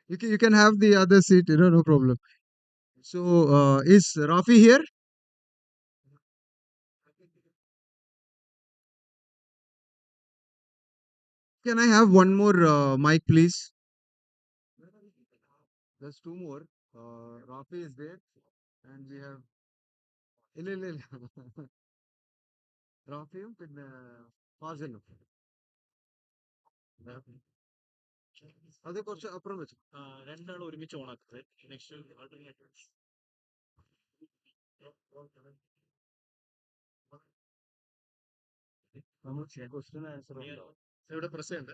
You can have the other seat, no problem. So, is Rafi here? Can I have one more mic, please? There's two more. Rafi is there, and we have. ഇല്ല ഇല്ല ഇല്ല റാഫിയും പിന്നെ ഫാസിലും അത് കുറച്ച് അപ്പുറം വെച്ചു രണ്ടാൾ ഒരുമിച്ച് ഓണാക്കുന്നത് നെക്സ്റ്റ് നമ്മൾ ക്വസ്റ്റ്യൻ ആൻസർ ഇവിടെ പ്രസ് ചെയ്യണ്ട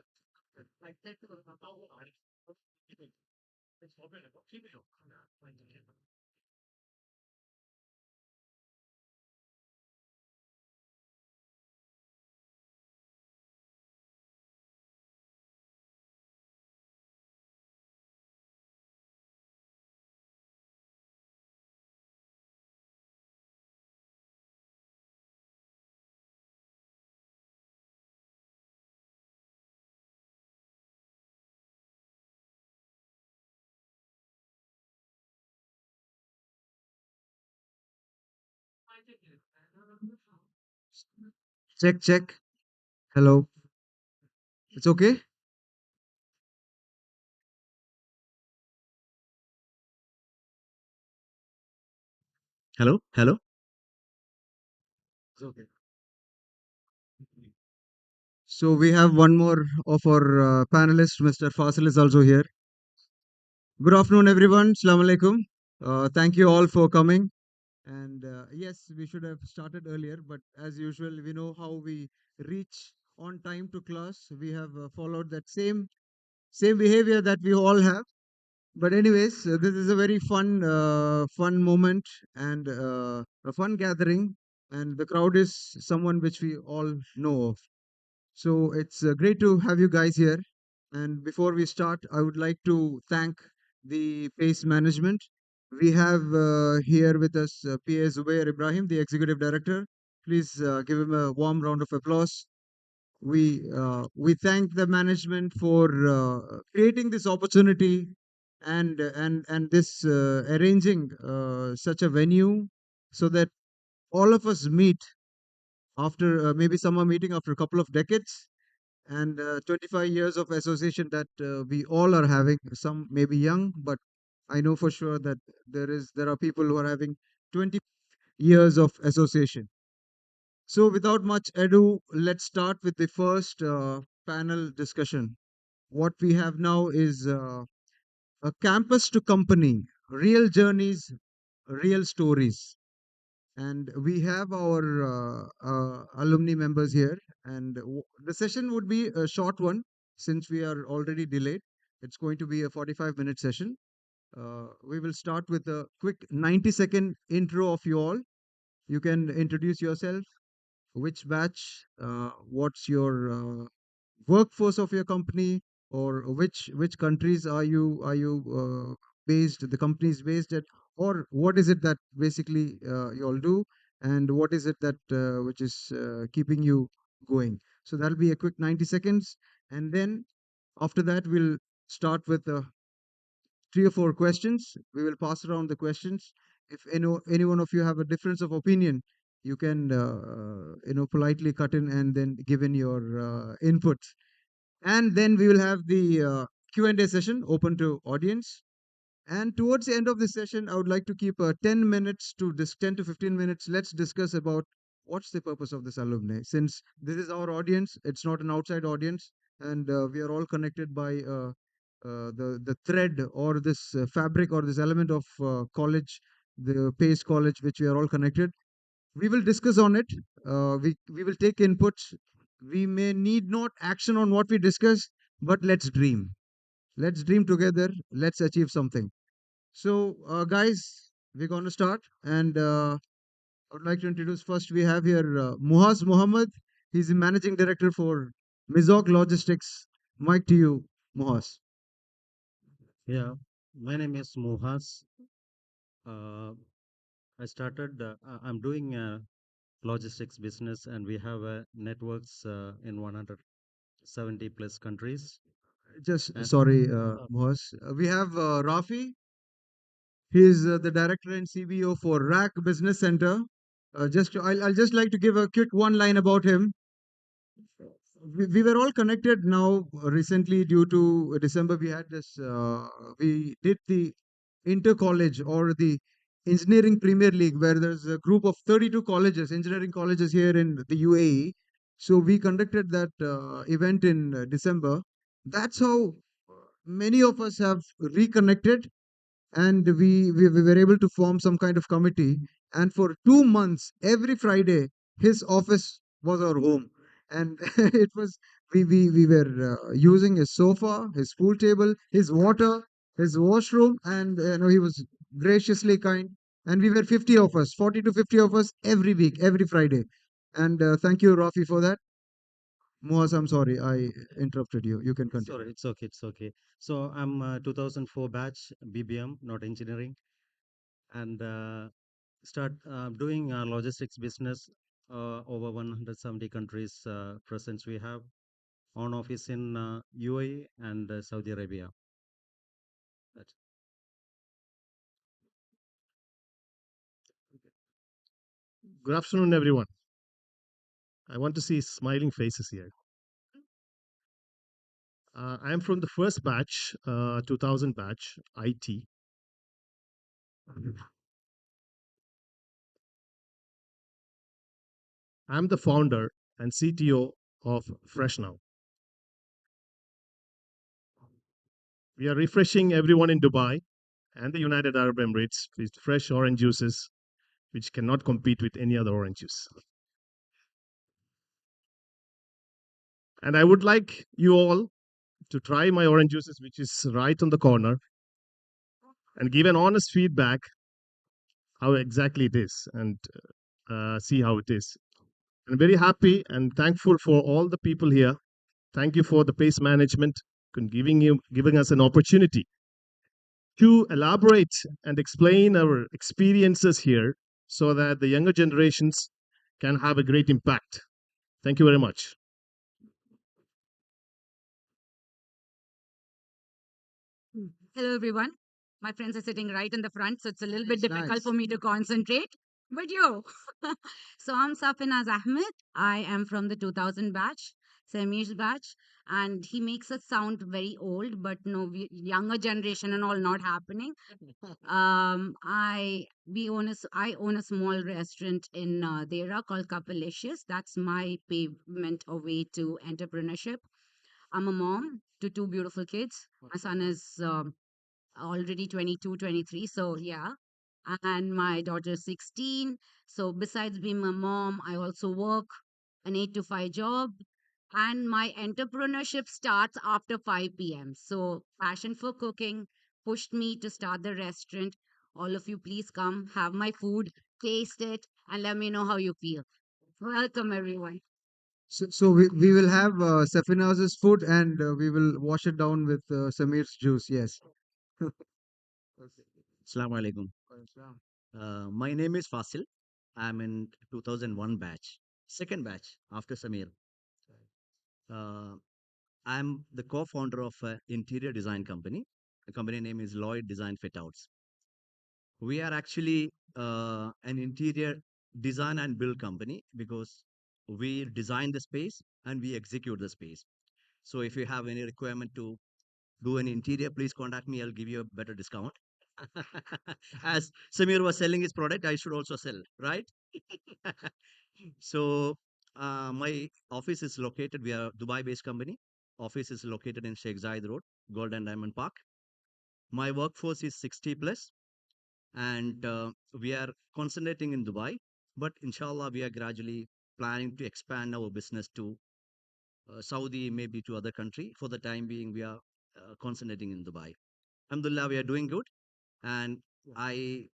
check check. Hello, it's okay. Hello, hello. It's okay. So we have one more of our panelists. Mr. Fasil is also here. Good afternoon, everyone. Assalamu alaikum. Thank you all for coming. And yes, we should have started earlier, but as usual, we know how we reach on time to class. We have followed that same behavior that we all have. But anyways, this is a very fun moment and a fun gathering, and the crowd is someone which we all know of. So it's great to have you guys here. And before we start, I would like to thank the PACE management. We have here with us PA Zubair Ibrahim, the Executive Director. Please give him a warm round of applause. We thank the management for creating this opportunity and this arranging such a venue so that all of us meet after maybe summer meeting after a couple of decades and 25 years of association that we all are having. Some may be young, but I know for sure that there are people who are having 20 years of association. So without much ado, let's start with the first panel discussion. What we have now is a campus to company, real journeys, real stories. And we have our alumni members here. And the session would be a short one since we are already delayed. It's going to be a 45-minute session. We will start with a quick 90-second intro of you all. You can introduce yourself, which batch, what's your workforce of your company, or which countries are you based, the company is based at, or what is it that basically you all do, and what is it that which is keeping you going. So that'll be a quick 90 seconds, and then after that we'll start with 3 or 4 questions. We will pass around the questions. If any one of you have a difference of opinion, you can politely cut in and then give in your input. And then we will have the Q&A session open to audience. And towards the end of this session, I would like to keep 10 minutes to this 10 to 15 minutes. Let's discuss about what's the purpose of this alumni. Since this is our audience, it's not an outside audience, and we are all connected by the thread or this fabric or this element of college, the PACE college, which we are all connected. We will discuss on it. We will take inputs. We may need not action on what we discuss, but let's dream. Let's dream together. Let's achieve something. So, guys, we're going to start. And I would like to introduce first, we have here Muhaz Muhammad. He's the managing director for Mizok Logistics. Mike to you, Muhaz. Yeah, my name is Mohas. Uh, I'm doing logistics business, and we have networks in 170 plus countries. Just And sorry, uh, Mohas. We have Rafi. He is the director and CBO for Rack Business Center. I'll just like to give a quick one line about him. We were all connected now recently due to December. We had this, we did the inter college or the engineering premier league where there's a group of 32 colleges, engineering colleges here in the UAE. So we conducted that event in December. That's how many of us have reconnected, and we were able to form some kind of committee, and for 2 months every Friday his office was our home, and it was we were using his sofa, his pool table, his water, his washroom, and he was graciously kind, and we were 50 of us, 40 to 50 of us every week, every Friday. And thank you, Rafi, for that. Moaz, I'm sorry I interrupted you. You can sorry, continue. it's okay, it's okay. So I'm 2004 batch BBM, not engineering, and start doing logistics business. Over 170 countries presence we have on office in UAE and Saudi Arabia. That's Good afternoon, everyone. I want to see smiling faces here. I am from the first batch, 2000 batch, IT. I'm the founder and CTO of Fresh Now. We are refreshing everyone in Dubai and the United Arab Emirates with fresh orange juices, which cannot compete with any other orange juice. And I would like you all to try my orange juices, which is right on the corner, and give an honest feedback how exactly it is, and see how it is. I'm very happy and thankful for all the people here. Thank you for the pace management and giving us an opportunity to elaborate and explain our experiences here so that the younger generations can have a great impact. Thank you very much. Hello, everyone. My friends are sitting right in the front, so it's a little bit difficult Nice. for me to concentrate. But yo, so I'm Safinaz Ahmed. I am from the 2000 batch, Samir's batch, and he makes us sound very old, but no, younger generation and all not happening. I own a small restaurant in Dera called Kapalicious. That's my pavement away to entrepreneurship. I'm a mom to two beautiful kids. My son is already 22, 23. So, yeah. And my daughter is 16. So, besides being a mom, I also work an 8 to 5 job. And my entrepreneurship starts after 5 p.m. So, passion for cooking pushed me to start the restaurant. All of you, please come, have my food, taste it, and let me know how you feel. Welcome, everyone. So we will have Safinaz's food, and we will wash it down with Samir's juice. Yes. Okay. Assalamu alaikum. Islam. My name is Fasil. I'm in 2001 batch, second batch after Samir. Uh, I'm the co-founder of an interior design company. The company name is Lloyd Design Fit-Outs. We are actually an interior design and build company because we design the space and we execute the space. So if you have any requirement to do an interior, please contact me. I'll give you a better discount. As Samir was selling his product, I should also sell, right? So my office is located. We are a Dubai-based company. Office is located in Sheikh Zayed Road, Golden Diamond Park. My workforce is 60 plus, and we are concentrating in Dubai. But inshallah, we are gradually planning to expand our business to Saudi, maybe to other country. For the time being, we are concentrating in Dubai. Alhamdulillah, we are doing good, and I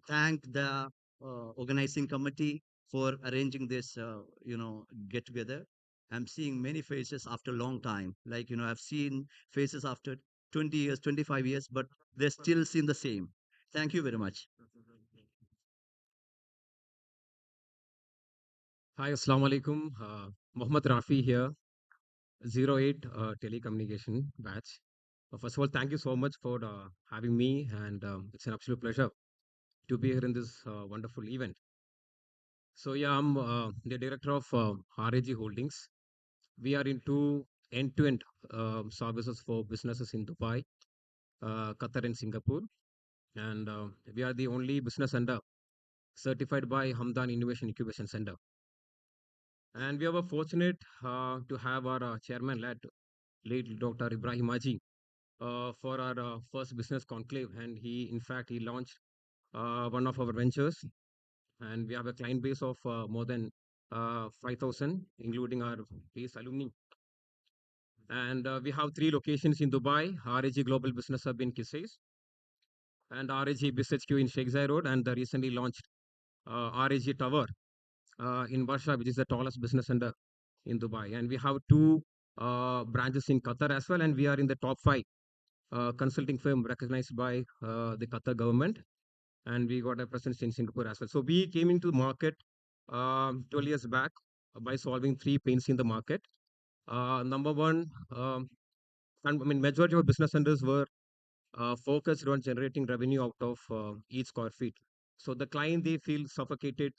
thank the organizing committee for arranging this, get together. I'm seeing many faces after a long time. Like, I've seen faces after 20 years, 25 years, but they still seem the same. Thank you very much. Hi, Assalamu alaikum. Mohammed Rafi here. 08 telecommunication batch. First of all, thank you so much for having me, and it's an absolute pleasure to be here in this wonderful event. So, yeah, I'm the director of RAG Holdings. We are into end-to-end services for businesses in Dubai, Qatar, and Singapore, and we are the only business center certified by Hamdan Innovation Incubation Center. And we are fortunate to have our chairman, late Dr. Ibrahim Haji, for our first business conclave, and in fact, he launched one of our ventures, and we have a client base of more than 5,000, including our base alumni. And we have three locations in Dubai: RAG Global Business Hub in Kisses, and RAG Business Q in Sheikh Zayed Road, and the recently launched RAG Tower in Varsha, which is the tallest business center in Dubai. And we have two branches in Qatar as well, and we are in the top five consulting firm recognized by the Qatar government, and we got a presence in Singapore as well. So we came into the market 12 years back by solving three pains in the market. Number one, and I mean, majority of business centers were focused on generating revenue out of each square feet. So the client, they feel suffocated.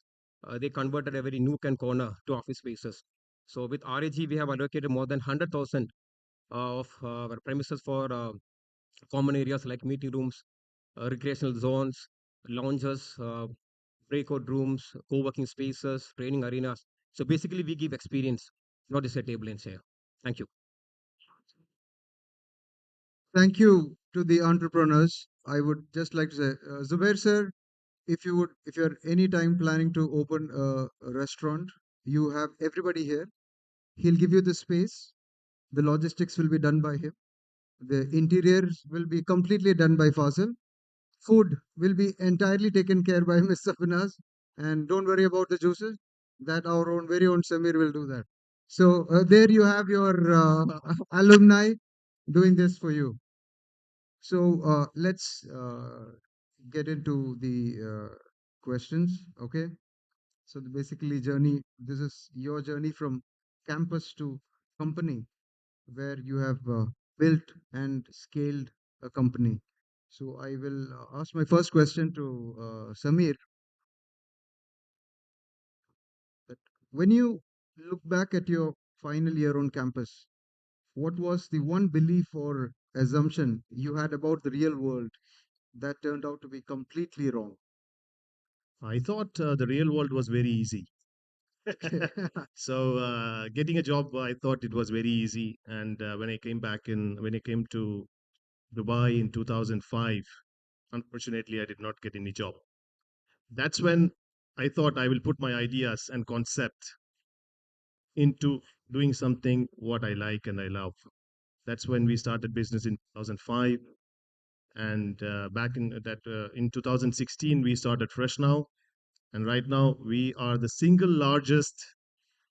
They converted every nook and corner to office spaces. So with RAG, we have allocated more than 100,000 of our premises for common areas like meeting rooms, recreational zones, lounges, breakout rooms, co-working spaces, training arenas. So basically, we give experience, not just a table and chair. Thank you. Thank you to the entrepreneurs. I would just like to say, Zubair sir, if you're any time planning to open a restaurant, you have everybody here. He'll give you the space. The logistics will be done by him. The interiors will be completely done by Fasil. Food will be entirely taken care by Mr. Finas. And don't worry about the juices. That our own very own Samir will do that. So there you have your alumni doing this for you. So let's get into the questions. Okay. So basically, journey. This is your journey from campus to company, where you have built and scaled a company. So I will ask my first question to Samir. That when you look back at your final year on campus, what was the one belief or assumption you had about the real world that turned out to be completely wrong? I thought the real world was very easy. So getting a job, I thought it was very easy. And when I came to Dubai in 2005, unfortunately, I did not get any job. That's when I thought I will put my ideas and concept into doing something what I like and I love. That's when we started business in 2005. And back in 2016, we started Fresh Now. And right now, we are the single largest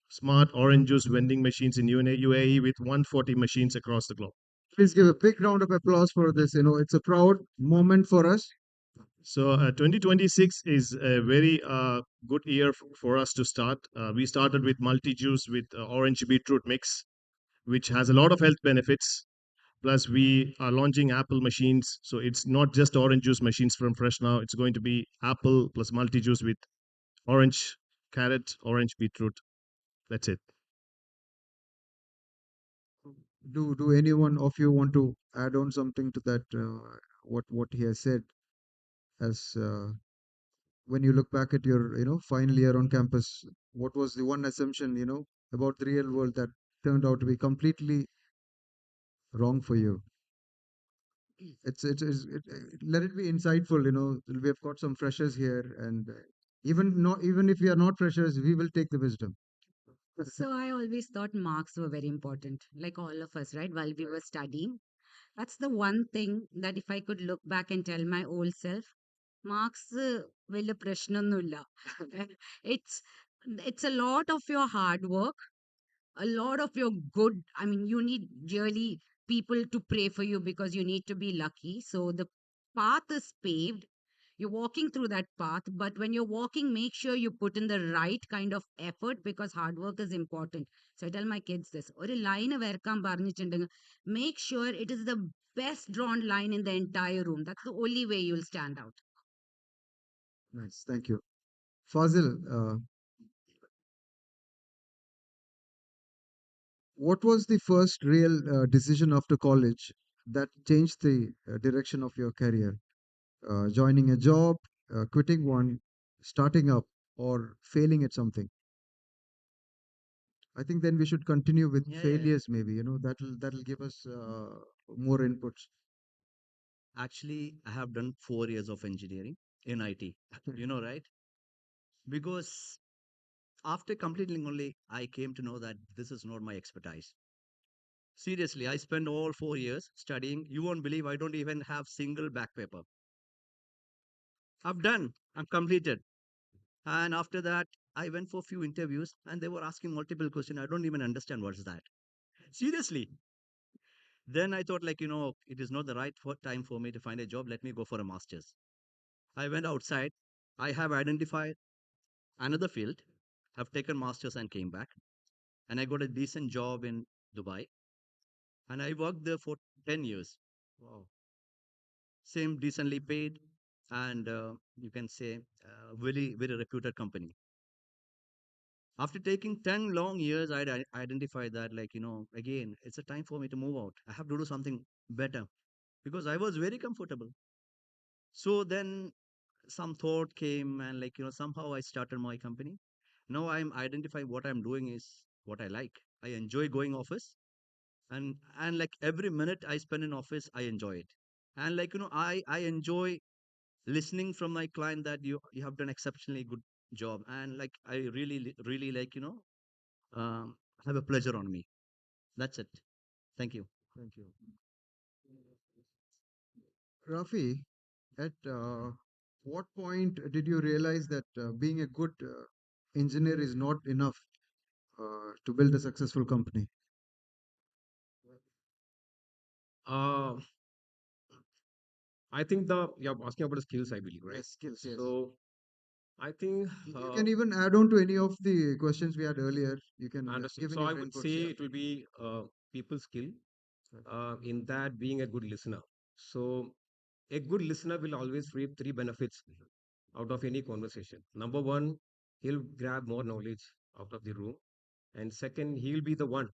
smart orange juice vending machines in UAE with 140 machines across the globe. Please give a big round of applause for this. You know, it's a proud moment for us. So 2026 is a very good year for us to start. We started with multi juice with orange beetroot mix, which has a lot of health benefits. Plus, we are launching Apple machines. So it's not just orange juice machines from Fresh Now. It's going to be Apple plus multi juice with orange carrot, orange beetroot. That's it. Do any one of you want to add on something to that? What he has said, as when you look back at your final year on campus, what was the one assumption about the real world that turned out to be completely wrong for you? Let it be insightful. We have got some freshers here, and even if we are not freshers, we will take the wisdom. So I always thought marks were very important, like all of us, right? While we were studying, that's the one thing that if I could look back and tell my old self, marks വലിയ പ്രശ്നമൊന്നുമില്ല. it's it's a lot of your hard work, a lot of your good. I mean, you need really people to pray for you because you need to be lucky. So the path is paved. You're walking through that path, but when you're walking, make sure you put in the right kind of effort because hard work is important. So I tell my kids this. ഒരു line വരക്കാൻ പറഞ്ഞിട്ടുണ്ടെങ്കിൽ make sure it is the best drawn line in the entire room. That's the only way you'll stand out. Nice, thank you. Fazil, what was the first real decision after college that changed the direction of your career? Joining a job, quitting one, starting up, or failing at something? I think then we should continue with Yeah, yeah, yeah. failures. Maybe that'll give us more inputs. Actually, I have done 4 years of engineering in IT. Right? Because after completing only, I came to know that this is not my expertise. Seriously, I spent all 4 years studying. You won't believe I don't even have single back paper. I'm completed. And after that, I went for a few interviews and they were asking multiple questions. I don't even understand what's that. Seriously. Then I thought, it is not the right time for me to find a job. Let me go for a master's. I went outside. I have identified another field, have taken master's and came back. And I got a decent job in Dubai. And I worked there for 10 years. Wow. Same decently paid and you can say very, very reputed company. After taking 10 long years, I identified that, again, it's a time for me to move out. I have to do something better because I was very comfortable. So then some thought came and, somehow I started my company. Now I'm identifying what I'm doing is what I like. I enjoy going office and like every minute I spend in office, I enjoy it. And I enjoy listening from my client that you have done exceptionally good job and I really um, have a pleasure on me. That's it. Thank you. Thank you. Rafi, at what point did you realize that being a good engineer is not enough to build a successful company? Uh, I think you're asking about the skills, I believe, right? Yes, skills, yes. So I think You can even add on to any of the questions we had earlier. You I can understood. give So any I of your would inputs. say Yeah. it will be people skill. Right. In that being a good listener. So a good listener will always reap three benefits out of any conversation. Number one, he'll grab more knowledge out of the room. And second, he'll be the one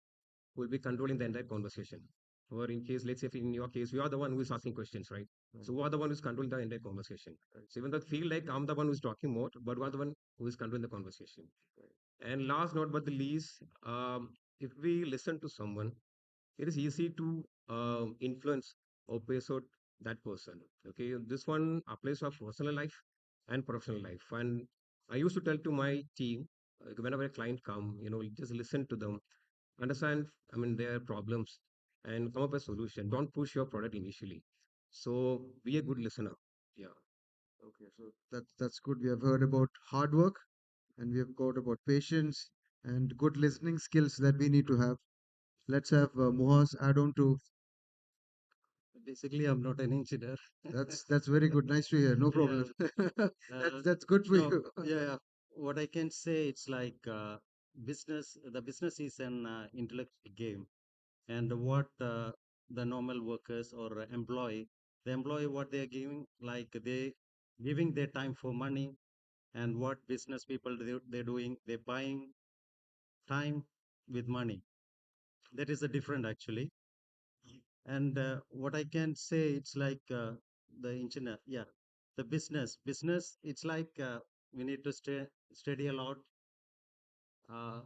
who will be controlling the entire conversation. Or in case, let's say if in your case, you are the one who is asking questions, right? So who are the one who's controlling the entire conversation? So even though it feel like I'm the one who's talking more, but who are the one who is controlling the conversation? And last not but the least, if we listen to someone, it is easy to influence or persuade that person. Okay, this one applies for personal life and professional life. And I used to tell to my team, whenever a client come, just listen to them, understand, I mean, their problems, and come up with a solution. Don't push your product initially. So be a good listener. Yeah. Okay, so that's good. We have heard about hard work, and we have got about patience and good listening skills that we need to have. Let's have Mohas add on to. Basically, I'm not an engineer. That's very good. Nice to hear. No Yeah. problem. Uh, That's good for no, you. yeah, yeah. What I can say, it's like business. The business is an intellectual game, and what the normal workers or the employee, what they are giving, like they giving their time for money, and what business people they're doing, they're buying time with money. That is the different actually. And what I can say, it's like the engineer, yeah, the business. It's like we need to study a lot. Uh,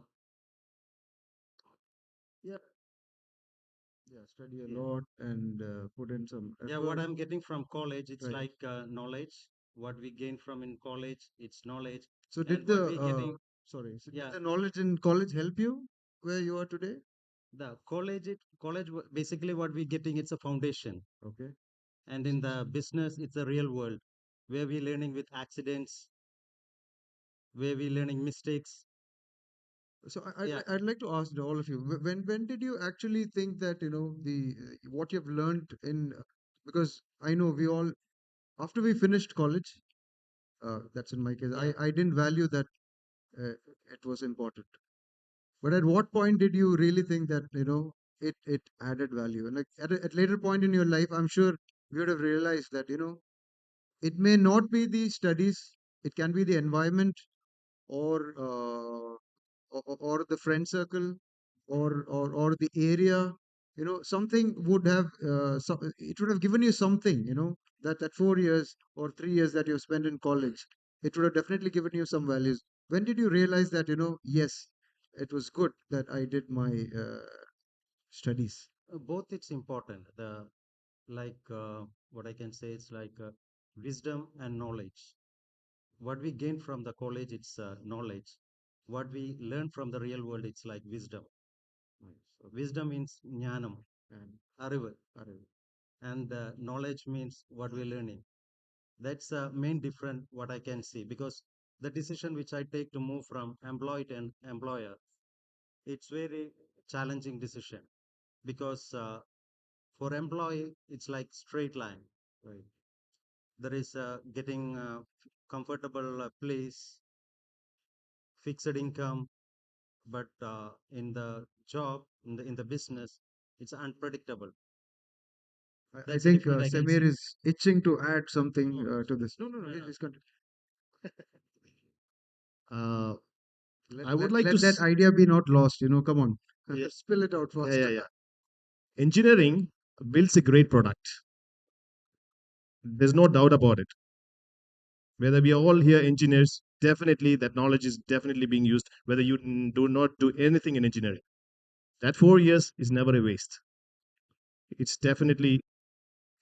yeah, Yeah, study a yeah, lot and put in some yeah. What effort. I'm getting from college, it's Right. like knowledge. What we gain from in college, it's knowledge, So and did what the we getting, sorry, so did yeah, the knowledge in college help you where you are today? the college. Basically what we getting, it's a foundation, Okay. and in the business, it's a real world where we learning with accidents, where we learning mistakes. So Yeah, I'd like to ask all of you, when did you actually think that, the what you've learned in, because I know we all, after we finished college, That's in my case. Yeah. I didn't value that it was important. But at what point did you really think that, it added value? And like at later point in your life, I'm sure you would have realized that, it may not be the studies, it can be the environment, or or the friend circle, or the area. Something would have it would have given you something. That 4 years or 3 years that you spent in college, it would have definitely given you some values. When did you realize that, yes, it was good that I did my studies? Both it's important. The like what I can say it's like wisdom and knowledge. What we gain from the college, it's knowledge. What we learn from the real world, it's like wisdom. So wisdom means jnanam and arivu, and knowledge means what we're learning. That's the main difference what I can see, because the decision which I take to move from employee to employer, it's very challenging decision, because for employee it's like straight line, right? There is getting comfortable place, fixed income, but in the job, in the business, it's unpredictable. I That's the think difference I can Samir see. is itching to add something to this. No, no, no. Yeah, Just continue. Uh, Let, I would let, like to. let that idea be not lost. Come on. Yeah, Spill it out yeah, fast. yeah, yeah. Engineering builds a great product. There's no doubt about it. Whether we are all here engineers, definitely that knowledge is definitely being used. Whether you do not do anything in engineering, that 4 years is never a waste. It's definitely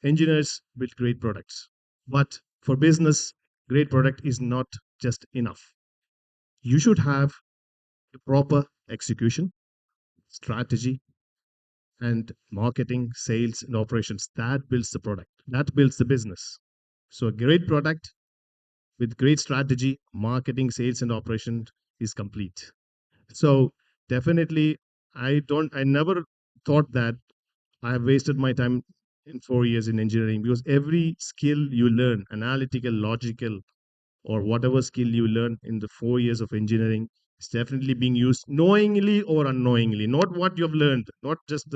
engineers build great products. But for business, great product is not just enough. You should have a proper execution, strategy, and marketing, sales, and operations. That builds the product. That builds the business. So a great product with great strategy, marketing, sales, and operation is complete. So definitely, I never thought that I have wasted my time in 4 years in engineering, because every skill you learn, analytical, logical, or whatever skill you learn in the 4 years of engineering, is definitely being used knowingly or unknowingly. Not what you have learned, not just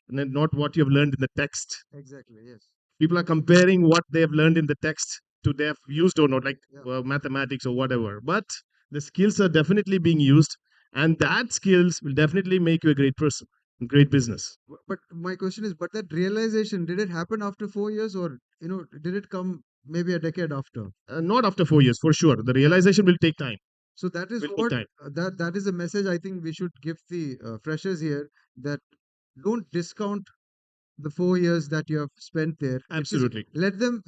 not what you have learned in the text. Exactly. Yes. People are comparing what they have learned in the text to they have used or not, like Yeah. mathematics or whatever. But the skills are definitely being used, and that skills will definitely make you a great person, great business. But my question is, but that realization, did it happen after 4 years, or did it come maybe a decade after? Not after 4 years, for sure. The realization will take time. So that is Will take what time. that is a message I think we should give the freshers here, that don't discount the 4 years that you have spent there. At least Absolutely. let them,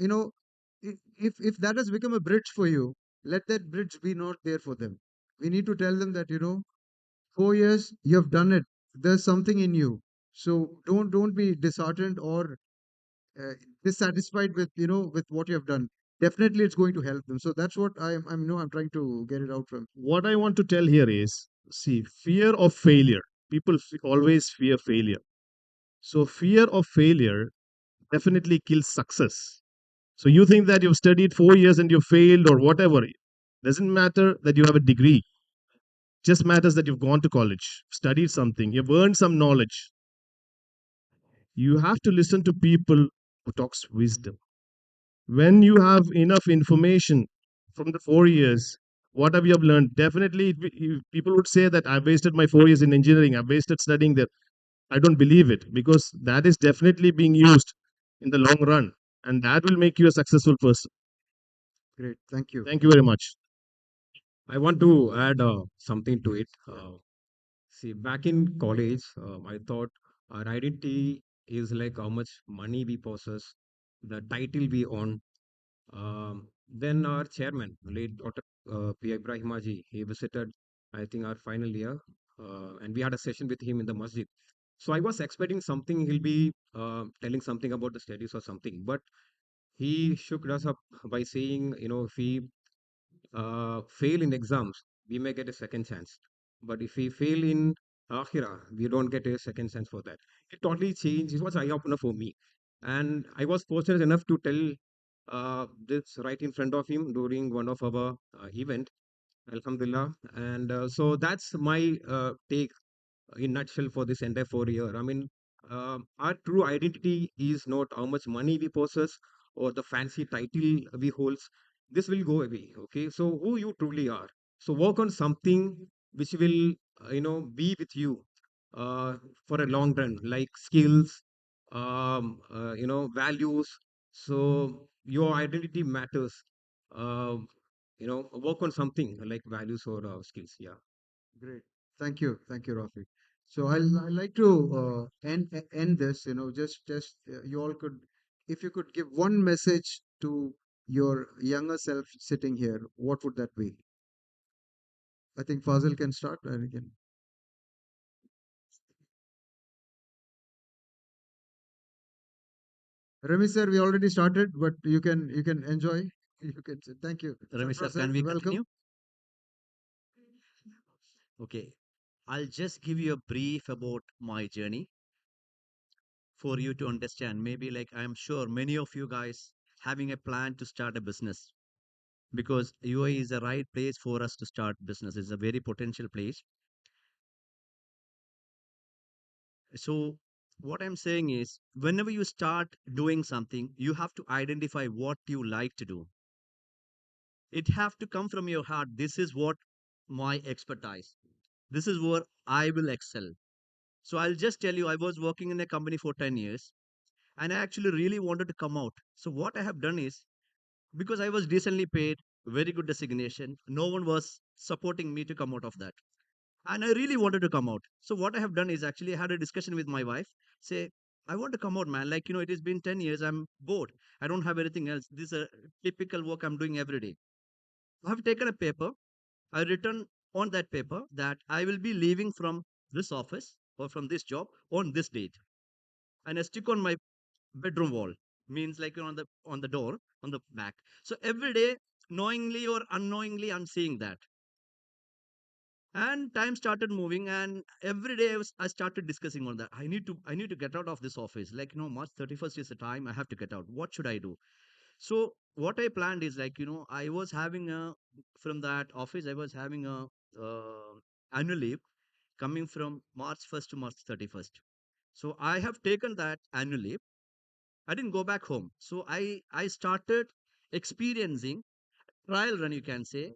if that has become a bridge for you, let that bridge be not there for them. We need to tell them that 4 years you have done it. There's something in you. So don't be disheartened or uh, dissatisfied with with what you have done. Definitely, it's going to help them. So that's what I'm trying to get it out from. What I want to tell here is, see, fear of failure. People always fear failure. So fear of failure definitely kills success. So you think that you've studied 4 years and you failed or whatever. Doesn't matter that you have a degree. Just matters that you've gone to college, studied something, you've earned some knowledge. You have to listen to people who talks wisdom. When you have enough information from the 4 years, what have you have learned? Definitely, people would say that I've wasted my 4 years in engineering. I've wasted studying there. I don't believe it, because that is definitely being used in the long run, and that will make you a successful person. Great, thank you. Thank you very much. I want to add something to it. See, back in college, I thought our identity is like how much money we possess, the title we own. Then our chairman, late Dr. P. Ibrahimaji, he visited, I think, our final year, and we had a session with him in the masjid. So I was expecting something, he'll be telling something about the studies or something, but he shook us up by saying, if we fail in exams, we may get a second chance. But if we fail in Akhira, we don't get a second chance for that. It totally changed. It was eye opener for me. And I was fortunate enough to tell this right in front of him during one of our event, Alhamdulillah. And so that's my take in nutshell for this entire 4 year. I mean, our true identity is not how much money we possess or the fancy title we hold. This will go away. Okay, so who you truly are. So work on something which will be with you uh, for a long run, like skills, values. So your identity matters. Um, work on something like values or skills. Yeah. Great. Thank you, Rafi. So I'll like to end this. Just you all could, if you could give one message to your younger self sitting here, what would that be? I think Fazil can start, and again, Remy sir, we already started, but you can enjoy. You can say thank you, Ramesh sir, Sarfraz sir. can we Welcome. continue? Okay. I'll just give you a brief about my journey for you to understand. Maybe like I'm sure many of you guys having a plan to start a business because UAE is the right place for us to start business. It's a very potential place. So what I'm saying is whenever you start doing something, you have to identify what you like to do. It have to come from your heart. This is what my expertise. This is where I will excel. So I'll just tell you, I was working in a company for 10 years and I actually really wanted to come out. So what I have done is because I was decently paid, very good designation, no one was supporting me to come out of that. And I really wanted to come out. So what I have done is actually I had a discussion with my wife, say, I want to come out, man. Like, it has been 10 years. I'm bored. I don't have anything else. This is a typical work I'm doing every day. I have taken a paper. I written on that paper that I will be leaving from this office or from this job on this date. And I stick on my bedroom wall. Means like on the door, on the back. So every day, knowingly or unknowingly, I'm seeing that. And time started moving, and every day I started discussing on that. I need to get out of this office. Like, March 31st is the time I have to get out. What should I do? So what I planned is like, I was having a from that office, I was having a annual leave coming from March 1st to March 31st. So I have taken that annual leave. I didn't go back home. So I started experiencing trial run, you can say,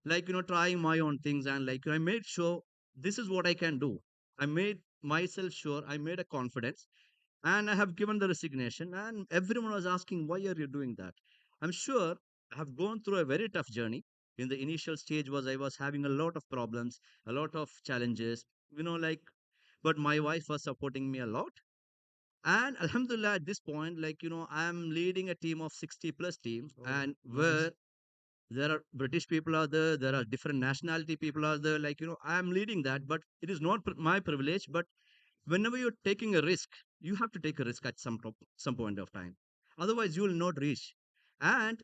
like trying my own things, and like I made sure this is what I can do. I made myself sure, I made a confidence, and I have given the resignation, and everyone was asking, why are you doing that? I'm sure I have gone through a very tough journey. In the initial stage was I was having a lot of problems, a lot of challenges, like, but my wife was supporting me a lot. And Alhamdulillah, at this point, like, I'm leading a team of 60 plus team, Oh, and nice. where there are British people are there are different nationality people are there, like, I am leading that, but it is not my privilege. But whenever you're taking a risk, you have to take a risk at some point of time, otherwise you will not reach. And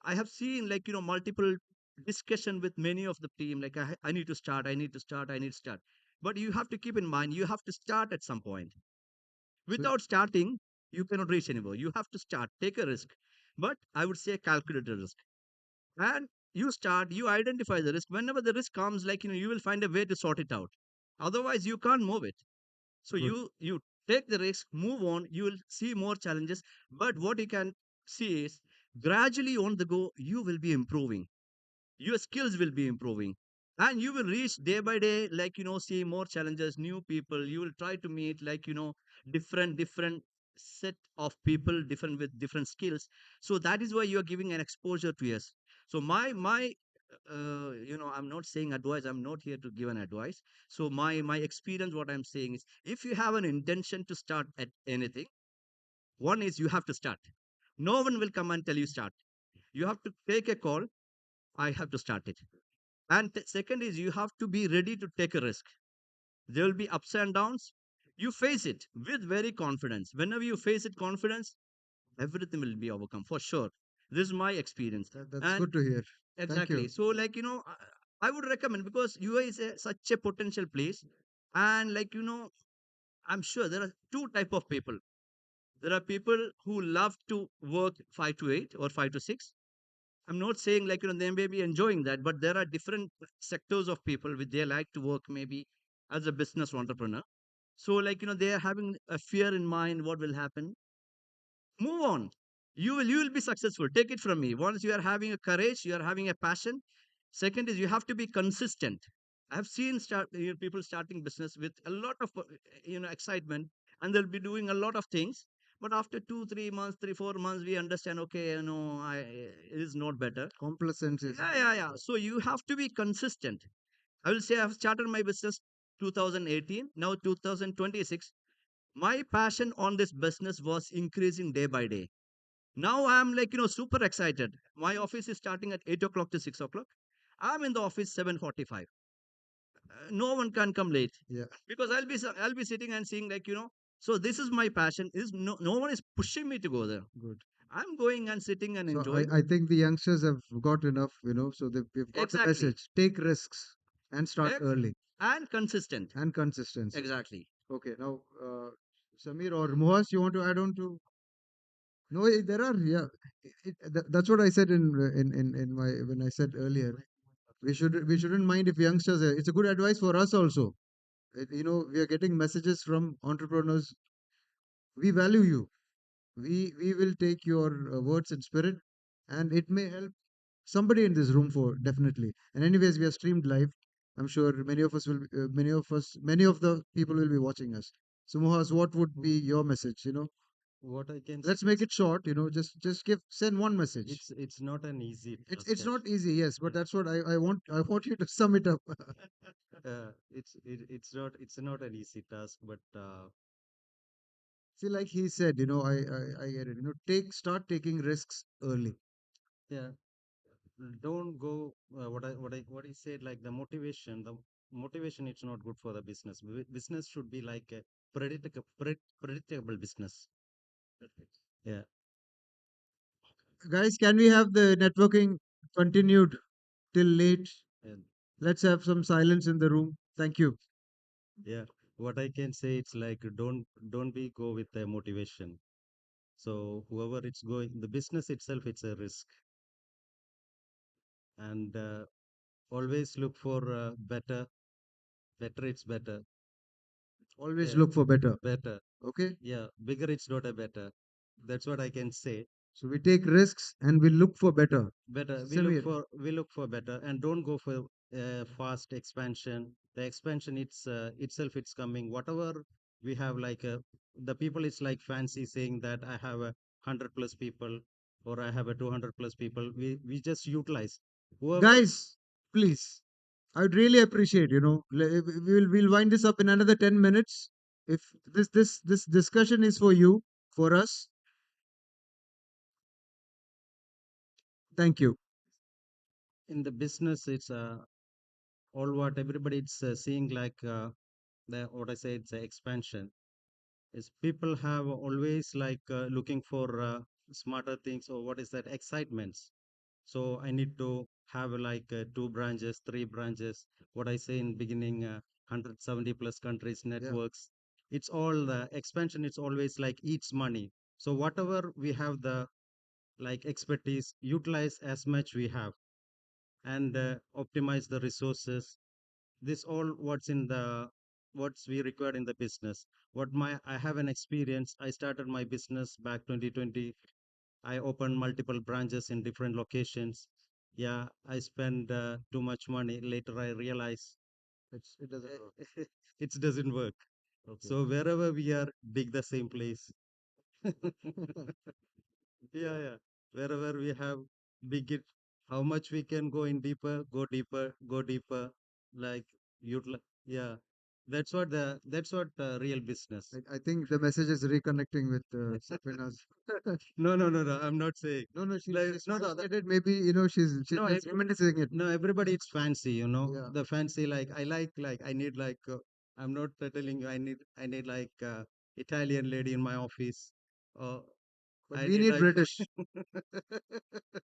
I have seen, like, multiple discussion with many of the team, like, I need to start, I need to start, I need to start. But you have to keep in mind, you have to start at some point. So, Without starting, you cannot reach anywhere. You have to start, take a risk, but I would say calculated risk. And you start, you identify the risk. Whenever the risk comes, like, you will find a way to sort it out. Otherwise you can't move it. So good. you take the risk, move on, you will see more challenges. But what you can see is gradually on the go you will be improving, your skills will be improving, and you will reach day by day, like, see more challenges, new people you will try to meet, like, different set of people, different with different skills. So that is why you are giving an exposure to us. So my I'm not saying advice, I'm not here to give an advice. So my experience, what I'm saying is, if you have an intention to start at anything, one is you have to start. No one will come and tell you start. You have to take a call, I have to start it. And second is you have to be ready to take a risk. There will be ups and downs. You face it with very confidence. Whenever you face it confidence, everything will be overcome for sure. This is my experience. That's And good to hear. Thank exactly. you. So, like, I would recommend, because UA is such a potential place. And like, I'm sure there are two type of people. There are people who love to work 5 to 8 or 5 to 6. I'm not saying like, they may be enjoying that, but there are different sectors of people which they like to work maybe as a business entrepreneur. So like, they are having a fear in mind what will happen. Move on. You will be successful. Take it from me. Once you are having a courage, you are having a passion. Second is you have to be consistent. I have seen people starting business with a lot of excitement, and they'll be doing a lot of things. But after 2 3 months, 3 4 months, we understand. Okay, it is not better. Complacence is. Yeah, yeah, yeah. So you have to be consistent. I will say I've started my business 2018. Now 2026. My passion on this business was increasing day by day. Now I'm like, super excited. My office is starting at 8 o'clock to 6 o'clock. I'm in the office 7:45. No one can come late Yeah, because I'll be sitting and seeing like, so this is my passion. Is no one is pushing me to go there. good. I'm going and sitting and So enjoying. I think the youngsters have got enough, so we've got the Exactly. message. Take risks and start Ex- early and consistent. and consistency. Exactly. Okay, now Samir or Mohas, you want to add on to? No, there are, yeah. That's what I said in my when I said earlier. We shouldn't mind if youngsters. It's a good advice for us also. We are getting messages from entrepreneurs. We value you. We will take your words in spirit, and it may help somebody in this room for definitely. And anyways, we are streamed live. I'm sure many of the people will be watching us. So Mohas, what would be your message? What I can Let's say, make it short. Just send one message. it's not an easy task. It's not easy, yes, but Yeah. that's what I want you to sum it up. It's not an easy task, but See, like he said, I get it. Start taking risks early. yeah, don't go what he said, like the motivation it's not good for the business. Business should be like a predictable business. Yeah. Guys, can we have the networking continued till late? And Let's have some silence in the room. Thank you. yeah, what I can say, it's like don't be go with the motivation. So whoever it's going, the business itself, it's a risk. And always look for better, it's better. Always Yeah, look for better. better. Okay? Yeah, bigger, it's not a better. That's what I can say. So we take risks and we look for better. Better, Samir, we look for better, and don't go for fast expansion. The expansion, itself, it's coming. Whatever we have, like the people, it's like fancy saying that I have a 100 plus people, or I have a 200 plus people. We just utilize whoever. guys, please. I'd really appreciate, we'll wind this up in another 10 minutes. If this discussion is for you, for us, thank you. In the business, it's all what everybody it's seeing, like the what I say, it's expansion. Is people have always like looking for smarter things, or what is that excitements. So I need to have like two branches, three branches, what I say in beginning, 170 plus countries Yeah. networks. It's all the expansion, it's always like eats money. So whatever we have, the like expertise, utilize as much we have, and optimize the resources. This all what's we required in the business. What my I have an experience. I started my business back 2020. I opened multiple branches in different locations. Yeah, I spend too much money. Later I realize It doesn't work. it doesn't work. Okay. So wherever we are, dig the same place. Yeah, yeah. Wherever we have, dig it. How much we can go in deeper, go deeper, go deeper. Like yeah. That's what real business. I think the message is reconnecting with Sapina's. No, no, no, no. I'm not saying. No, no, she Like, just no, no, said it. Maybe she's no, just reminiscing it. no. Everybody, it's fancy, Yeah, The fancy, like I like I need like I'm not telling you. I need like Italian lady in my office. Uh, but I we need need like British.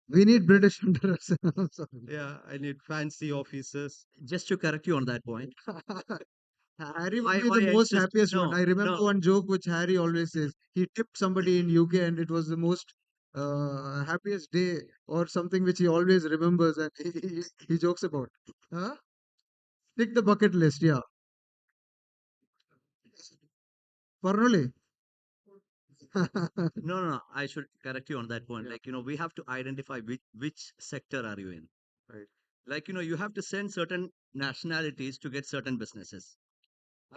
We need British under us. I'm sorry. yeah. I need fancy offices. Just to correct you on that point, Harry would Why be the most insist? happiest one. No, I remember no. one joke which Harry always says. He tipped somebody in UK and it was the most happiest day or something which he always remembers and he jokes about. Huh? Tick the bucket list, yeah. Parnoli. No, no, no. I should correct you on that point. Yeah. Like, we have to identify which sector are you in. Right. Like, you have to send certain nationalities to get certain businesses,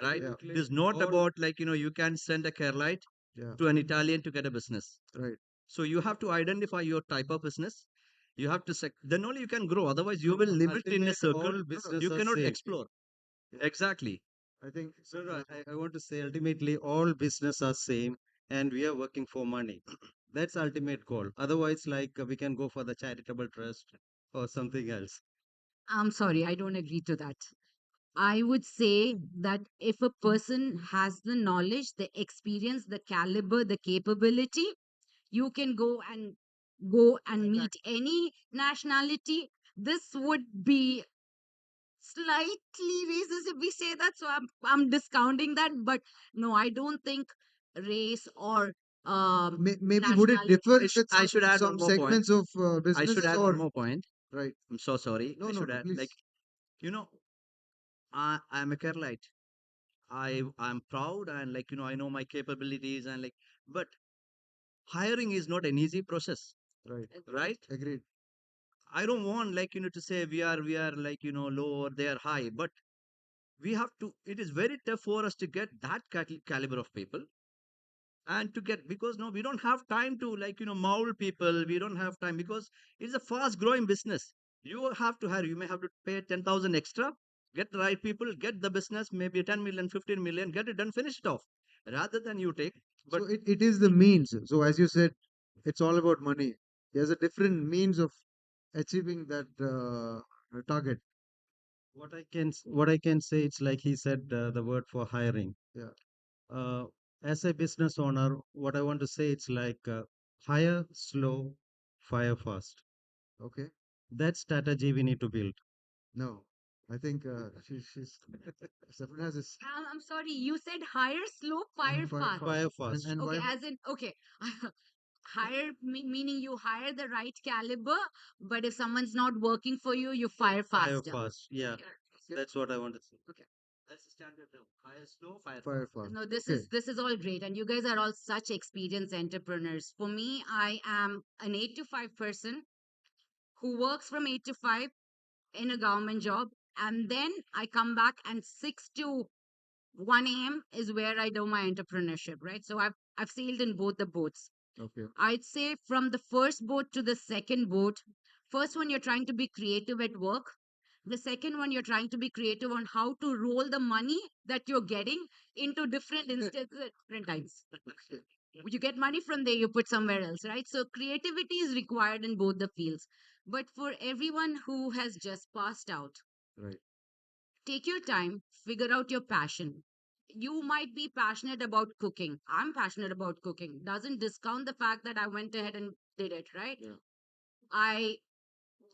right? Yeah. It is not about like, you can send a Keralite Yeah. to an Italian to get a business. Right. So you have to identify your type of business. You have to then only you can grow. Otherwise, you will live it in a Ultimate, circle. all business You are cannot same. explore. Yeah. Exactly. I think No, no, I want to say ultimately all business are same and we are working for money. That's ultimate goal. Otherwise, like we can go for the charitable trust or something else. I'm sorry, I don't agree to that. I would say that if a person has the knowledge, the experience, the caliber, the capability, you can go and meet any nationality. This would be slightly racist if we say that, so I'm discounting that. But no, I don't think race or maybe would it nationality. differ with I should add one some more point. segments of I should businesses add one or more point. right? I'm so sorry. No, I no, should no, add like please. you know I'm a Keralite. I'm proud and like I know my capabilities and like but hiring is not an easy process, Right. right? Agreed. I don't want like to say we are like low or they are high, but we have to. It is very tough for us to get that caliber of people and to get because no we don't have time to like mold people. We don't have time because it's a fast growing business. You have to hire. You may have to pay 10,000 extra. Get the right people. Get the business. Maybe 10 million, 15 million. Get it done. Finish it off. Rather than you take. But So it is the means. So as you said, it's all about money. There's a different means of achieving that target. What I can say, it's like he said the word for hiring. Yeah. Uh, as a business owner, what I want to say, it's like hire slow, fire fast. Okay. That strategy we need to build. No, I think she's Sabrina has this I'm sorry, you said hire slow, fire fire fast. Fire and fast. Okay, why? as in, okay, hire meaning you hire the right caliber, but if someone's not working for you, you fire Fire faster. fast. Yeah, Yeah. that's what I want to say. Okay. that's the standard term. Hire slow, fire Fire fast. fast. No, Okay. this is all great, and you guys are all such experienced entrepreneurs. For me, I am an 8 to 5 person who works from 8 to 5 in a government job, and then I come back and 6 to 1 a.m. is where I do my entrepreneurship, right? So I've sailed in both the boats. Okay. I'd say from the first boat to the second boat, first one you're trying to be creative at work. The second one you're trying to be creative on how to roll the money that you're getting into different instances at different times. You get money from there, you put somewhere else, right? So creativity is required in both the fields. But for everyone who has just passed out, Right. take your time, figure out your passion. You might be passionate about cooking. I'm passionate about cooking. Doesn't discount the fact that I went ahead and did it, right? Yeah. I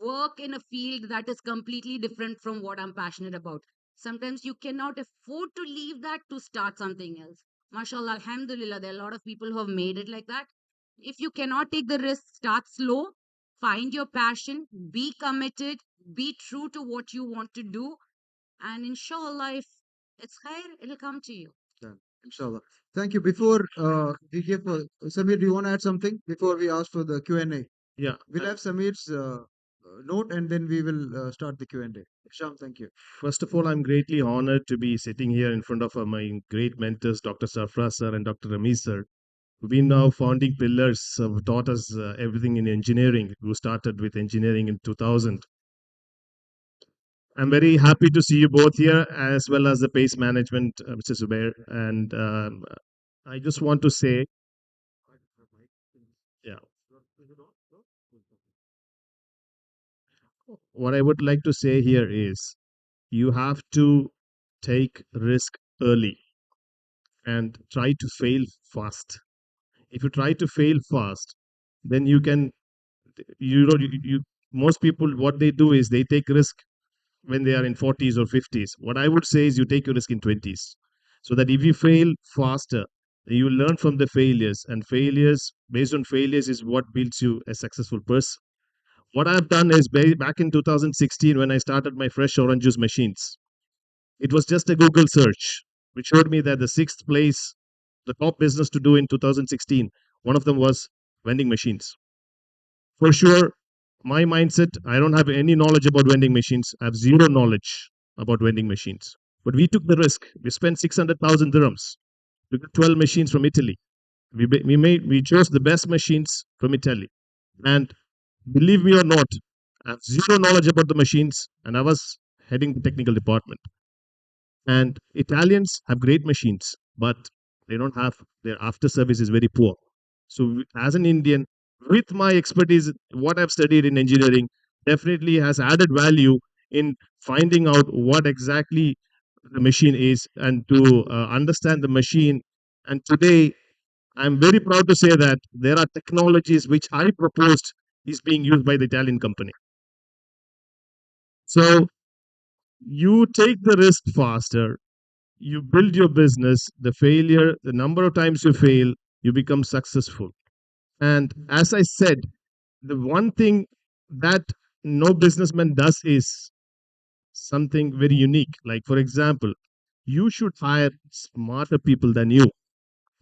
work in a field that is completely different from what I'm passionate about. Sometimes you cannot afford to leave that to start something else. MashaAllah, Alhamdulillah, there are a lot of people who have made it like that. If you cannot take the risk, start slow, find your passion, be committed, be true to what you want to do, and inshallah, if it's khair, it'll come to you. Done. Inshallah. Thank you. Before we give Samir, do you want to add something before we ask for the Q&A? Yeah. We'll have Samir's note and then we will start the Q&A. Sham, thank you. First of all, I'm greatly honored to be sitting here in front of my great mentors, Dr. Safra sir and Dr. Ramesh sir, who've been now founding pillars, who taught us everything in engineering, who started with engineering in 2000. I'm very happy to see you both here, as well as the pace management, Mr. Zubair. And I just want to say, yeah, what I would like to say here is you have to take risk early and try to fail fast. If you try to fail fast, then you can, you know, you most people, what they do is they take risk when they are in 40s or 50s. What I would say is you take your risk in 20s, so that if you fail faster, you will learn from the failures, and failures, based on failures, is what builds you a successful person. What I've done is back in 2016 when I started my fresh orange juice machines, it was just a Google search which showed me that the sixth place, the top business to do in 2016, one of them was vending machines. For sure, my mindset, I don't have any knowledge about vending machines. I have zero knowledge about vending machines. But we took the risk. We spent 600,000 dirhams to get 12 machines from Italy. We chose the best machines from Italy. And believe me or not, I have zero knowledge about the machines, and I was heading the technical department. And Italians have great machines, but they don't have, their after service is very poor. So as an Indian, with my expertise, what I've studied in engineering definitely has added value in finding out what exactly the machine is and to understand the machine. And today, I'm very proud to say that there are technologies which I proposed is being used by the Italian company. So you take the risk faster, you build your business, the number of times you fail, you become successful. And as I said, the one thing that no businessman does is something very unique. Like, for example, you should hire smarter people than you.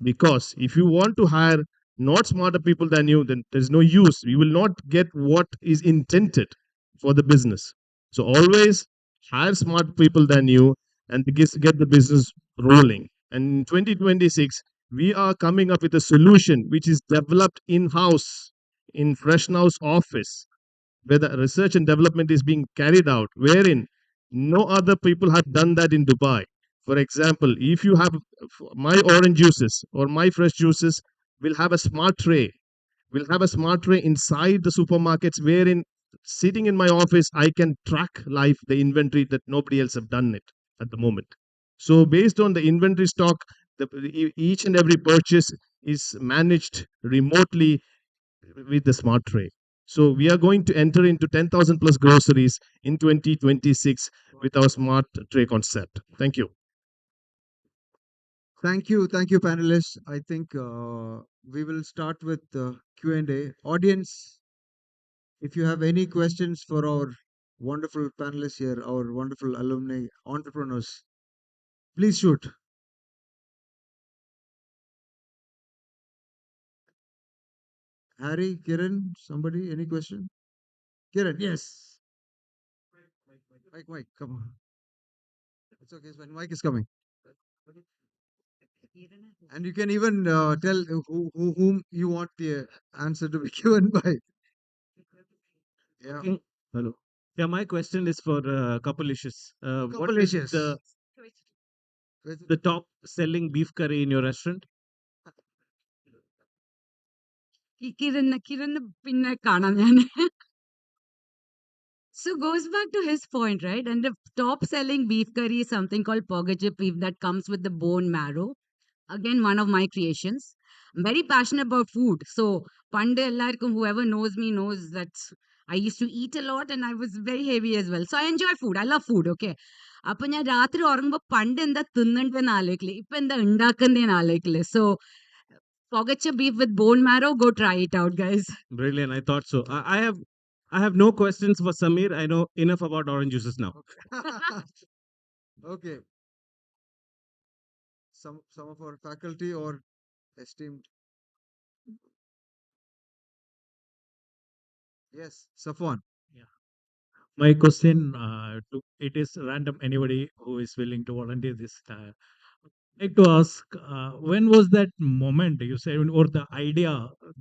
Because if you want to hire not smarter people than you, then there's no use. You will not get what is intended for the business. So always hire smart people than you and get the business rolling. And in 2026, we are coming up with a solution which is developed in house in Fresh Now's office, where the research and development is being carried out, wherein no other people have done that in Dubai. For example, if you have my orange juices or my fresh juices will have a smart tray, will have a smart tray inside the supermarkets, wherein sitting in my office, I can track live the inventory that nobody else have done it at the moment. So based on the inventory stock, each and every purchase is managed remotely with the smart tray. So we are going to enter into 10,000 plus groceries in 2026 with our smart tray concept. Thank you. Thank you, panelists. I think we will start with Q&A. Audience, if you have any questions for our wonderful panelists here, our wonderful alumni entrepreneurs, please shoot. Harry, Kiran, somebody, any question? Kiran, yes. Mike, come on. It's okay, it's fine. Mike is coming. And you can even tell whom you want the answer to be given by. Yeah. Okay. Hello. Yeah, my question is for couple issues. What Couple is issues. the top selling beef curry in your restaurant? Kiran പിന്നെ കാണാം ഞാൻ. So goes back to his point, right? And the top selling beef curry is something called pogachip beef that comes with the bone marrow. Again, one of my creations. I'm very passionate about food. So pande ellarkum, whoever knows me knows that I used to eat a lot and I was very heavy as well. So I enjoy food. I love food, okay? അപ്പൊ ഞാൻ രാത്രി ഉറങ്ങുമ്പോ പണ്ട് എന്താ തിന്നണ്ടെന്ന് ആലോചിക്കില്ലേ ഇപ്പൊ എന്താ ഉണ്ടാക്കുന്നതെന്ന് ആലോചിക്കില്ലേ so Pogacha beef with bone marrow, go try it out, guys. Brilliant. I thought so. I have no questions for Samir. I know enough about orange juices now. Okay. Some of our faculty or esteemed. Yes, Safwan. Yeah. My question, it is random. Anybody who is willing to volunteer this, like to ask, when was that moment you said, or the idea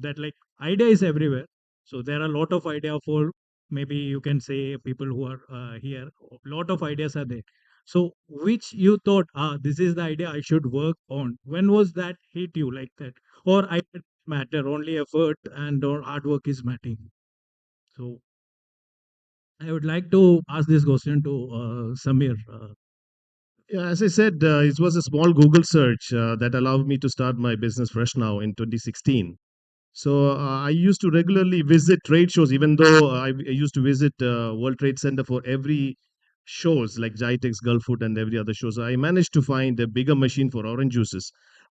that like idea is everywhere. So there are a lot of idea for maybe you can say people who are here. A lot of ideas are there. So which you thought, this is the idea I should work on. When was that hit you like that, or I matter only effort and or hard work is mattering? So I would like to ask this question to Samir. Yeah, as I said, it was a small Google search that allowed me to start my business fresh now in 2016. So I used to regularly visit trade shows, even though I used to visit World Trade Center for every shows like Jitex, Gulfood, and every other show. So I managed to find a bigger machine for orange juices,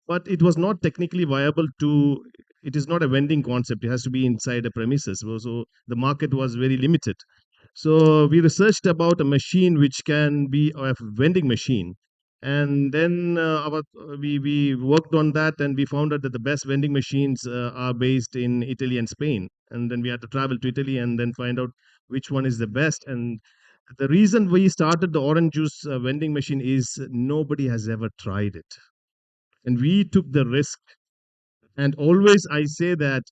but it was not technically viable to. It is not a vending concept. It has to be inside a premises. So the market was very limited. So we researched about a machine which can be a vending machine, and then we worked on that, and we found out that the best vending machines are based in Italy and Spain. And then we had to travel to Italy and then find out which one is the best. And the reason we started the orange juice vending machine is nobody has ever tried it, and we took the risk. And always I say that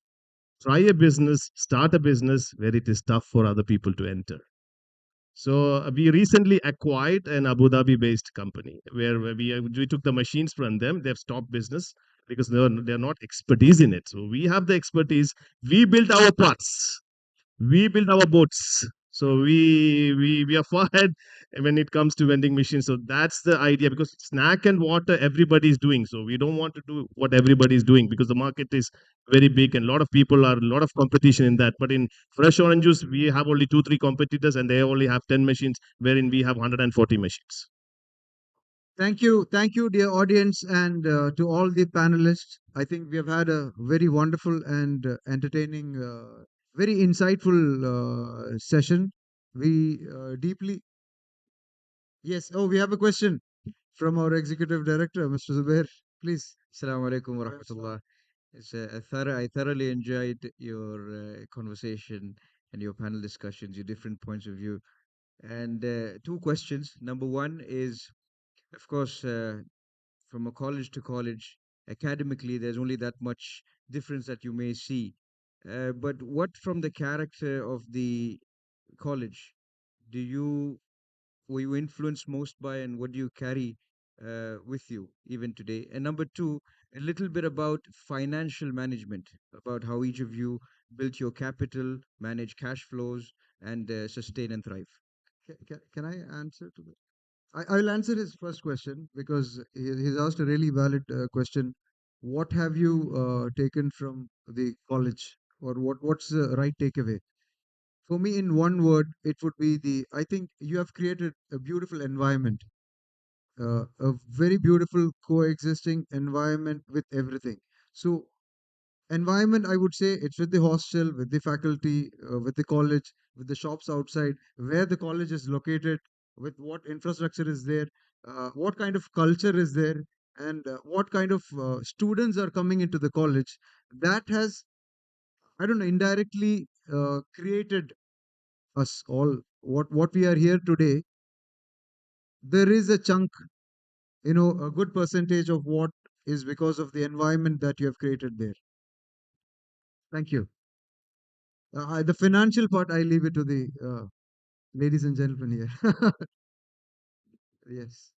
try a business, start a business where it is tough for other people to enter. So we recently acquired an Abu Dhabi-based company where we took the machines from them. They've stopped business because they're not expertise in it. So we have the expertise. We built our parts. We build our boats. So we are far ahead when it comes to vending machines. So that's the idea, because snack and water everybody is doing. So we don't want to do what everybody is doing because the market is very big and a lot of people are a lot of competition in that. But in fresh orange juice, we have only 2 3 competitors and they only have 10 machines, wherein we have 140 machines. Thank you, dear audience, and to all the panelists. I think we have had a very wonderful and entertaining, very insightful session. We deeply, yes. Oh, we have a question from our executive director, Mr. Zubair. Please. Assalamu alaikum wa rahmatullah. I thoroughly enjoyed your conversation and your panel discussions, your different points of view. And two questions. Number one is, of course, from a college to college, academically, there's only that much difference that you may see. But what from the character of the college do you were you influenced most by, and what do you carry with you even today? And number two, a little bit about financial management, about how each of you built your capital, manage cash flows, and sustain and thrive. Can I answer to that? I will answer his first question because he's asked a really valid question. What have you taken from the college, or what's the right takeaway? For me, in one word, it would be I think you have created a beautiful environment, a very beautiful coexisting environment with everything. So environment, I would say it's with the hostel, with the faculty, with the college, with the shops outside, where the college is located, with what infrastructure is there, what kind of culture is there, and what kind of students are coming into the college. That has, I don't know, indirectly created us all. What we are here today, there is a chunk, a good percentage of what is because of the environment that you have created there. Thank you. The financial part, I leave it to the ladies and gentlemen here. Yes.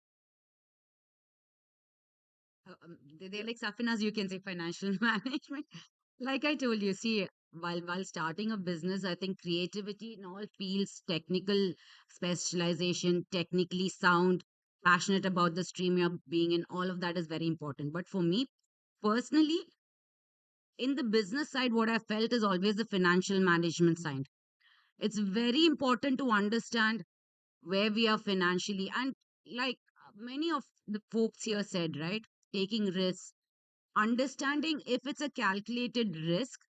They're like Safinas, you can say financial management. Like I told you, see, while starting a business, I think creativity in all fields, technical specialization, technically sound, passionate about the stream you're being in, all of that is very important. But for me personally, in the business side, what I felt is always the financial management side. It's very important to understand where we are financially, and like many of the folks here said, right? Taking risks, understanding if it's a calculated risk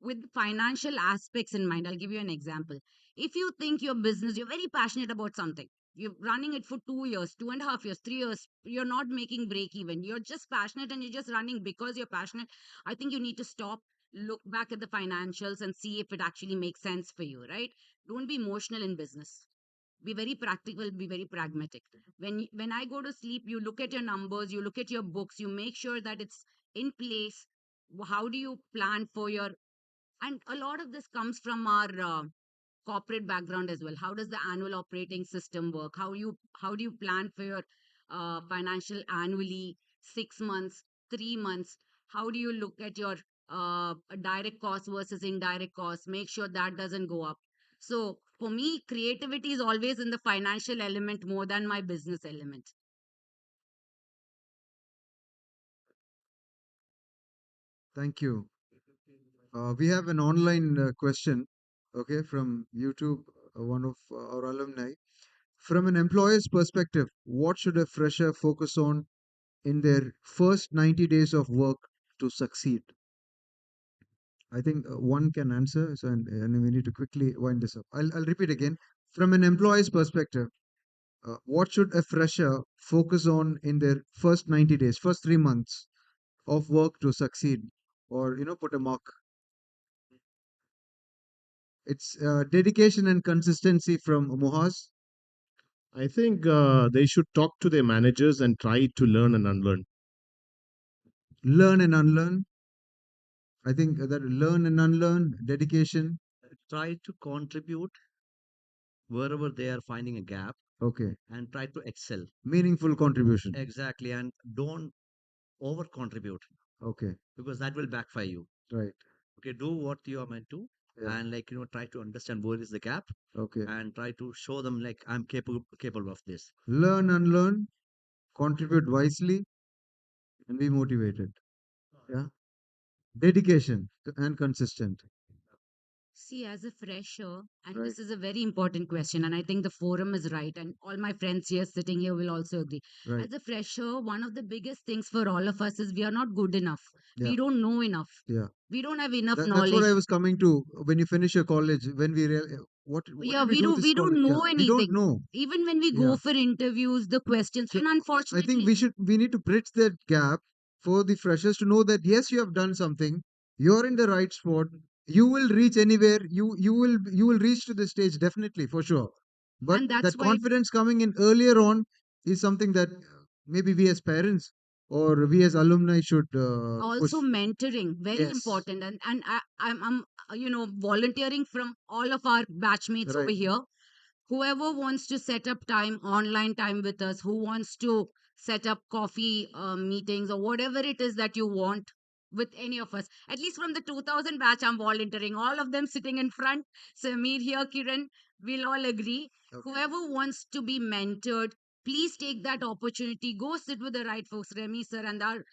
with financial aspects in mind. I'll give you an example. If you think your business, you're very passionate about something, you're running it for 2 years, 2.5 years, 3 years, you're not making break even, you're just passionate and you're just running because you're passionate, I think you need to stop, look back at the financials and see if it actually makes sense for you, right? Don't be emotional in business, be very practical, be very pragmatic. When I go to sleep, you look at your numbers, you look at your books, you make sure that it's in place. How do you plan for your, and a lot of this comes from our corporate background as well. How does the annual operating system work? How do you plan for your financial annually, 6 months, 3 months? How do you look at your direct cost versus indirect cost? Make sure that doesn't go up. So for me, creativity is always in the financial element more than my business element. Thank you. We have an online question, okay, from YouTube, one of our alumni. From an employer's perspective, what should a fresher focus on in their first 90 days of work to succeed? I think one can answer, so and we need to quickly wind this up. I'll repeat again. From an employee's perspective, what should a fresher focus on in their first 90 days, first 3 months of work to succeed, or put a mark? It's dedication and consistency from Mohaz. I think they should talk to their managers and try to learn and unlearn. Learn and unlearn. I think that learn and unlearn, dedication. Try to contribute wherever they are finding a gap Okay. and try to excel. Meaningful contribution. Exactly. And don't over contribute Okay. because that will backfire you. Right. Okay, do what you are meant to, Yeah. and try to understand where is the gap Okay. and try to show them like I'm capable of this. Learn, unlearn, contribute wisely, and be motivated. Yeah. Dedication and consistent. See, as a fresher, and Right. this is a very important question, and I think the forum is right, and all my friends here sitting here will also agree. Right. As a fresher, one of the biggest things for all of us is we are not good enough. Yeah. We don't know enough. Yeah. We don't have enough That's what knowledge. I was coming to. When you finish your college, when we what Yeah, did we do this we college? don't Yeah, know we don't anything. know. Even when we Yeah. go for interviews, the questions, So and I think unfortunately, we need to bridge that gap for the freshers to know that yes, you have done something. You're in the right spot. You will reach anywhere. You will reach to the stage definitely for sure. But and that's that why confidence coming in earlier on is something that maybe we as parents or we as alumni should also push. mentoring very Yes. important, and I'm volunteering from all of our batchmates over Right. here. Whoever wants to set up time, online time with us, who wants to set up coffee meetings or whatever it is that you want with any of us, at least from the 2000 batch, I'm volunteering. All of them sitting in front, Samir here, Kiran, we'll all agree. Okay. Whoever wants to be mentored, please take that opportunity. Go sit with the right folks, Remy sir and our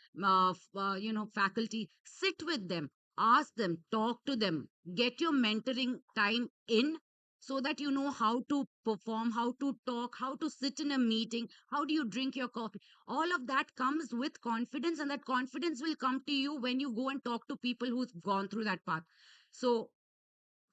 faculty. Sit with them, ask them, talk to them, get your mentoring time in so that you know how to perform, how to talk, how to sit in a meeting, how do you drink your coffee. All of that comes with confidence, and that confidence will come to you when you go and talk to people who've gone through that path. So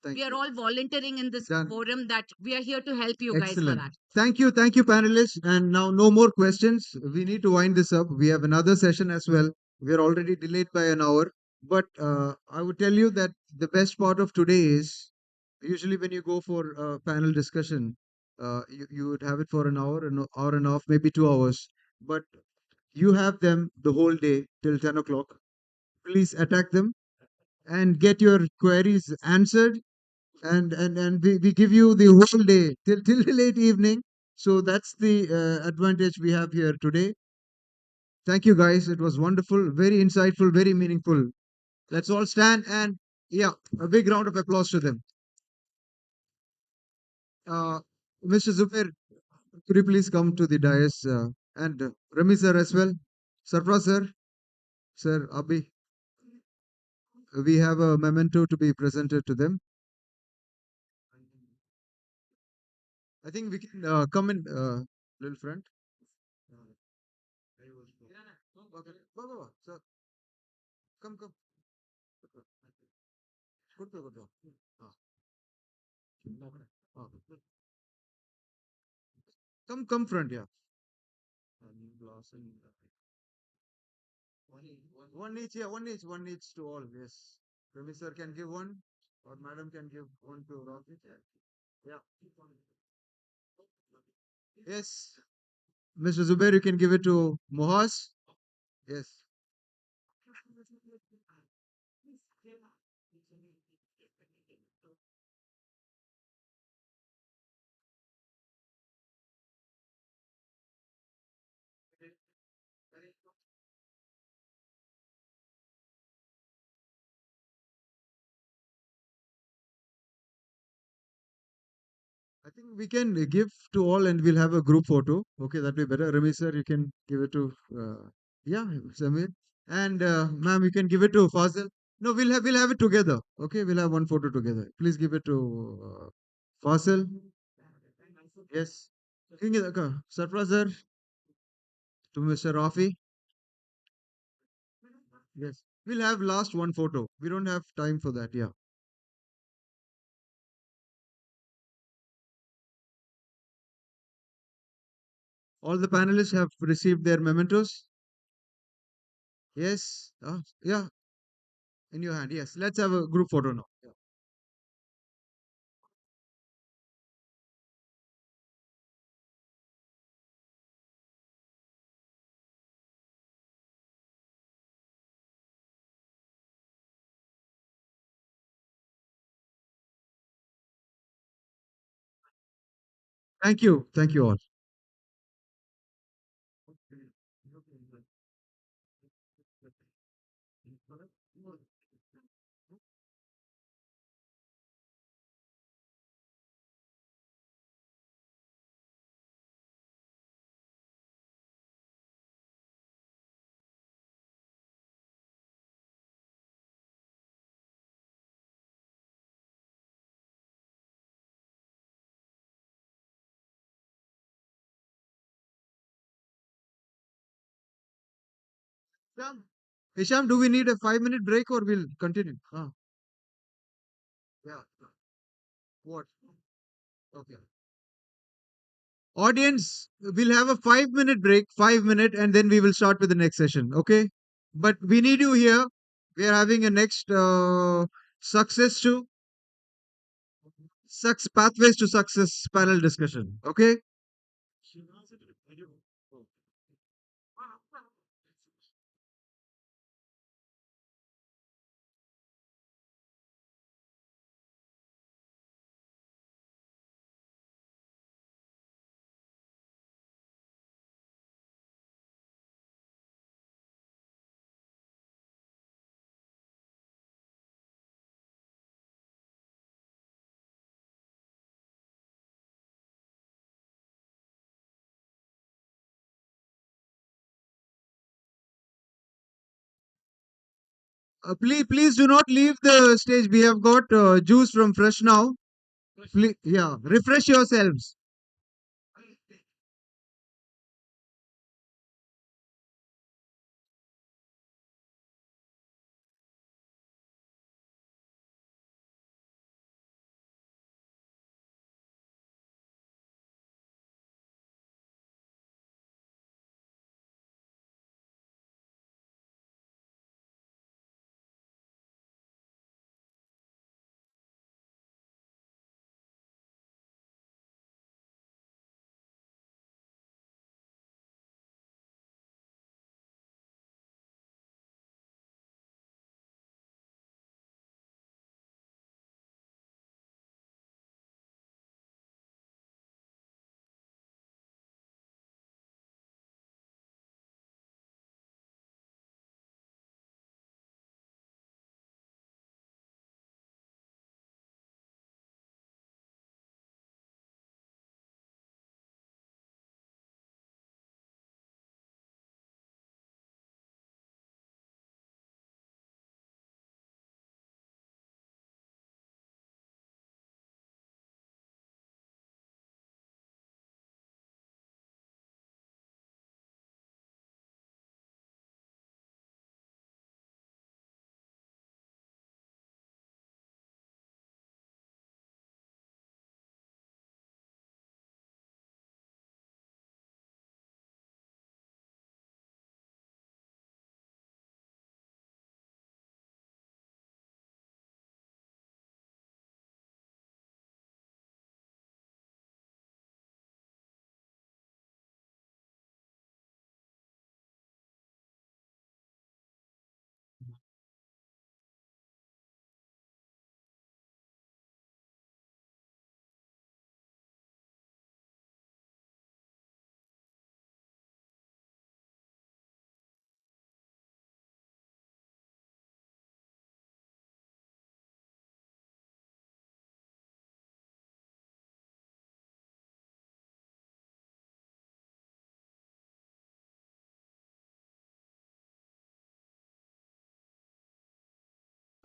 Thank we are you. all volunteering in this Done. forum that we are here to help you guys for Excellent. that. Thank you, panelists. And now, no more questions. We need to wind this up. We have another session as well. We are already delayed by an hour. But I would tell you that the best part of today is usually when you go for a panel discussion, you would have it for an hour and a half, maybe 2 hours. But you have them the whole day till 10 o'clock. Please attack them and get your queries answered, and we give you the whole day till the late evening. So that's the advantage we have here today. Thank you guys, it was wonderful, very insightful, very meaningful. Let's all stand and yeah, a big round of applause to them. uh, Mr. Zubair, could you please come to the dais, and Rami sir as well, Sarfraz sir Abi, we have a memento to be presented to them. I think we can come in little front. Okay. Sir, come. Good. Ah, ah. Come front, yeah. And glass and one each, yeah, one each to all. Yes. Ravi sir can give one, or madam can give one to Rohit. Yeah. Yes. Mr. Zubair, you can give it to Mohas. Yes. I think we can give to all and we'll have a group photo. Okay, that'd be better. Rami sir, you can give it to yeah, Samir. And ma'am, you can give it to Fazil. No, we'll have it together. Okay, we'll have one photo together. Please give it to Fazil. Yes. Surprise sir to Mr. Rafi. Yes. We'll have last one photo. We don't have time for that. Yeah. All the panelists have received their mementos. Yes. Yeah. In your hand. Yes. Let's have a group photo now. Yeah. Thank you. Thank you all. Hisham, Hisham, do we need a 5 minute break or we'll continue? Yeah. What? Okay. Audience, we'll have a 5 minute break, 5 minute, and then we will start with the next session. Okay. But we need you here. We are having a next success to pathways to success panel discussion. Okay. Please do not leave the stage. We have got juice from Fresh now. Please, yeah, refresh yourselves.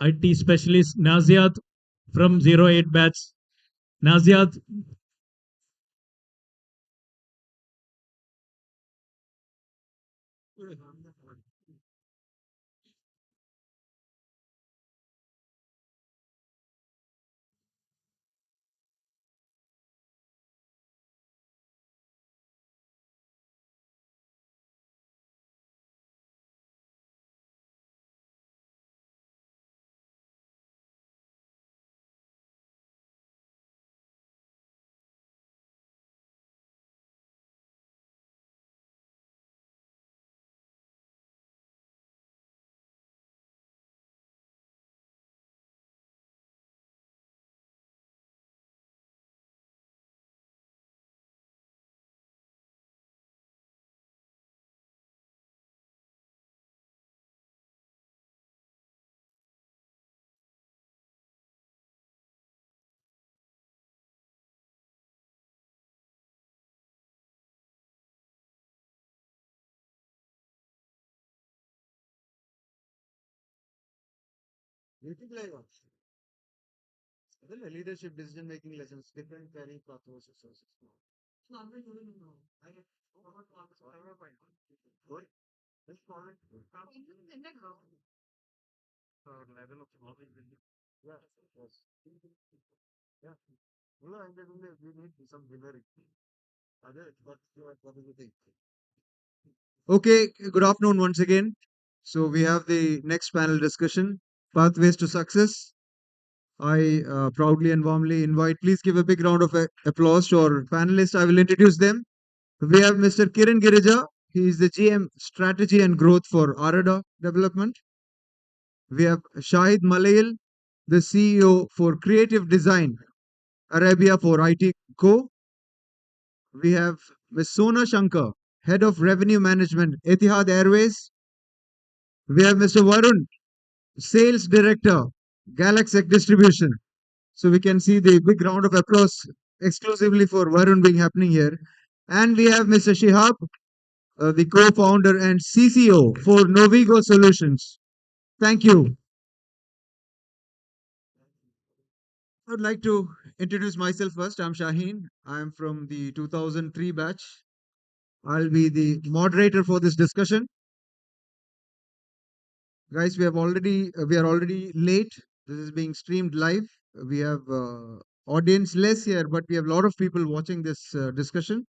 IT specialist Naziat from 08 batch. Naziat, Meeting live option. Then leadership decision making lessons, different career pathways resources. Good. Let's call it. Level of knowledge. Yes, yes. Yeah. No, and then we need some winner. Other, what do you think? Okay, good afternoon once again. So we have the next panel discussion, Pathways to Success. I proudly and warmly invite, please give a big round of applause to our panelists. I will introduce them. We have Mr. Kiran Girija. He is the GM Strategy and Growth for Arada Development. We have Shahid Malayil, the CEO for Creative Design, Arabia for IT Co. We have Ms. Sona Shankar, Head of Revenue Management, Etihad Airways. We have Mr. Varun, Sales Director, Galaxy Distribution. So we can see the big round of applause exclusively for Varun being happening here. And we have Mr. Shihab, the co-founder and CCO for Novigo Solutions. Thank you. I would like to introduce myself first. I'm Shaheen. I'm from the 2003 batch. I'll be the moderator for this discussion. Guys, we are already late. This is being streamed live. We have audience less here, but we have a lot of people watching this discussion.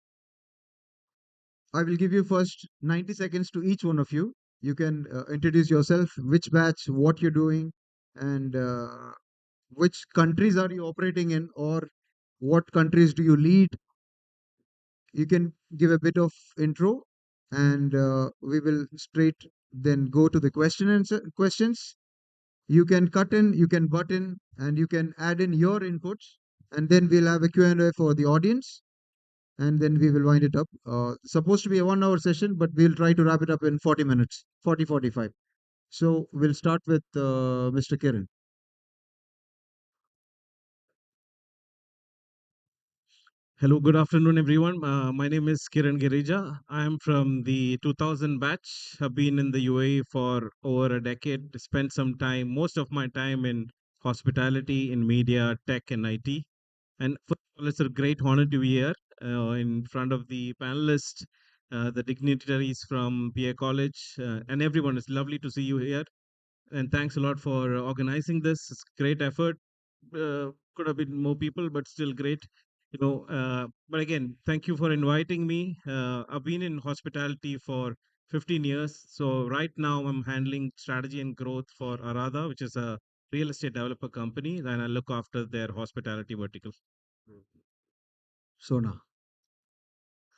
I will give you first 90 seconds to each one of you. You can introduce yourself, which batch, what you're doing, and which countries are you operating in, or what countries do you lead. You can give a bit of intro, and we will straight then go to the questions. You can cut in, you can butt in, and you can add in your inputs, and then we'll have a Q&A for the audience, and then we will wind it up. Supposed to be a 1 hour session, but we'll try to wrap it up in 40 minutes, 40, 45. So we'll start with Mr. Kiran. Hello, good afternoon, everyone. My name is Kiran Girija. I am from the 2000 batch. Have been in the UAE for over a decade. Spent some time, most of my time in hospitality, in media, tech, and IT. And first of all, it's a great honor to be here in front of the panelists, the dignitaries from PA College, and everyone. It's lovely to see you here. And thanks a lot for organizing this. It's great effort. Could have been more people, but still great. But again, thank you for inviting me. I've been in hospitality for 15 years. So right now I'm handling strategy and growth for Arada, which is a real estate developer company, and I look after their hospitality vertical. Sona.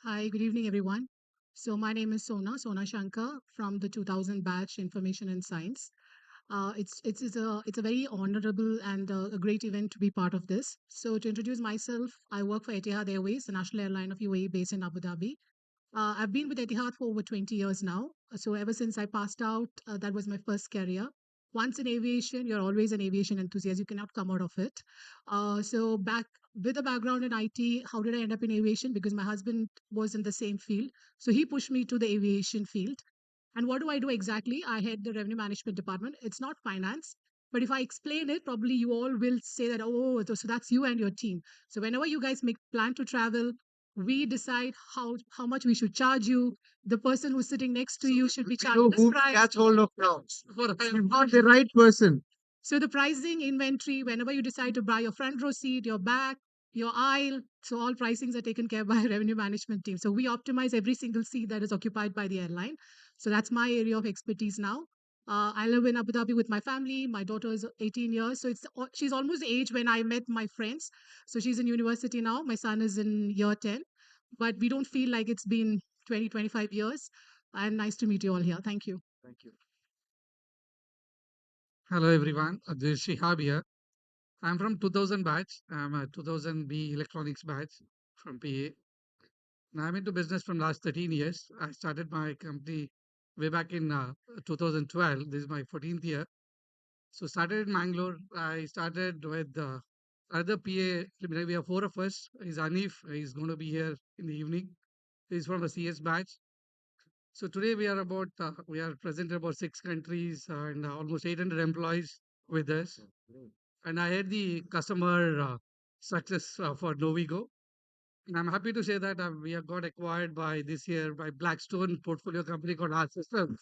Hi, good evening, everyone. So my name is Sona Shankar from the 2000 batch Information and Science. It's a very honorable and a great event to be part of this. So to introduce myself, I work for Etihad Airways, the national airline of UAE based in Abu Dhabi. I've been with Etihad for over 20 years now. So ever since I passed out, that was my first career. Once in aviation, you're always an aviation enthusiast. You cannot come out of it. So back with a background in IT, how did I end up in aviation? Because my husband was in the same field. So he pushed me to the aviation field. And what do I do exactly? I head the revenue management department. It's not finance, but if I explain it, probably you all will say that, oh, so that's you and your team. So whenever you guys make plan to travel, we decide how much we should charge you. The person who's sitting next to you should be We know charged this who to price. catch hold of now. You've got the right person. So the pricing, inventory, whenever you decide to buy your front row seat, your back, your aisle, so all pricings are taken care by revenue management team. So we optimize every single seat that is occupied by the airline. So that's my area of expertise now. I live in Abu Dhabi with my family. My daughter is 18 years, so she's almost the age when I met my friends. So she's in university now. My son is in year 10, but we don't feel like it's been 20, 25 years. And nice to meet you all here. Thank you. Thank you. Hello everyone, this is Shihab here. I'm from 2000 batch. I'm a 2000B electronics batch from PA. And I'm into business from last 13 years. I started my company way back in 2012. This is my 14th year. So started in Mangalore. I started with other PA. We have four of us. He's Anif. He's going to be here in the evening. He's from the CS batch. So today we are present in about 6 countries and almost 800 employees. with us. And I had the customer success for Novigo. And I'm happy to say that we have got acquired by this year by Blackstone portfolio company called Art Systems.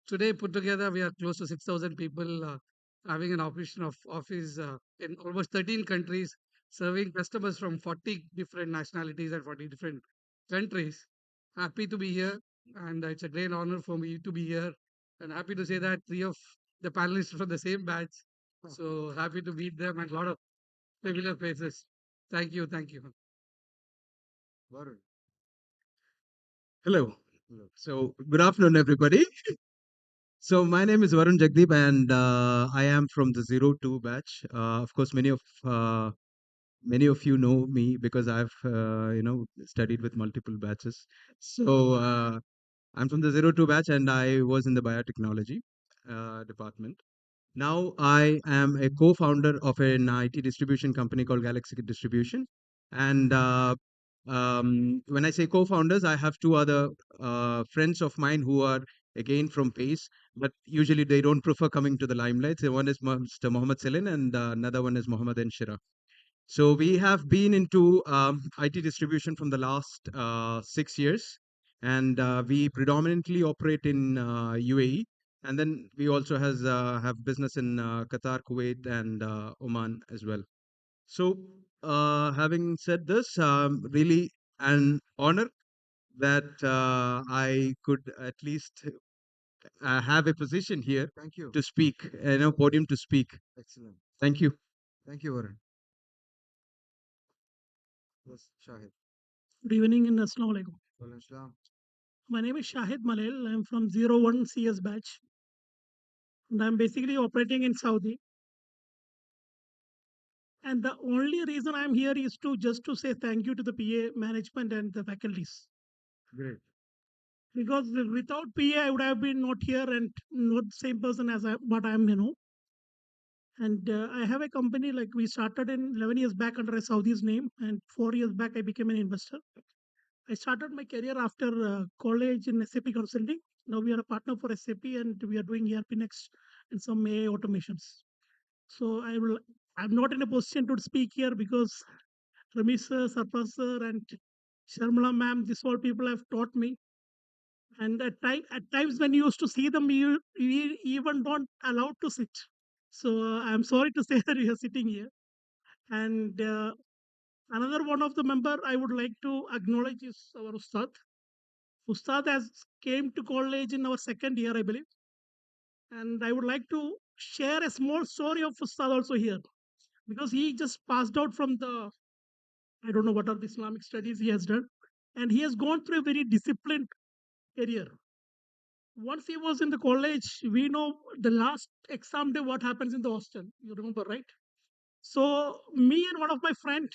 Today, put together, we are close to 6,000 people having an operation of office in almost 13 countries, serving customers from 40 different nationalities and 40 different countries. Happy to be here, and it's a great honor for me to be here. And happy to say that three of the panelists are from the same batch. So happy to meet them and a lot of familiar faces. Thank you. Thank you. Varun. Hello. So, good afternoon, everybody. So, my name is Varun Jagdeep, and I am from the 02 batch. Of course, many of you know me because I've studied with multiple batches. So, I'm from the 02 batch, and I was in the biotechnology department. Now I am a co-founder of an IT distribution company called Galaxy Distribution. And when I say co-founders, I have two other friends of mine who are again from PACE, but usually they don't prefer coming to the limelight. So one is Mr. Mohammed Selim and another one is Mohammed Enshira. So we have been into IT distribution from the last 6 years, and we predominantly operate in UAE, and then we also have business in Qatar, Kuwait, and Oman as well. So, having said this, really an honor that I could at least have a position here Thank you. to speak, podium to speak. Excellent. Thank you. Thank you, Varun. Yes, Shahid. Good evening and Assalamu alaikum. Walaikum Salam. My name is Shahid Malel. I'm from 01 CS batch. And I'm basically operating in Saudi. And the only reason I'm here is to just to say thank you to the PA management and the faculties. Great. Because without PA, I would have been not here and not the same person as what I am. And I have a company like we started in 11 years back under a Saudi's name. And 4 years back, I became an investor. I started my career after college in SAP consulting. Now we are a partner for SAP and we are doing ERP next and some AI automations. So I'm not in a position to speak here because Ramesh sir, Sarfraz sir and Sharmala ma'am, these all people have taught me. And at times when you used to see them, you even don't allowed to sit. So I'm sorry to say that you are sitting here. And another one of the member I would like to acknowledge is our Ustad. Ustad has came to college in our second year, I believe. And I would like to share a small story of Ustad also here. Because he just passed out from I don't know what are the Islamic studies he has done. And he has gone through a very disciplined career. Once he was in the college, we know the last exam day what happens in the hostel. You remember, right? So me and one of my friend,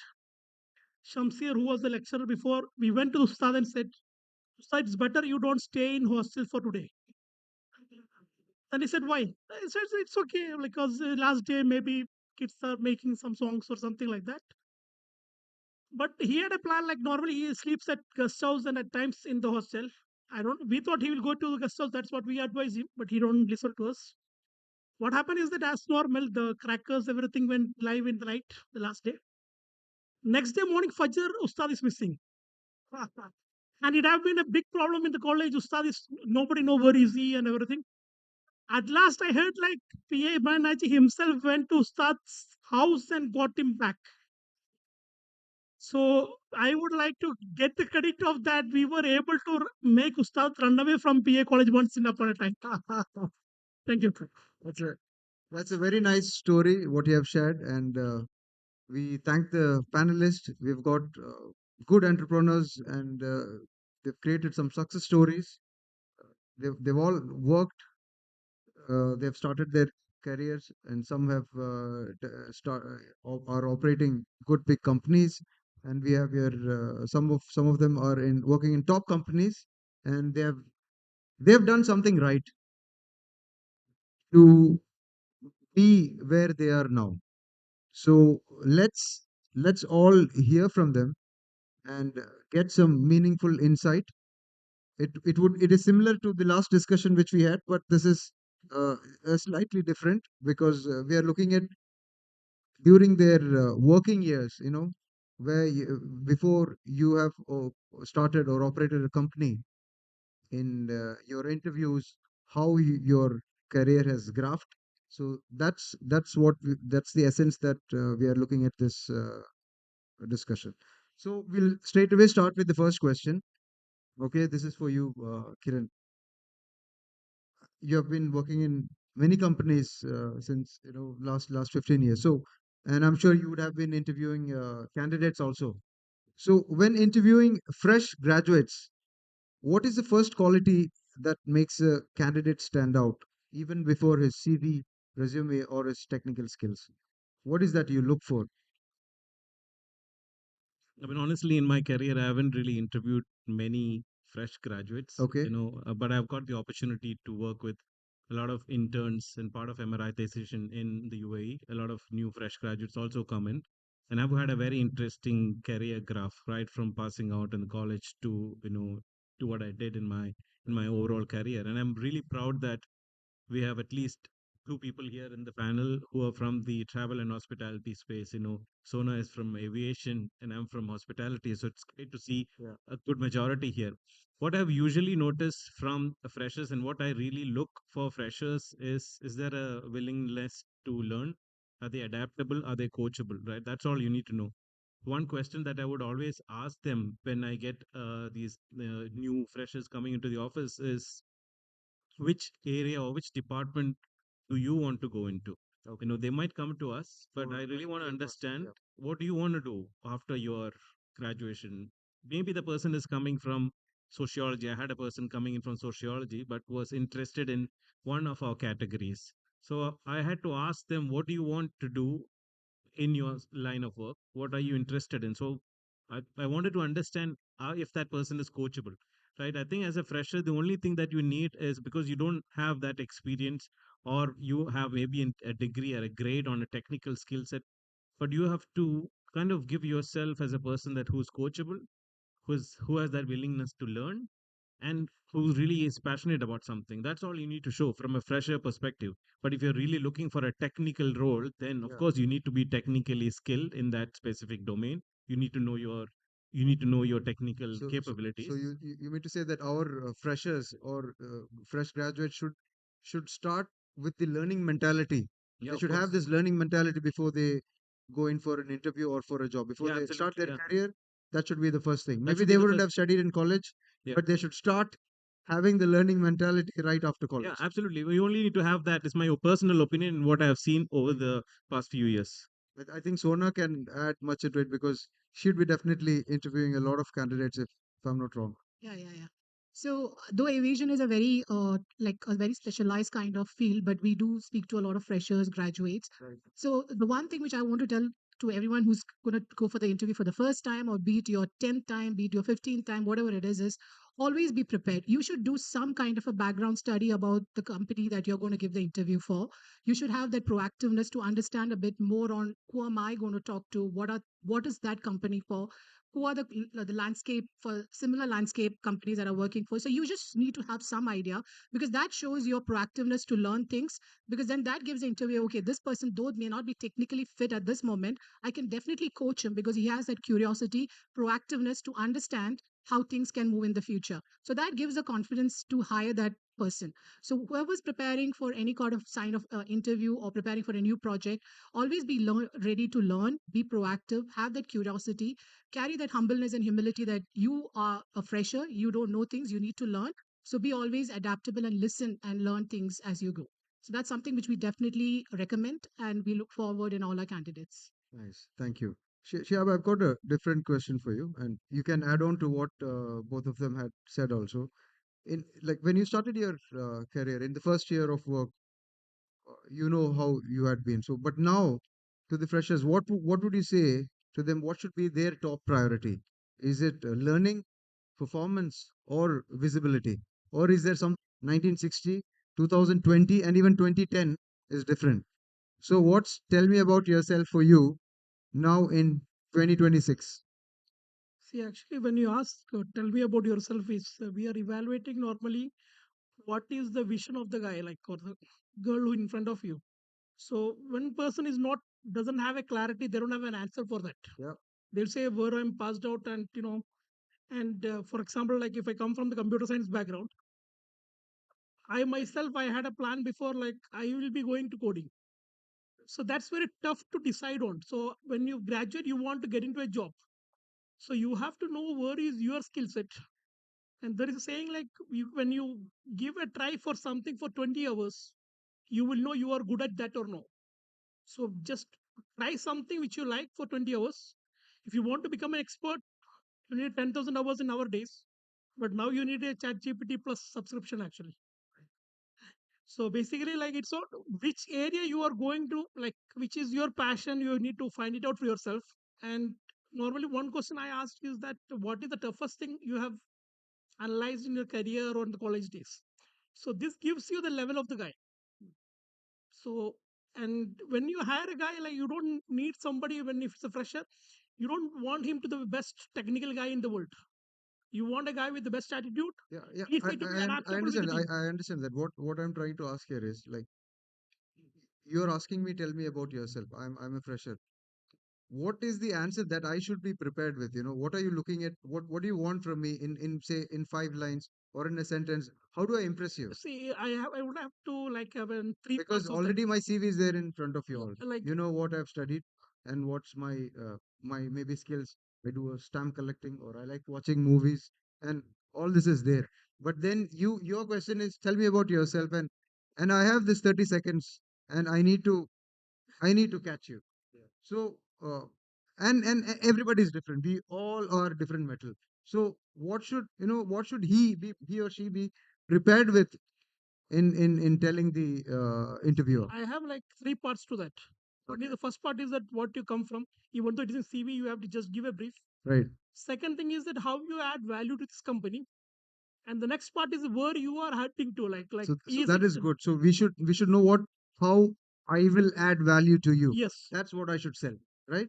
Shamsir, who was the lecturer before, we went to Ustad and said, Ustad, it's better you don't stay in hostel for today. And he said, why? I said, it's okay because last day maybe kids are making some songs or something like that. But he had a plan like normally he sleeps at guest house and at times in the hostel. We thought he will go to the guest house. That's what we advise him, but he don't listen to us. What happened is that as normal, the crackers, everything went live in the night, the last day. Next day morning, Fajr, Ustad is missing. And it have been a big problem in the college. Ustad is, nobody know where is he and everything. At last, I heard like PA Banaji himself went to Ustad's house and got him back. So I would like to get the credit of that. We were able to make Ustad run away from PA college once in upon a time. Thank you. That's a that's a very nice story what you have shared, and we thank the panelists. We've got good entrepreneurs, and they've created some success stories. They've all worked. They've started their careers, and some have are operating good big companies. And we have here some of them are in working in top companies, and they've done something right to be where they are now. So let's all hear from them and get some meaningful insight. It is similar to the last discussion which we had, but this is uh, slightly different because we are looking at during their working years, where before you have started or operated a company in your interviews, how your career has graphed. So that's that's the essence that we are looking at this discussion. So we'll straight away start with the first question. Okay, this is for you, Kiran. You have been working in many companies since last 15 years. So, and I'm sure you would have been interviewing candidates also. So, when interviewing fresh graduates, what is the first quality that makes a candidate stand out, even before his CV, resume, or his technical skills? What is that you look for? I mean, honestly, in my career, I haven't really interviewed many fresh graduates, Okay. but I've got the opportunity to work with a lot of interns and part of Emiratization in the UAE. A lot of new fresh graduates also come in. And I've had a very interesting career graph, right from passing out in college to, to what I did in my overall career. And I'm really proud that we have at least two people here in the panel who are from the travel and hospitality space. Sona is from aviation and I'm from hospitality. So it's great to see Yeah. a good majority here. What I've usually noticed from freshers and what I really look for freshers is there a willingness to learn? Are they adaptable? Are they coachable? Right? That's all you need to know. One question that I would always ask them when I get these new freshers coming into the office is which area or which department do you want to go into? Okay. They might come to us, but For I really want to career path. understand Yeah. what do you want to do after your graduation. Maybe the person is coming from sociology. I had a person coming in from sociology, but was interested in one of our categories. So I had to ask them, what do you want to do in your line of work? What are you interested in? So I wanted to understand if that person is coachable, right? I think as a fresher, the only thing that you need is because you don't have that experience or you have maybe a degree or a grade on a technical skill set, but you have to kind of give yourself as a person that who's coachable, who has that willingness to learn and who really is passionate about something. That's all you need to show from a fresher perspective. But if you're really looking for a technical role, then of Yeah. course you need to be technically skilled in that specific domain. You need to know your technical So capabilities. you mean to say that our freshers or fresh graduates should start with the learning mentality. Yeah, They of should have course. this learning mentality before they go in for an interview or for a job. Before Yeah, they start absolutely. their Yeah, career, that should be the first thing. that Maybe should be they the wouldn't first. have studied in college, Yeah, but they should start having the learning mentality right after yeah, college. absolutely. We only need to have that. Is my personal opinion and what I have seen over the past few years. I think Sona can add much into it because she'd be definitely interviewing a lot of candidates if I'm not wrong. Yeah, yeah, yeah. So, though aviation is a very like a very specialized kind of field, but we do speak to a lot of freshers, graduates. Right. So, the one thing which I want to tell to everyone who's going to go for the interview for the first time, or be it your 10th time, be it your 15th time, whatever it is always be prepared. You should do some kind of a background study about the company that you're going to give the interview for. You should have that proactiveness to understand a bit more on who am I going to talk to, what is that company for, who are the landscape for similar landscape companies that are working for. So you just need to have some idea, because that shows your proactiveness to learn things, because then that gives the interview, okay, this person though may not be technically fit at this moment, I can definitely coach him because he has that curiosity, proactiveness to understand how things can move in the future. So that gives the confidence to hire that person. So whoever's preparing for any kind of sign of interview or preparing for a new project, always be ready to learn, be proactive, have that curiosity, carry that humbleness and humility that you are a fresher, you don't know things, you need to learn. So be always adaptable and listen and learn things as you go. So that's something which we definitely recommend and we look forward in all our candidates. Nice. Thank you. Shiab, I've got a different question for you, and you can add on to what both of them had said also. In like when you started your career in the first year of work, you know how you had been. So, but now to the freshers, what would you say to them? What should be their top priority? Is it learning, performance, or visibility, or is there some 1960, 2020, and even 2010 is different? So, what's tell me about yourself for you now in 2026? See, actually, when you ask, tell me about yourself, is we are evaluating normally what is the vision of the guy, like, or the, girl who in front of you. So when person is not doesn't have a clarity, they don't have an answer for that. Yeah. They'll say where I'm passed out, and and for example, like if I come from the computer science background, I myself I had a plan before, like I will be going to coding. So that's very tough to decide on. So when you graduate, you want to get into a job. So you have to know where is your skill set. And there is a saying like when you give a try for something for 20 hours, you will know you are good at that or no. So just try something which you like for 20 hours. If you want to become an expert, you need 10,000 hours in nowadays. But now you need a chat GPT plus subscription actually. So basically, like it's not which area you are going to, like which is your passion, you need to find it out for yourself. And normally, one question I asked is that what is the toughest thing you have analyzed in your career or in the college days? So this gives you the level of the guy. So, and when you hire a guy, like you don't need somebody when if it's a fresher, you don't want him to the best technical guy in the world. You want a guy with the best attitude. Yeah, yeah. He need to be I adaptable with the understand. team. I understand that. What I'm trying to ask here is like you're asking me, tell me about yourself. I'm a fresher. What is the answer that I should be prepared with? What are you looking at? What do you want from me in say in 5 lines or in a sentence? How do I impress you? See, I would have to like have three Because parts of that. already my CV is there in front of you all. Like You know what I've studied and what's my maybe skills. I do a stamp collecting or I like watching movies and all this is there. But then your question is tell me about yourself and I have this 30 seconds and I need to catch you. So everybody is different. We all are different metal. So what should he or she be prepared with in telling the interviewer? I have like three parts to that. Only Okay. the first part is that what you come from. Even though it is in CV, you have to just give a brief. Right. Second thing is that how you add value to this company. And the next part is where you are heading to. Like So is that it is good. So we should know how I will add value to you. yes. That's what I should sell, right?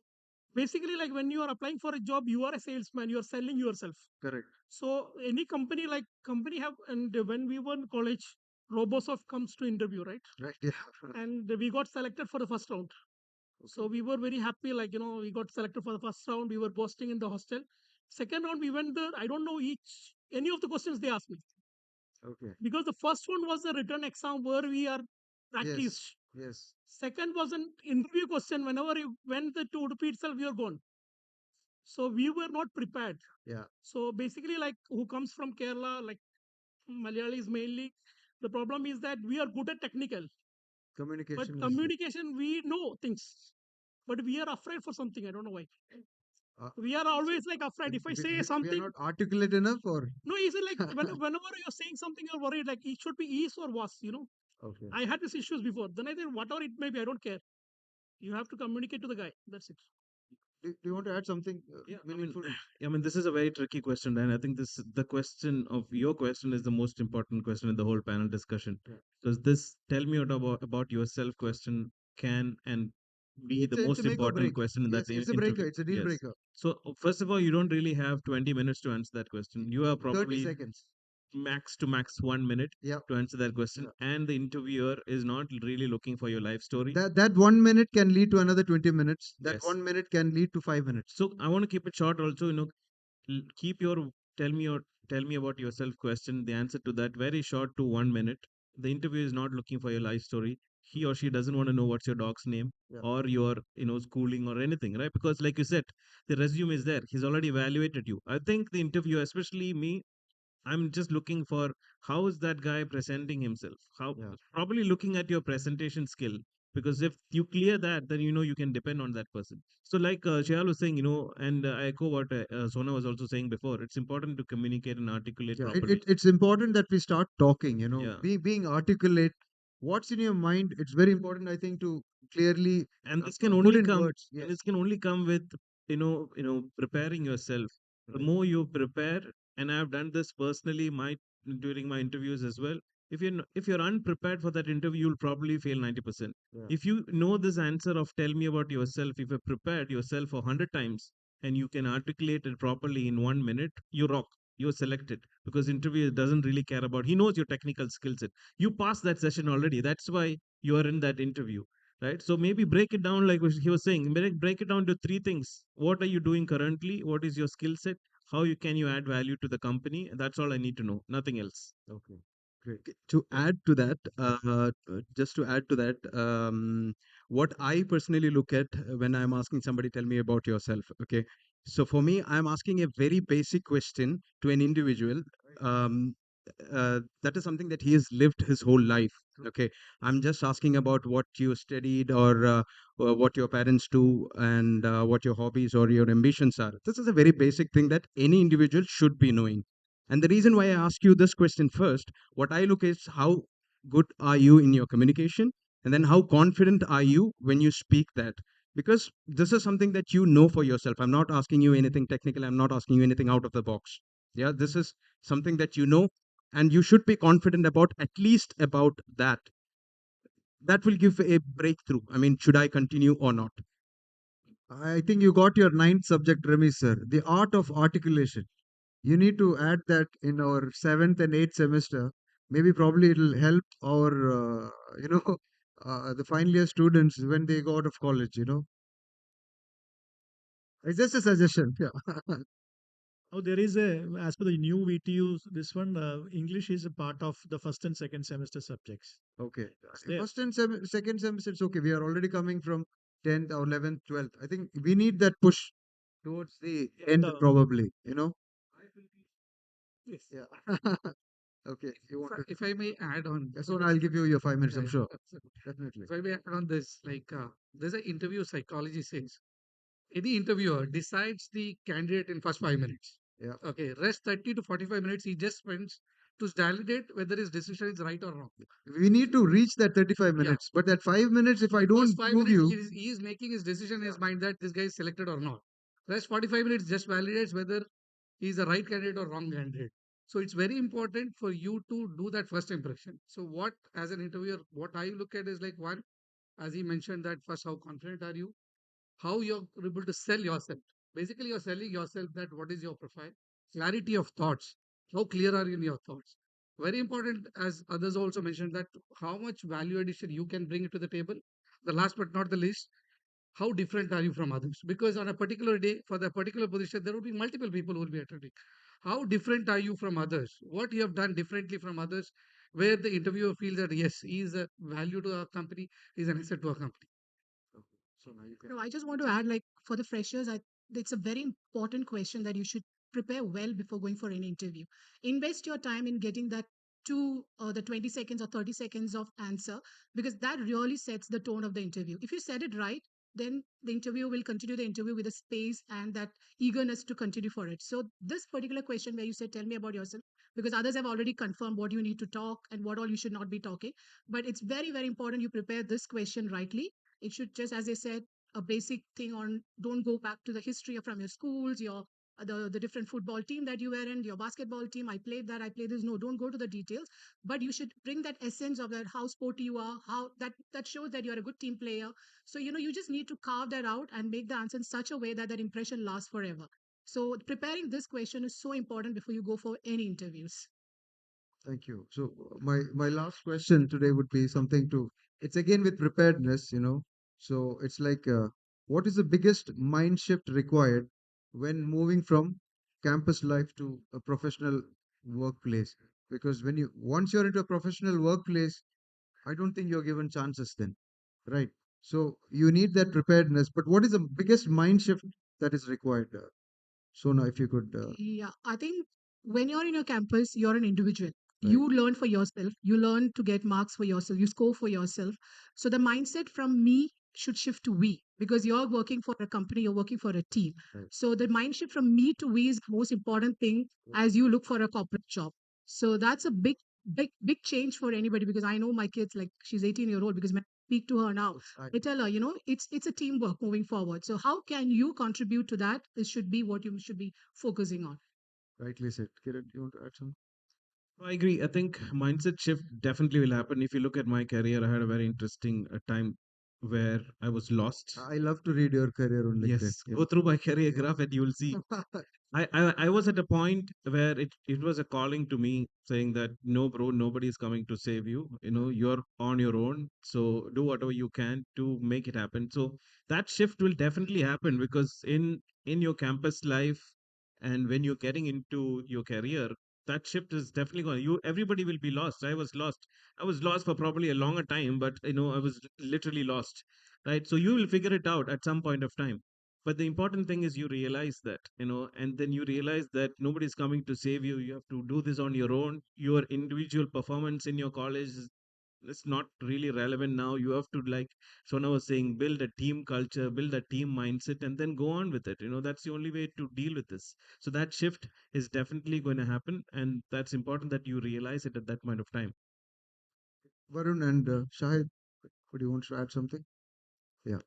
Basically, like when you are applying for a job, you are a salesman, you are selling yourself. Correct. So any company like company have, and when we were in college, Robosoft comes to interview, right? Right. Yeah. And we got selected for the first round. So we were very happy, like we got selected for the first round. We were boasting in the hostel. Second round, we went there. I don't know any of the questions they asked me Okay. because the first one was a written exam where we are Yes. practiced. Yes. Second was an interview question. Whenever you went to Udupi itself, we are gone. So we were not prepared. Yeah. So basically, like who comes from Kerala, like Malayalis mainly, the problem is that we are good at technical, but Communication is communication we know things, but we are afraid for something. I don't know why. uh, We are always like afraid. If I say we are something, not articulate enough or no, is it like whenever you're saying something, you're worried. Like it should be is or was. okay. I had these issues before. Then I think whatever it may be, I don't care. You have to communicate to the guy. That's it. Do you want to add something Yeah, meaningful? I mean, this is a very tricky question, and I think the question of your question is the most important question in the whole panel discussion. Yeah. Because this tell me about yourself question can and be the It's a most make or important break. question in that Yes, it's a breaker. interview. It's a deal Yes. breaker. So first of all, you don't really have 20 minutes to answer that question. You are 30 probably seconds. max to max 1 minute Yeah. to answer that question, Yeah. and the interviewer is not really looking for your life story. That 1 minute can lead to another 20 minutes. That Yes. 1 minute can lead to 5 minutes. So I want to keep it short also, keep your tell me about yourself question, the answer to that very short to 1 minute. The interviewer is not looking for your life story. He or she doesn't want to know what's your dog's name Yeah. or your schooling or anything, right? Because like you said, the resume is there. He's already evaluated you. I think the interviewer, especially me, I'm just looking for how is that guy presenting himself? How Yeah. probably looking at your presentation skill, because if you clear that, then you can depend on that person. So like Shayal was saying, and I echo what Sona was also saying before. It's important to communicate and articulate Yeah. properly. It's important that we start talking. Yeah, Being articulate. What's in your mind? It's very important, I think, to clearly and this can put only in come, words. and Yes. this can only come with preparing yourself. The Right. more you prepare, and I've done this personally during my interviews as well. If you're unprepared for that interview, you'll probably fail 90%. Yeah. If you know this answer of tell me about yourself, if you've prepared yourself 100 times and you can articulate it properly in 1 minute, you rock. you're selected, because interviewer doesn't really care about, he knows your technical skill set. You passed that session already. That's why you are in that interview, right? So maybe break it down, like what he was saying, break it down to three things. What are you doing currently? What is your skill set? How can you add value to the company? That's all I need to know, nothing else. Okay, great. To add to that, just to add to that, what I personally look at when I'm asking somebody, tell me about yourself. Okay, so for me, I'm asking a very basic question to an individual. Um, that is something that he has lived his whole life. Okay, I'm just asking about what you studied, or what your parents do, and what your hobbies or your ambitions are. This is a very basic thing that any individual should be knowing. And the reason why I ask you this question first, what I look is how good are you in your communication, and then how confident are you when you speak that. Because this is something that you know for yourself. I'm not asking you anything technical. I'm not asking you anything out of the box. Yeah, this is something that you know, and you should be confident about, at least about that. That will give a breakthrough. I mean, should I continue or not? I think you got your ninth subject, Remy sir. The art of articulation. You need to add that in our seventh and eighth semester. Maybe probably it'll help our, the final year students when they go out of college. It's just a suggestion. Yeah. Oh, there is as per the new VTU, this one, English is a part of the first and second semester subjects. Okay. It's there. First and second semester, it's okay. We are already coming from 10th or 11th, 12th. I think we need that push towards the end, probably. Yes. Yeah. Okay. You want to? If I may add on, Yes, so I'll give you your 5 minutes, yeah, I'm yeah, sure. absolutely. Definitely. If I may add on this, like there's an interview psychology says any interviewer decides the candidate in first 5 minutes. Yeah. Okay, rest 30 to 45 minutes he just spends to validate whether his decision is right or wrong. We need to reach that 35 Yeah. minutes. But that 5 minutes, if I don't First five prove minutes, you, he is making his decision in his mind that this guy is selected or not. Rest 45 minutes just validates whether he is the right candidate or wrong candidate. So it's very important for you to do that first impression. So what, as an interviewer, what I look at is like one, as he mentioned that first, how confident are you? How you're able to sell yourself. Basically, you're selling yourself that what is your profile, clarity of thoughts. How clear are you in your thoughts? Very important, as others also mentioned, that how much value addition you can bring to the table. The last but not the least, how different are you from others? Because on a particular day, for the particular position, there will be multiple people who will be attending. How different are you from others? What you have done differently from others, where the interviewer feels that yes, he is a value to our company, he is an asset to our company. so now you can. No, I just want to add, like, for the freshers, it's a very important question that you should prepare well before going for any interview. Invest your time in getting that the 20 seconds or 30 seconds of answer, because that really sets the tone of the interview. If you said it right, then the interviewer will continue the interview with a space and that eagerness to continue for it. So this particular question where you said, tell me about yourself, because others have already confirmed what you need to talk and what all you should not be talking. But it's very, very important you prepare this question rightly. It should just, as I said, a basic thing on don't go back to the history from your schools, your the different football team that you were in, your basketball team. I played that, I played this. No, don't go to the details, but you should bring that essence of that how sporty you are, how that shows that you're a good team player. So you just need to carve that out and make the answer in such a way that that impression lasts forever. So preparing this question is so important before you go for any interviews. Thank you. So my last question today would be something to. It's again with preparedness. So it's like, what is the biggest mind shift required when moving from campus life to a professional workplace? Because when you once you're into a professional workplace, I don't think you're given chances then, right? So you need that preparedness. But what is the biggest mind shift that is required? Sona, if you could. Yeah, I think when you're in your campus, you're an individual. Right. You learn for yourself. You learn to get marks for yourself. You score for yourself. So the mindset from me should shift to we, because you're working for a company, you're working for a team. Right. So the mind shift from me to we is the most important thing as you look for a corporate job. So that's a big, big, big change for anybody, because I know my kids, like she's 18-year-old, because when I speak to her now, I tell her, it's a teamwork moving forward. So how can you contribute to that? This should be what you should be focusing on. Rightly said. Kiran, you want to add something? I agree. I think mindset shift definitely will happen. If you look at my career, I had a very interesting time where I was lost. I love to read your career on LinkedIn. Yes, Yeah. go through my career graph and you'll see. I was at a point where it was a calling to me saying that no, bro, nobody is coming to save you. You know, you're on your own. So do whatever you can to make it happen. So that shift will definitely happen because in your campus life and when you're getting into your career, that shift is definitely going. You everybody will be lost. I was lost. I was lost for probably a longer time, but you know, I was literally lost. Right. So you will figure it out at some point of time, but the important thing is you realize that, you know, and then you realize that nobody's coming to save you. You have to do this on your own. Your individual performance in your college is not really relevant now. You have to, like Sona was saying, build a team culture, build a team mindset, and then go on with it. You know, that's the only way to deal with this. So that shift is definitely going to happen, and that's important that you realize it at that point of time. Varun and Shahid, would you want to add something? Yeah.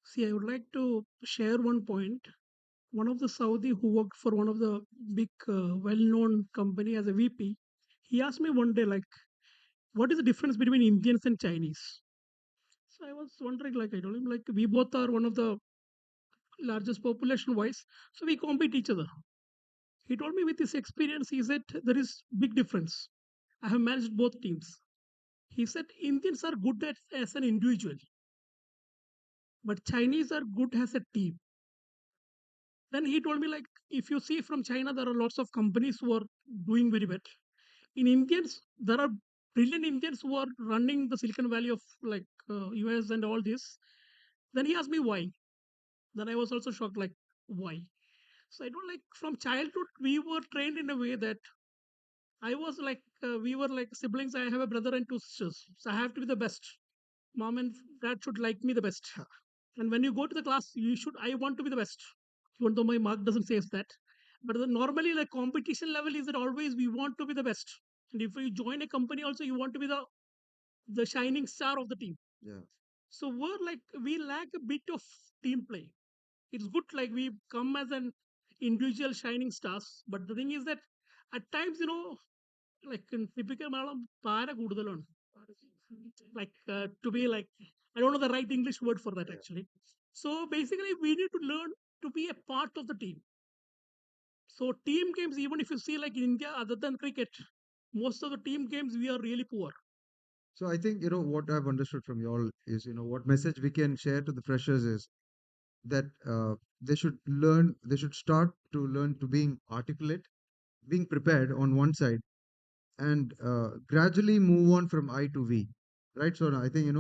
See, I would like to share one point. One of the Saudi who worked for one of the big, well-known company as a VP, he asked me one day, like, what is the difference between Indians and Chinese? So I was wondering, like, I told him, like, we both are one of the largest population wise, so we compete each other. He told me with his experience, he said there is big difference. I have managed both teams. He said Indians are good at, as an individual, but Chinese are good as a team. Then he told me, like, if you see from China, there are lots of companies who are doing very well. In Indians, there are brilliant Indians who are running the Silicon Valley of like US and all this. Then he asked me why. Then I was also shocked, like, why? So I don't like from childhood we were trained in a way that I was like we were like siblings. I have a brother and two sisters, so I have to be the best. Mom and dad should like me the best. And when you go to the class, you should. I want to be the best, even though my mark doesn't say that. But normally, like competition level is that always we want to be the best. And if you join a company, also you want to be the shining star of the team. Yeah. So we're like we lack a bit of team play. It's good like we come as an individual shining stars, but the thing is that at times like in typical Malayalam, para കൂടുതലാണ്. Like to be like I don't know the right English word for that actually. So basically, we need to learn to be a part of the team. So team games, even if you see like in India, other than cricket, most of the team games we are really poor. So I think, what I've understood from you all is, what message we can share to the freshers is that they should start to learn to being articulate, being prepared on one side, and gradually move on from I to we. Right? So I think,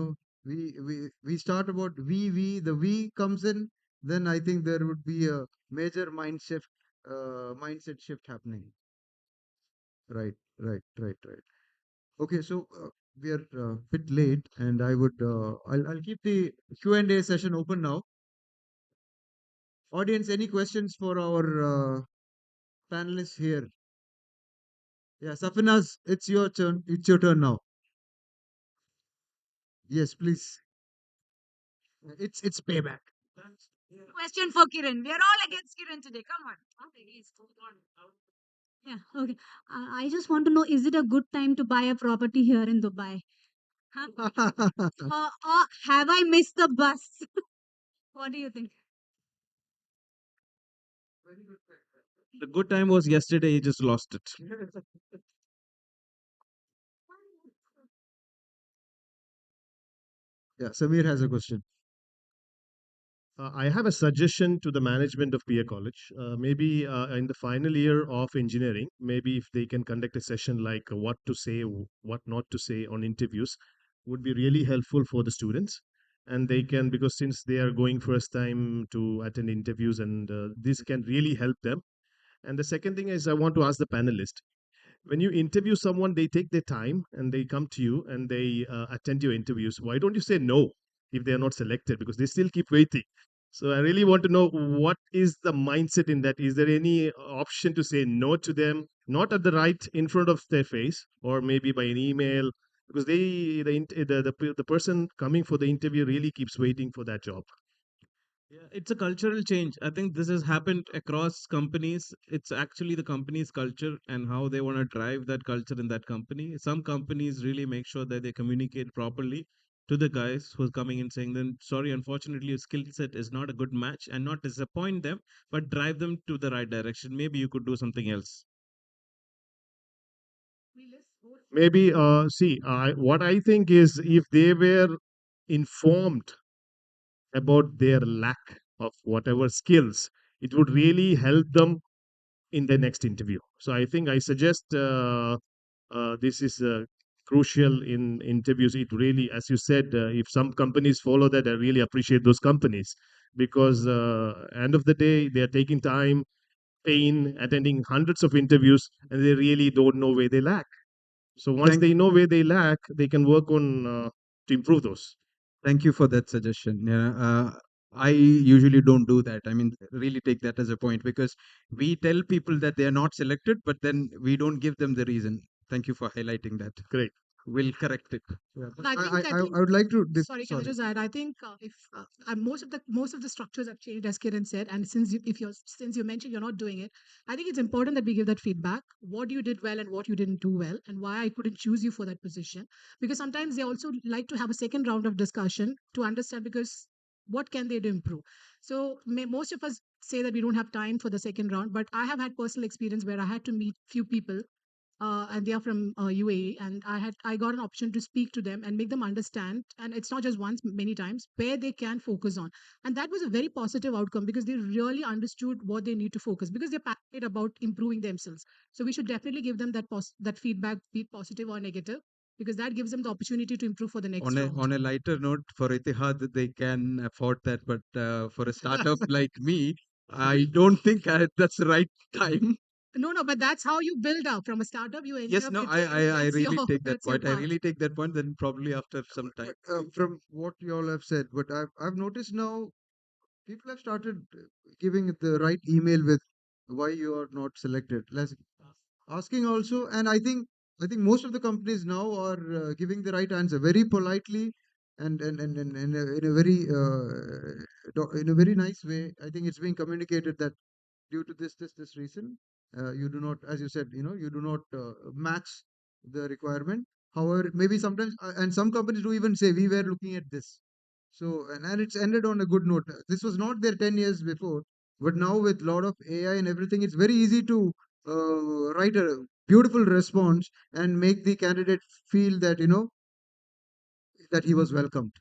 we start about the we comes in, then I think there would be a major mindset shift happening. Right, right, right, right. Okay, so we are a bit late, and I'll keep the Q&A session open now. Audience, any questions for our panelists here? Yeah, Safinas, it's your turn. It's your turn now. Yes, please. It's payback. Question for Kiran. We are all against Kiran today. Come on. Yeah, okay. I just want to know, is it a good time to buy a property here in Dubai? Huh? Or have I missed the bus? What do you think? The good time was yesterday, you just lost it. Yeah, Samir has a question. I have a suggestion to the management of PA College. Maybe in the final year of engineering, maybe if they can conduct a session like what to say, what not to say on interviews, would be really helpful for the students. And they can, because since they are going first time to attend interviews, and this can really help them. And the second thing is, I want to ask the panelist, when you interview someone, they take their time and they come to you and they attend your interviews. Why don't you say no if they are not selected? Because they still keep waiting. So I really want to know what is the mindset in that. Is there any option to say no to them, not at the right in front of their face, or maybe by an email? Because the person coming for the interview really keeps waiting for that job. Yeah, it's a cultural change. I think this has happened across companies. It's actually the company's culture and how they want to drive that culture in that company. Some companies really make sure that they communicate properly to the guys who's coming in saying, then sorry, unfortunately, your skill set is not a good match, and not disappoint them, but drive them to the right direction. Maybe you could do something else. Maybe, see, what I think is if they were informed about their lack of whatever skills, it would really help them in the next interview. So I think I suggest this is crucial in interviews. It really, as you said, if some companies follow that, I really appreciate those companies because end of the day, they are taking time, pain, attending hundreds of interviews, and they really don't know where they lack. So once Thank they know where they lack, they can work on to improve those. Thank you for that suggestion. Yeah, I usually don't do that. I mean, really take that as a point because we tell people that they are not selected, but then we don't give them the reason. Thank you for highlighting that. Great. We'll correct it. Yeah, I think I would like to. sorry, can I Sorry. just add? I think if most of the structures have changed, as Kiran said, and since you mentioned you're not doing it, I think it's important that we give that feedback. What you did well and what you didn't do well, and why I couldn't choose you for that position. Because sometimes they also like to have a second round of discussion to understand because what can they do improve. So most of us say that we don't have time for the second round, but I have had personal experience where I had to meet few people and they are from UAE. And I got an option to speak to them and make them understand. And it's not just once, many times, where they can focus on. And that was a very positive outcome because they really understood what they need to focus because they're passionate about improving themselves. So we should definitely give them that feedback, be it positive or negative, because that gives them the opportunity to improve for the next round. On a lighter note, for Etihad, they can afford that, but for a startup like me, I don't think that's the right time. No, no, but that's how you build up from a startup. You end Yes, up no, with I that's your really take that that's your point. I path. really take that point. Then probably after some time. From what you all have said, but I've noticed now people have started giving the right email with why you are not selected. Let's asking also, and I think most of the companies now are giving the right answer very politely and in a very nice way. I think it's being communicated that due to this reason, you do not, as you said, you do not match the requirement. However, maybe sometimes, and some companies do even say we were looking at this. So and it's ended on a good note. This was not there 10 years before, but now with a lot of AI and everything, it's very easy to write a beautiful response and make the candidate feel that that he was welcomed.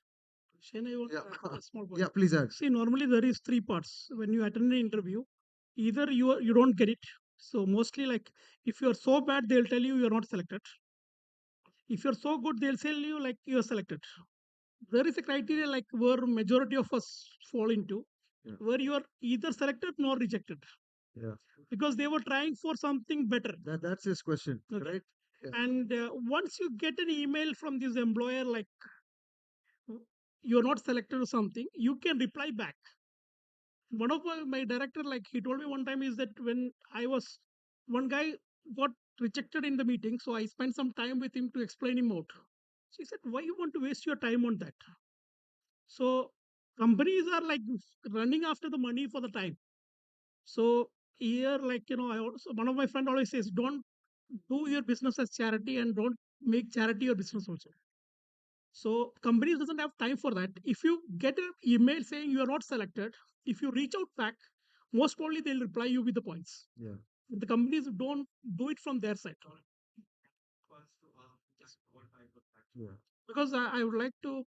Shane, I want Yeah, to add a small point. yeah. Please add. See, normally there is three parts when you attend an interview. Either you don't get it. So mostly like if you're so bad, they'll tell you you're not selected. If you're so good, they'll tell you like you're selected. There is a criteria like where majority of us fall into, Yeah, where you are either selected nor rejected yeah. because they were trying for something better. That's his question, Okay. right? Yeah. And once you get an email from this employer like you're not selected or something, you can reply back. One of my director, like he told me one time, is that when I was one guy got rejected in the meeting, so I spent some time with him to explain him out. So he said, "Why you want to waste your time on that?" So companies are like running after the money for the time. So here, like I also one of my friend always says, "Don't do your business as charity and don't make charity your business also." So companies doesn't have time for that. If you get an email saying you are not selected, if you reach out back, most probably they'll reply you with the points. Yeah. The companies don't do it from their side. Yeah. Because I would like to,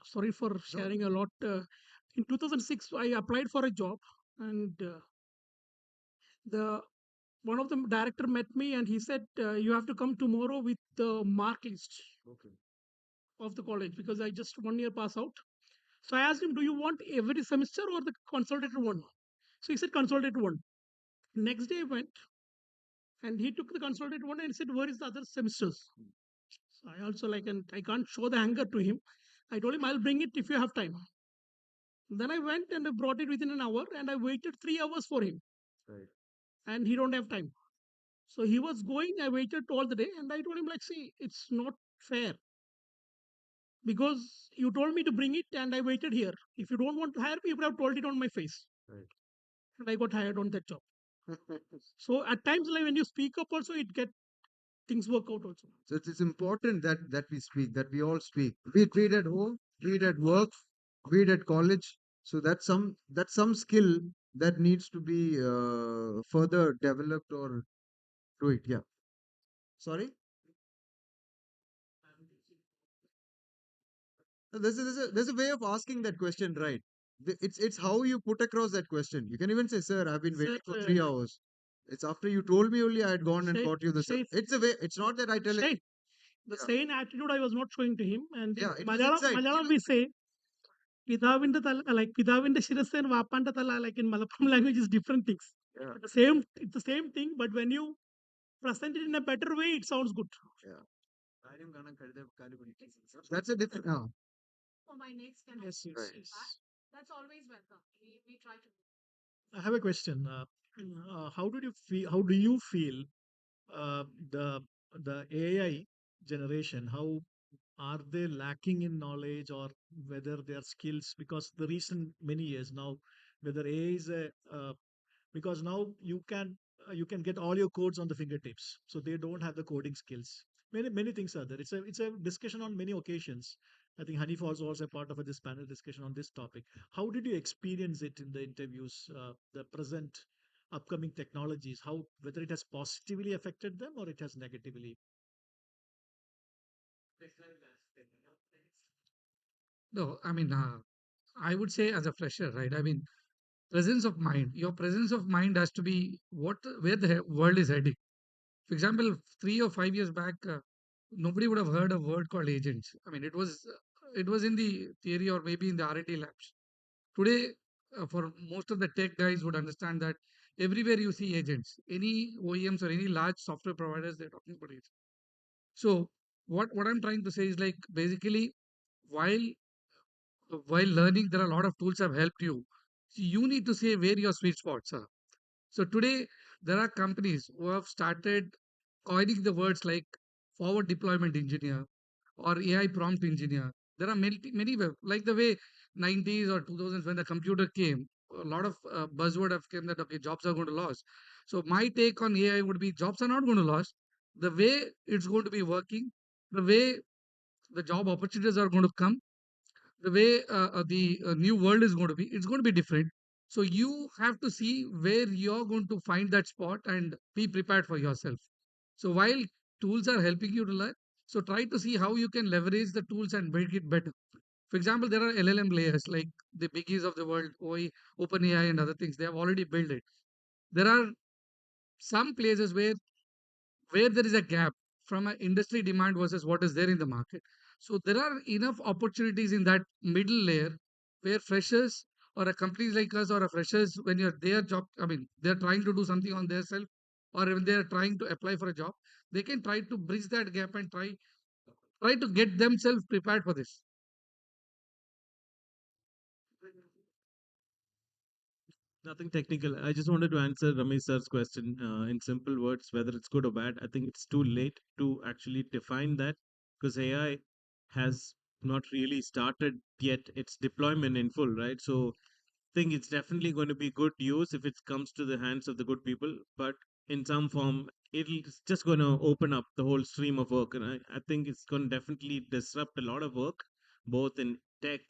sorry for sharing a lot. In 2006, I applied for a job, and the one of the director met me, and he said, "You have to come tomorrow with the mark list Okay. of the college because I just 1 year pass out." So I asked him, "Do you want every semester or the consolidated one?" So he said, "Consolidated one." Next day I went and he took the consolidated one and said, "Where is the other semesters?" So I also like, and I can't show the anger to him. I told him, "I'll bring it if you have time." Then I went and I brought it within an hour and I waited 3 hours for him Right. and he don't have time. So he was going, I waited all the day and I told him like, "See, it's not fair. because you told me to bring it and I waited here. If you don't want to hire me, you would have told it on my face. Right. And I got hired on that job. So at times, like when you speak up, also it get things work out also. So it's important that we speak, that we all speak. Be it at home, be it at work, be it at college. So that's some skill that needs to be further developed or do it. Yeah. Sorry. There's a way of asking that question, right? It's how you put across that question. You can even say, "Sir, I've been Sir, waiting for 3 hours." It's after you told me only I had gone and Shay, bought you the sir. Shay, It's a way. It's not that I tell it. Shay, the Yeah, same attitude I was not showing to him. And in yeah. It was inside. Malayalam we say, പിതാവിന്റെ തല like പിതാവിന്റെ ശിരസ് and വാപ്പാന്റെ തല, like in Malayalam language is different things. Yeah, It's the same thing, but when you present it in a better way, it sounds good. yeah. That's a different. For my next and Yes, yes, Right. yes. that's always welcome. We try to. I have a question. How did you feel? How do you feel uh, the the AI generation? How are they lacking in knowledge or whether their skills? Because the recent many years now, whether AI is a because now you can get all your codes on the fingertips, so they don't have the coding skills. Many things are there. It's a discussion on many occasions. I think Hanif was also a part of this panel discussion on this topic. How did you experience it in the interviews, the present upcoming technologies, how whether it has positively affected them or it has negatively? No, I mean, I would say as a fresher, right? I mean, presence of mind. Your presence of mind has to be where the world is heading. For example, 3 or 5 years back, nobody would have heard a word called agents. I mean, it was in the theory or maybe in the R&D labs. Today, for most of the tech guys would understand that everywhere you see agents, any OEMs or any large software providers, they're talking about agents. So what I'm trying to say is like basically while while learning, there are a lot of tools have helped you. So you need to say where your sweet spots are. So today, there are companies who have started coining the words like forward deployment engineer or AI prompt engineer. There are many like the way 90s or 2000s when the computer came, a lot of buzzword have came that okay, jobs are going to lose. So my take on AI would be jobs are not going to lose. The way it's going to be working, the way the job opportunities are going to come, the way the new world is going to be, it's going to be different. So you have to see where you're going to find that spot and be prepared for yourself. So while tools are helping you to learn, so try to see how you can leverage the tools and make it better. For example, there are LLM layers like the biggies of the world, OpenAI and other things. They have already built it. There are some places where there is a gap from an industry demand versus what is there in the market. So there are enough opportunities in that middle layer where freshers or a companies like us or a freshers when you're their job, I mean, they're trying to do something on their self or when they're trying to apply for a job, they can try to bridge that gap and try to get themselves prepared for this. Nothing technical. I just wanted to answer Ramesh sir's question in simple words, whether it's good or bad. I think it's too late to actually define that because AI has not really started yet its deployment in full, right? So think it's definitely going to be good use if it comes to the hands of the good people, but in some form, it's just going to open up the whole stream of work. And I think it's going to definitely disrupt a lot of work, both in tech,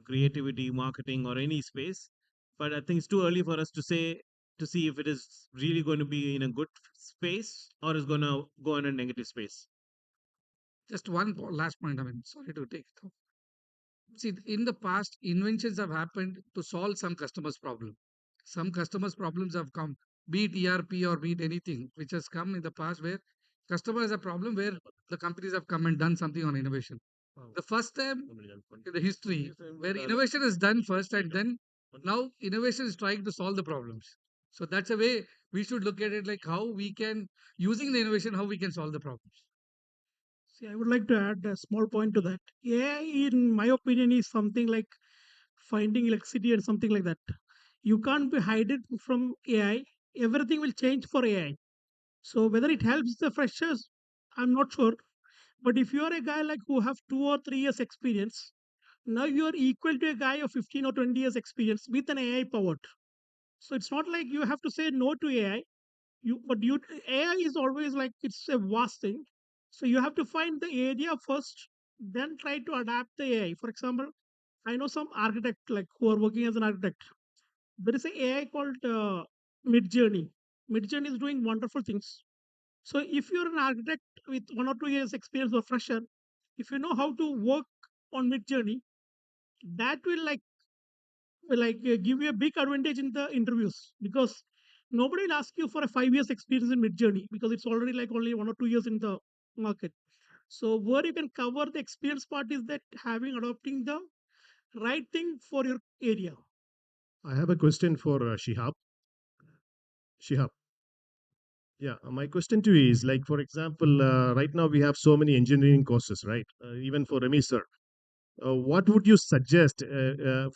creativity, marketing, or any space. But I think it's too early for us to say to see if it is really going to be in a good space or is going to go in a negative space. Just one last point. I mean, sorry to take it off. See, in the past, inventions have happened to solve some customers' problem. Some customers' problems have come, be it ERP or be it anything, which has come in the past where customer has a problem where the companies have come and done something on innovation. The first time in the history where innovation is done first and then now innovation is trying to solve the problems. So that's a way we should look at it like how we can, using the innovation, how we can solve the problems. See, I would like to add a small point to that. AI, in my opinion, is something like finding electricity or something like that. You can't be hide it from AI. Everything will change for AI. So whether it helps the freshers, I'm not sure. But if you are a guy like who have 2 or 3 years experience, now you are equal to a guy of 15 or 20 years experience with an AI powered. So it's not like you have to say no to AI. But AI is always like it's a vast thing. So you have to find the area first, then try to adapt the AI. For example, I know some architect like who are working as an architect. There is an AI called Midjourney. Midjourney is doing wonderful things. So if you're an architect with 1 or 2 years experience or fresher, if you know how to work on Midjourney, that will give you a big advantage in the interviews, because nobody will ask you for a 5 years experience in Midjourney because it's already like only 1 or 2 years in the market. So where you can cover the experience part is that having adopting the right thing for your area. I have a question for Shihab. Shihab, yeah, my question to you is like, for example, right now we have so many engineering courses, right? Even for Remy sir, what would you suggest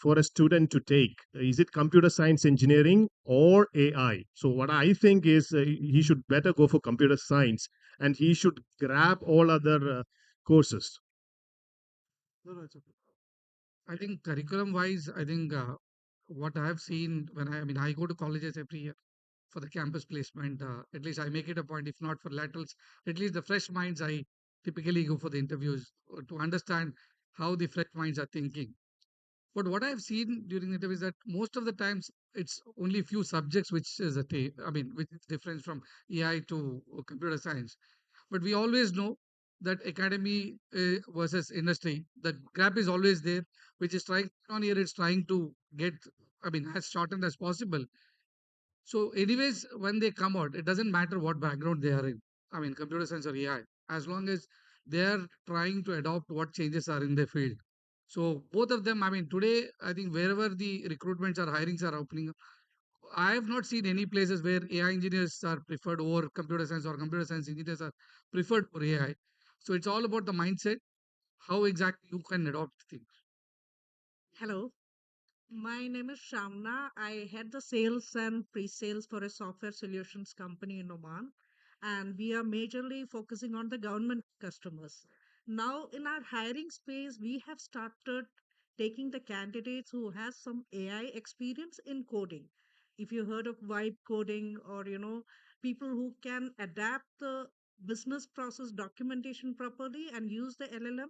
for a student to take? Is it computer science engineering or AI? So what I think is he should better go for computer science and he should grab all other courses. No, no, it's okay. I think curriculum wise, I think what I have seen when I mean, I go to colleges every year for the campus placement. At least I make it a point, if not for laterals, at least the fresh minds, I typically go for the interviews to understand how the fresh minds are thinking. But what I've seen during the interviews that most of the times it's only few subjects which is I mean, which is difference from AI to computer science. But we always know that academy versus industry, the gap is always there, which is trying on here. It's trying to get, I mean, as shortened as possible. So, anyways, when they come out, it doesn't matter what background they are in. I mean, computer science or AI, as long as they are trying to adopt what changes are in their field. So, both of them, I mean, today, I think wherever the recruitments or hirings are opening, I have not seen any places where AI engineers are preferred over computer science or computer science engineers are preferred for AI. So, it's all about the mindset, how exactly you can adopt things. Hello, my name is Shamna. I head the sales and pre-sales for a software solutions company in Oman, and we are majorly focusing on the government customers. Now, in our hiring space, we have started taking the candidates who has some AI experience in coding. If you heard of vibe coding, or people who can adapt the business process documentation properly and use the LLM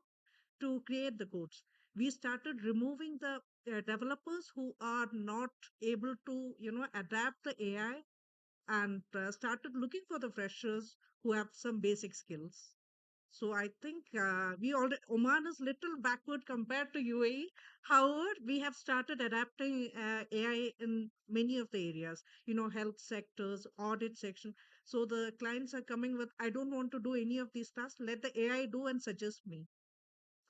to create the codes. We started removing the developers who are not able to adapt the AI, and started looking for the freshers who have some basic skills. So I think we already Oman is little backward compared to UAE. However, we have started adapting AI in many of the areas, health sectors, audit section. So the clients are coming with, I don't want to do any of these tasks. Let the AI do and suggest me.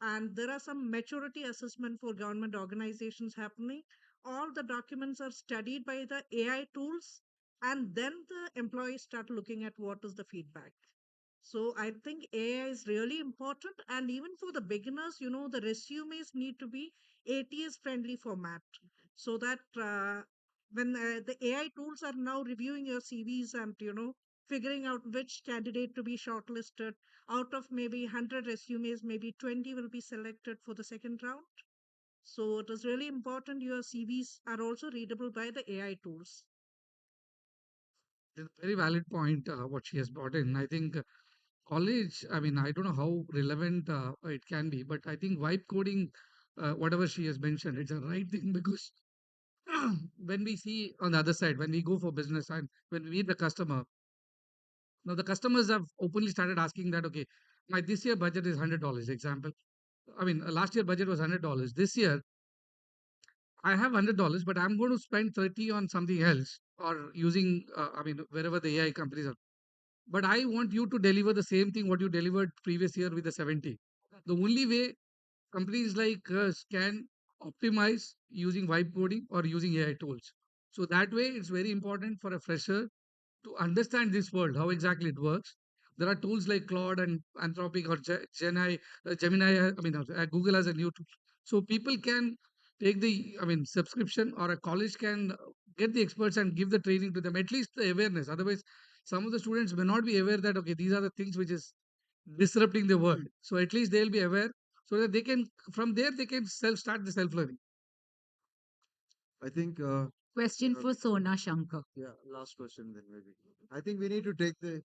And there are some maturity assessment for government organizations happening. All the documents are studied by the AI tools, and then the employees start looking at what is the feedback. So I think AI is really important, and even for the beginners, the resumes need to be ATS friendly format, so that when the AI tools are now reviewing your CVs and figuring out which candidate to be shortlisted, out of maybe 100 resumes, maybe 20 will be selected for the second round. So it is really important your CVs are also readable by the AI tools. It's a very valid point, what she has brought in. I think college, I mean, I don't know how relevant it can be, but I think vibe coding, whatever she has mentioned, it's a right thing because when we see on the other side, when we go for business and when we meet the customer, now the customers have openly started asking that, okay, my this year budget is $100. Example, I mean, last year budget was $100. This year I have $100, but I'm going to spend 30 on something else or using, I mean, wherever the AI companies are. But I want you to deliver the same thing what you delivered previous year with the 70. The only way companies like us can optimize using vibe coding or using AI tools. So that way, it's very important for a fresher to understand this world, how exactly it works. There are tools like Claude and Anthropic or Gemini. I mean, Google has a new tool, so people can take the, I mean, subscription, or a college can get the experts and give the training to them. At least the awareness. Otherwise, some of the students may not be aware that okay, these are the things which is disrupting the world. So at least they'll be aware so that they can, from there, they can start the self learning. I think, Question for Sona Shankar. yeah, last question then maybe. I think we need to take the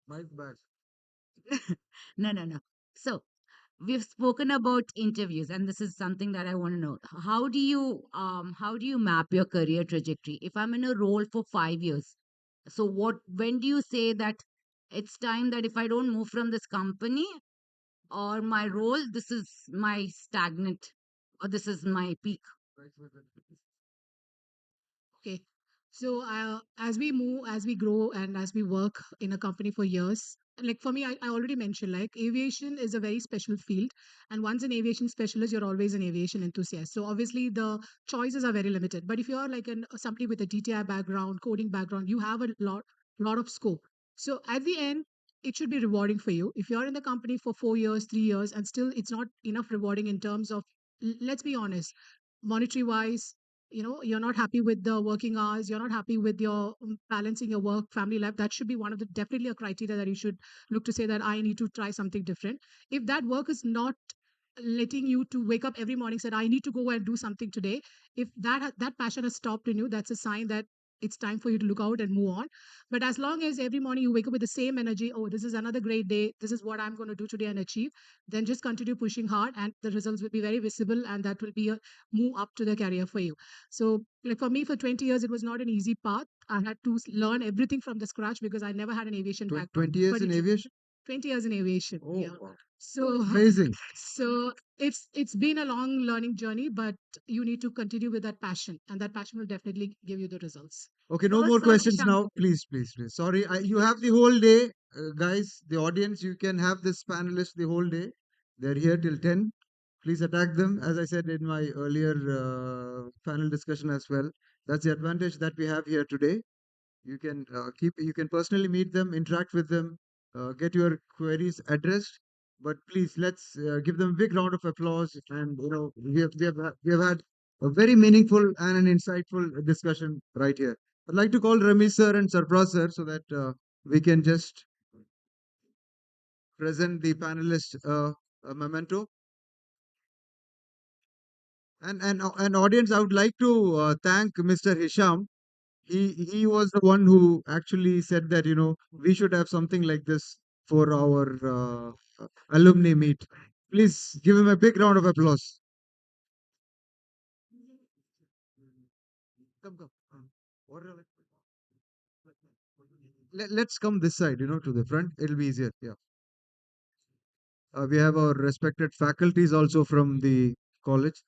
mic back. No, no, no. So we've spoken about interviews, and this is something that I want to know. How do you map your career trajectory? If I'm in a role for 5 years, so when do you say that it's time that if I don't move from this company or my role, this is my stagnant or this is my peak? Okay. So as we move, as we grow, and as we work in a company for years, like for me, I already mentioned, like aviation is a very special field. And once an aviation specialist, you're always an aviation enthusiast. So obviously the choices are very limited. But if you're like somebody with a DTI background, coding background, you have a lot of scope. So at the end, it should be rewarding for you. If you're in the company for 4 years, 3 years, and still it's not enough rewarding in terms of, let's be honest, monetary wise, you're not happy with the working hours, you're not happy with your balancing your work family life, that should be one of the definitely a criteria that you should look to say that I need to try something different. If that work is not letting you to wake up every morning said I need to go and do something today, if that passion has stopped in you, that's a sign that it's time for you to look out and move on. But as long as every morning you wake up with the same energy, oh, this is another great day, this is what I'm going to do today and achieve, then just continue pushing hard and the results will be very visible, and that will be a move up to the career for you. So like for me, for 20 years it was not an easy path. I had to learn everything from the scratch because I never had an aviation background. 20 years But in aviation? 20 years in aviation. Oh, Yeah. wow. So Amazing. so it's been a long learning journey, but you need to continue with that passion, and that passion will definitely give you the results. Okay, no So, more Sona questions Shankar. now. Please, please, please. Sorry, you have the whole day, guys. The audience, you can have this panelist the whole day. They're here till 10. Please attack them. As I said in my earlier panel discussion as well, that's the advantage that we have here today. You can personally meet them, interact with them, get your queries addressed. But please, let's give them a big round of applause. And we have had a very meaningful and an insightful discussion right here. I'd like to call Ramesh sir and Sarfraz sir so that we can just present the panelist a memento. And audience, I would like to thank Mr. Hisham. He was the one who actually said that we should have something like this for our alumni meet. Please give him a big round of applause. Come, come. Let's come this side, to the front. It'll be easier. Yeah. We have our respected faculties also from the college.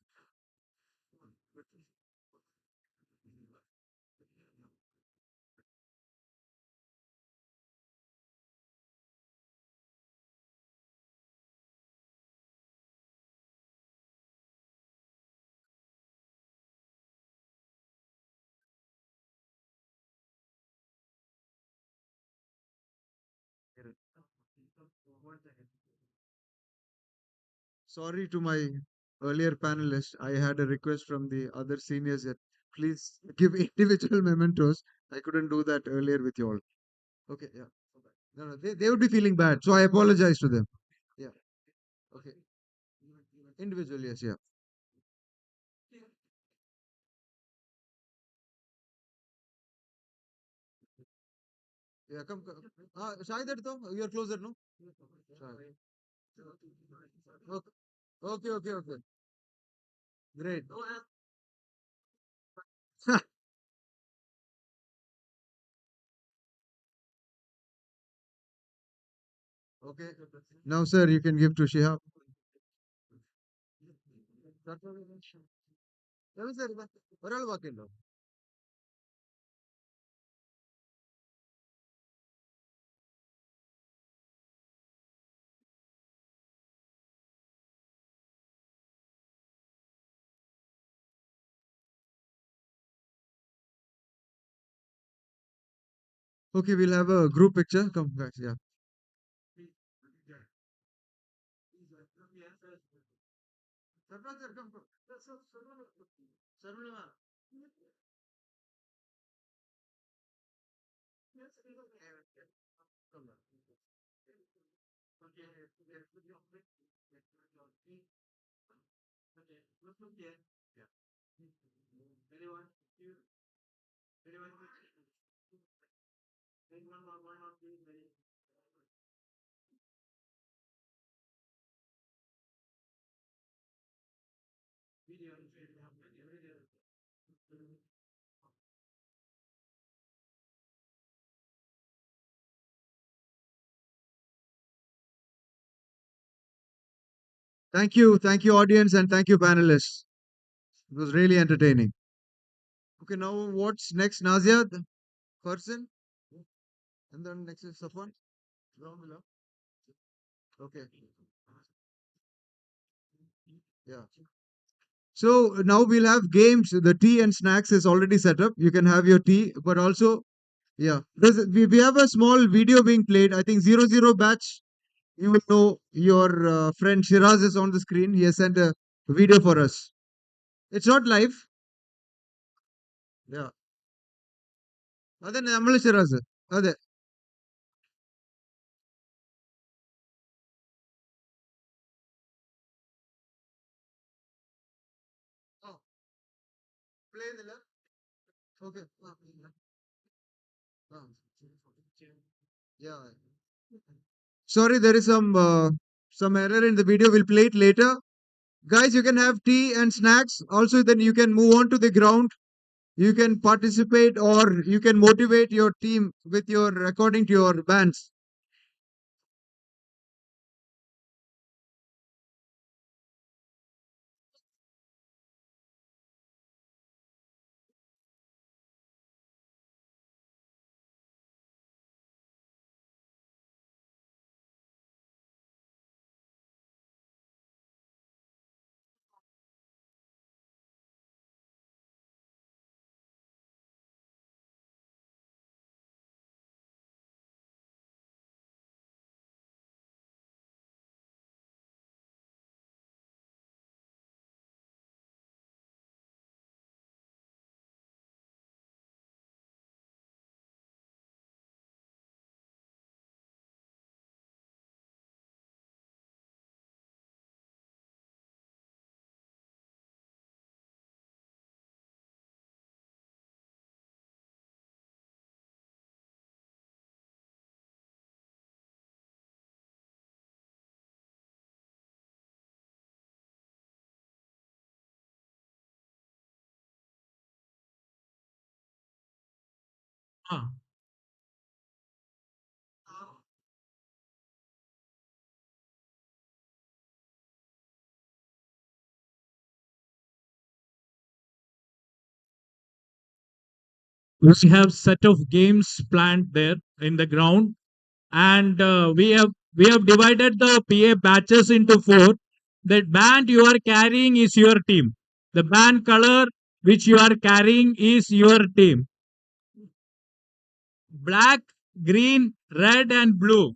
Sorry to my earlier panelists. I had a request from the other seniors that please give individual mementos. I couldn't do that earlier with you all. Okay, yeah. No, no, they would be feeling bad. So I apologize to them. Yeah. Okay. Individual, yes, yeah. Yeah, come, come. Shahid, you're closer, no? Shahid. Okay, okay, okay, okay. Great. Okay. Now, sir, you can give to Shihab. Ravi sir, ഒരാൾ ബാക്കിയുണ്ടോ? Okay, we'll have a group picture. Come, guys. Yeah. Sarfraz sir, come, come. Sarvana. Thank you, audience, and thank you, panelists. It was really entertaining. Okay, now what's next, Nazia? The person, and then next is Safwan. Round below. Okay. Yeah. So now we'll have games. The tea and snacks is already set up. You can have your tea, but also, yeah, we have a small video being played. I think 00 batch. You will know your friend Shiraz is on the screen. He has sent a video for us. It's not live. Yeah. അതെ നമ്മൾ Shiraz അതെ play ചെയ്തില്ല okay yeah. Sorry, there is some error in the video. We'll play it later. Guys, you can have tea and snacks. Also, then you can move on to the ground. You can participate or you can motivate your team with your according to your bands. Ah, we have set of games planned there in the ground, and we have divided the PA batches into four. The band you are carrying is your team. The band color which you are carrying is your team. Black, green, red, and blue.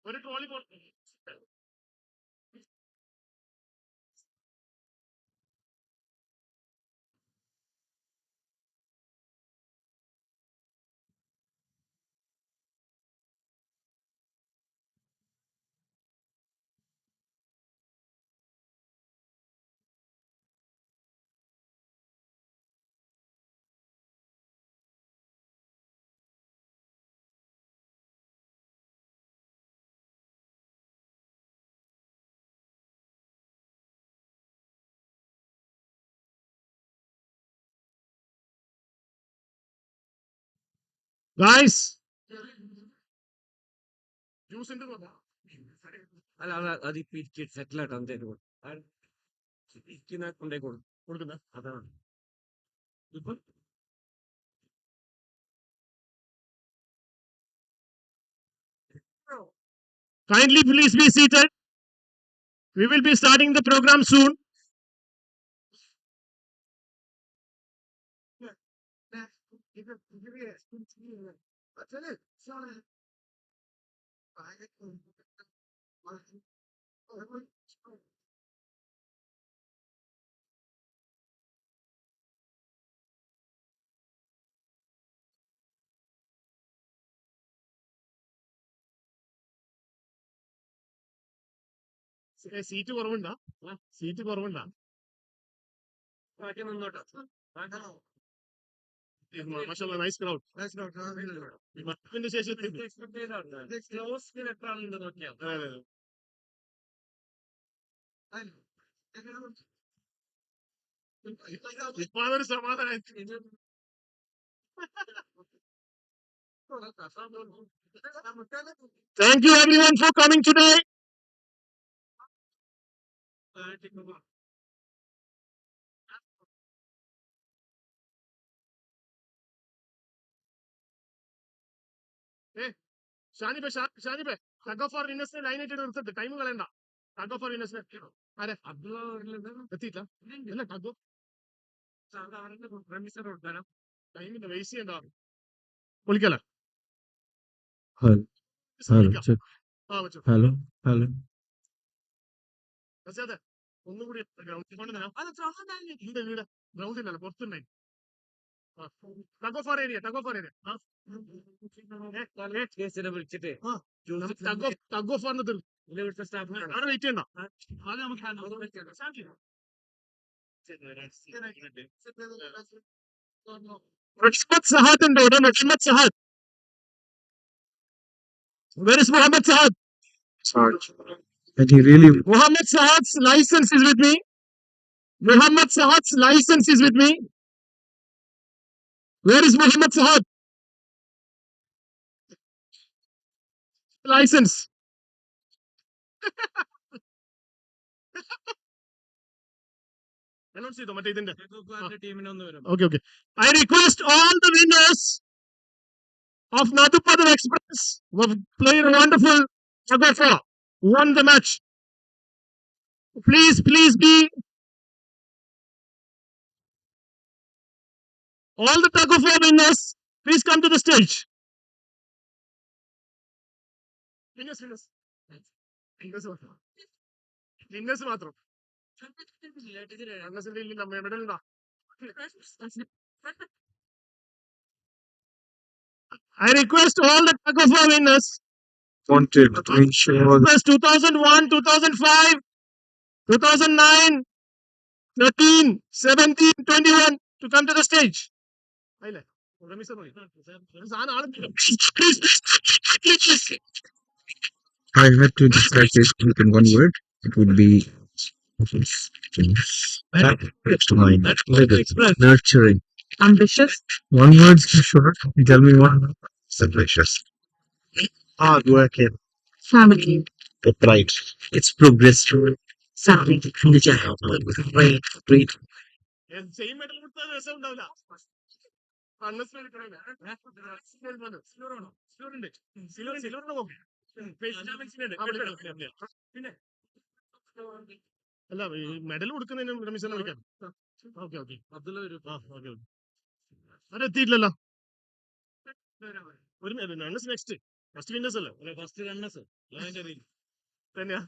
ഒരു trolley guys juice ഉണ്ട് അല്ല അല്ല അത് ഇപ്പൊ സെറ്റിൽ ആയിട്ട് എന്തേലും കൊണ്ടേ കൊടുക്കുന്ന അതാണ് ഇപ്പൊ kindly please be seated. We will be starting the program soon. Seat കുറവുണ്ടാ സീറ്റ് കുറവുണ്ടാ മാഷാഅല്ലാ നൈസ് ക്രൗഡ് ഇതിന്റെ ശേഷം ഇപ്പൊ അതൊരു സമാധാനം. Thank you everyone for coming today. ഷാനിബെ ഷാനിബെ ടഗ് ഓഫ് ഫോർ ഇന്നസിനെ ലൈൻ ആയിട്ട് നിർത്തിട്ട് ടൈം കളയണ്ട. ടഗ് ഓഫ് ഫോർ ഇന്നസിനെ ആരെ എത്തിയില്ല അല്ല ടഗ് ടൈമിന്റെ വേസ്റ്റ് ചെയ്യണ്ട വിളിക്കല ഹലോ ഹലോ അതെ ഒന്നും കൂടി വീട് ഗ്രൗണ്ടിലല്ല പുറത്തുണ്ടായി tug of war area tug of war area വിളിച്ചിട്ട് ടഗ് ഓഫ് ഫോറിന് അവിടെ വെയിറ്റ് ചെയ്യണ്ട അത് നമുക്ക് Muhammad Sahad and order Muhammad Sahad. Where is Muhammad Sahad? And he really Muhammad Sahad's license is with me. Muhammad Sahad's license is with me. Where is Muhammad Sahad? License. Announce ചെയ്തോ മറ്റേ ഇതിന്റെ Okay, okay. I request all the winners of Nadupada Express who have played a wonderful Agafa, won the match. Please be all the tug of war winners. Please come to the stage. Winners മാത്രം medal ഉണ്ടോ I request all the tug of war winners wanted to ensure 2001, 2005, 2009, 13, 17, 21 to come to the stage. I had to describe this in one word. It would be nurturing. Ambitious. One word, sure. Tell me one. Ambitious. Hard working. Family. Right. It's progressive. Family. Great. Same medal കൊടുത്താൽ രസം ഉണ്ടാവില്ല അല്ല medal കൊടുക്കുന്നതിന് രമേശനെ വിളിക്കാം. Okay okay okay അത് എത്തിയിട്ടില്ലല്ലോ. ഒരു runners next first winners അല്ലേ first runners തന്നെയാ.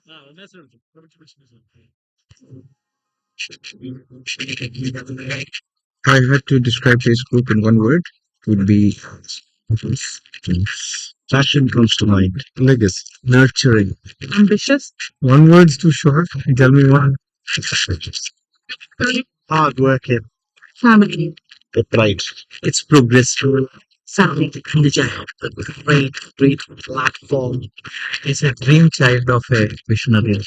If I had to describe this group in one word, it would be passion comes to mind. Legacy, nurturing, ambitious. One word's too short. Tell me one. Hard working, family, the pride. It's progressive. Something from the child, a great platform. It's a dream child of a visionary.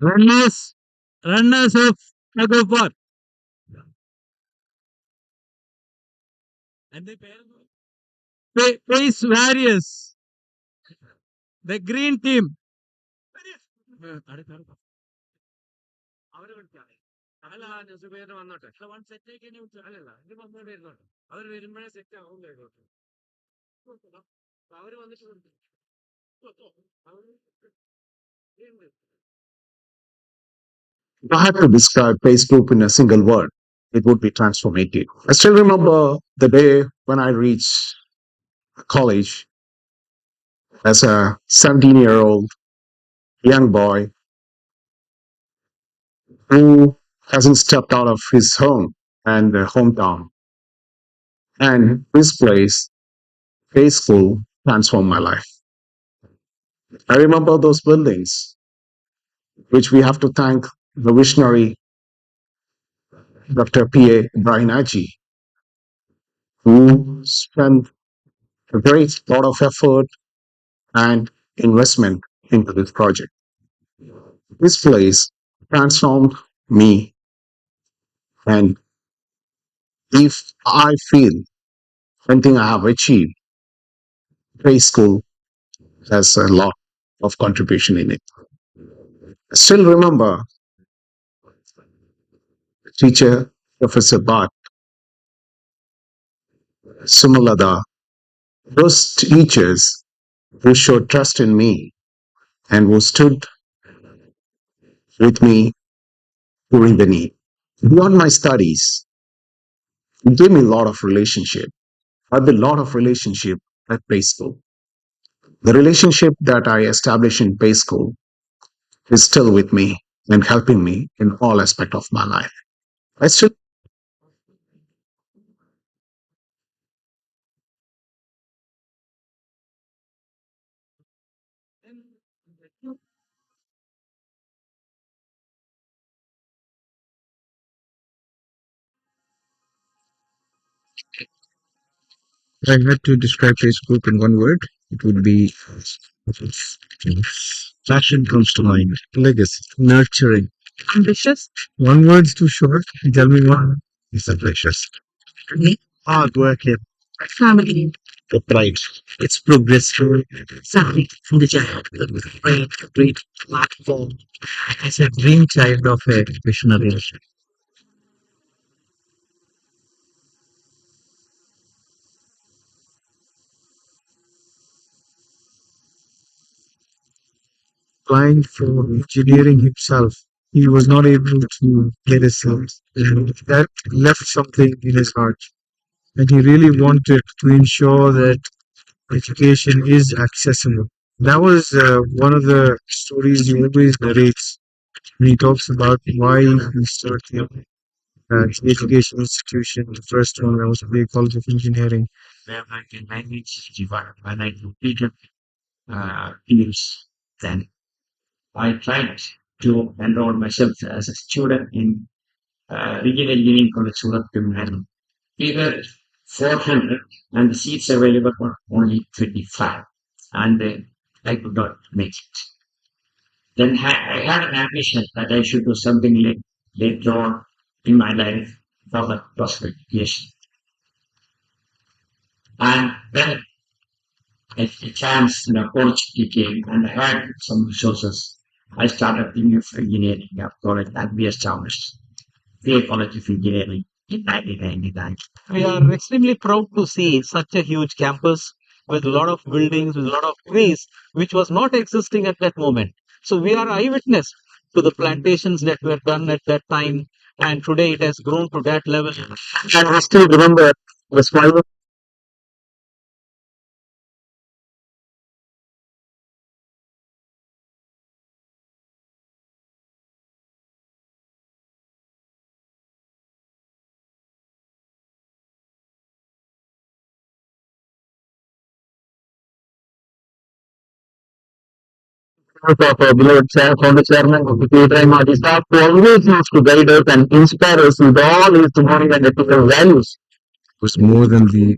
Runners, runners of tug of war. And the Pace Warriors, the green team. അല്ല ജോസഫേട്ടൻ വന്നോട്ടെ one set ആക്കി അല്ലല്ല ഇത് വന്നോടെ ഇരുന്നോട്ടെ അവർ വരുമ്പോഴേ set ആവും കേട്ടോ അവര് വന്നിട്ട് If I had to describe Pace Group in a single word, it would be transformative. I still remember the day when I reached college as a 17-year-old young boy who hasn't stepped out of his home and hometown. And this place, Pace School, transformed my life. I remember those buildings, which we have to thank the visionary Dr. P.A. Brahinaji, who spent a great lot of effort and investment into this project. This place transformed me, and if I feel anything I have achieved, Pace School has a lot of contribution in it. I still remember teacher Professor Bhatt, Sumalada, those teachers who showed trust in me and who stood with me during the need. Beyond my studies, it gave me a lot of relationship. I have a lot of relationship at Pace School. The relationship that I established in Pace School is still with me and helping me in all aspect of my life. I still If I had to describe this group in one word, it would be passion comes to mind. Legacy, nurturing, ambitious. One word's too short. Tell me one. It's ambitious. Hard working, family, the pride. It's progressive. Something from the child, a great platform. It's a dream child of a visionary. Applying for engineering himself, he was not able to get his sons, and that left something in his heart. And he really wanted to ensure that education is accessible. That was one of the stories he always narrates when he talks about why he started here. education institution. The first one I was at the College of Engineering, where I can manage when I completed years. Then I tried to enroll myself as a student in Regional Engineering College, Surat, Tamil Nadu. We were 400 and the seats available were only 25 and I could not make it. Then I had an ambition that I should do something later on in my life for the prospect. Yes. And then a chance, an opportunity came and I had some resources. I started thinking of engineering college and we established the College of Engineering in 1999. We are extremely proud to see such a huge campus with a lot of buildings, with a lot of trees, which was not existing at that moment. So we are eyewitness to the plantations that were done at that time, and today it has grown to that level. And I still remember the smile. Beloved founder chairman of the Theatre Magista, who always used to guide us and inspire us with all his moral and ethical values. Was more than the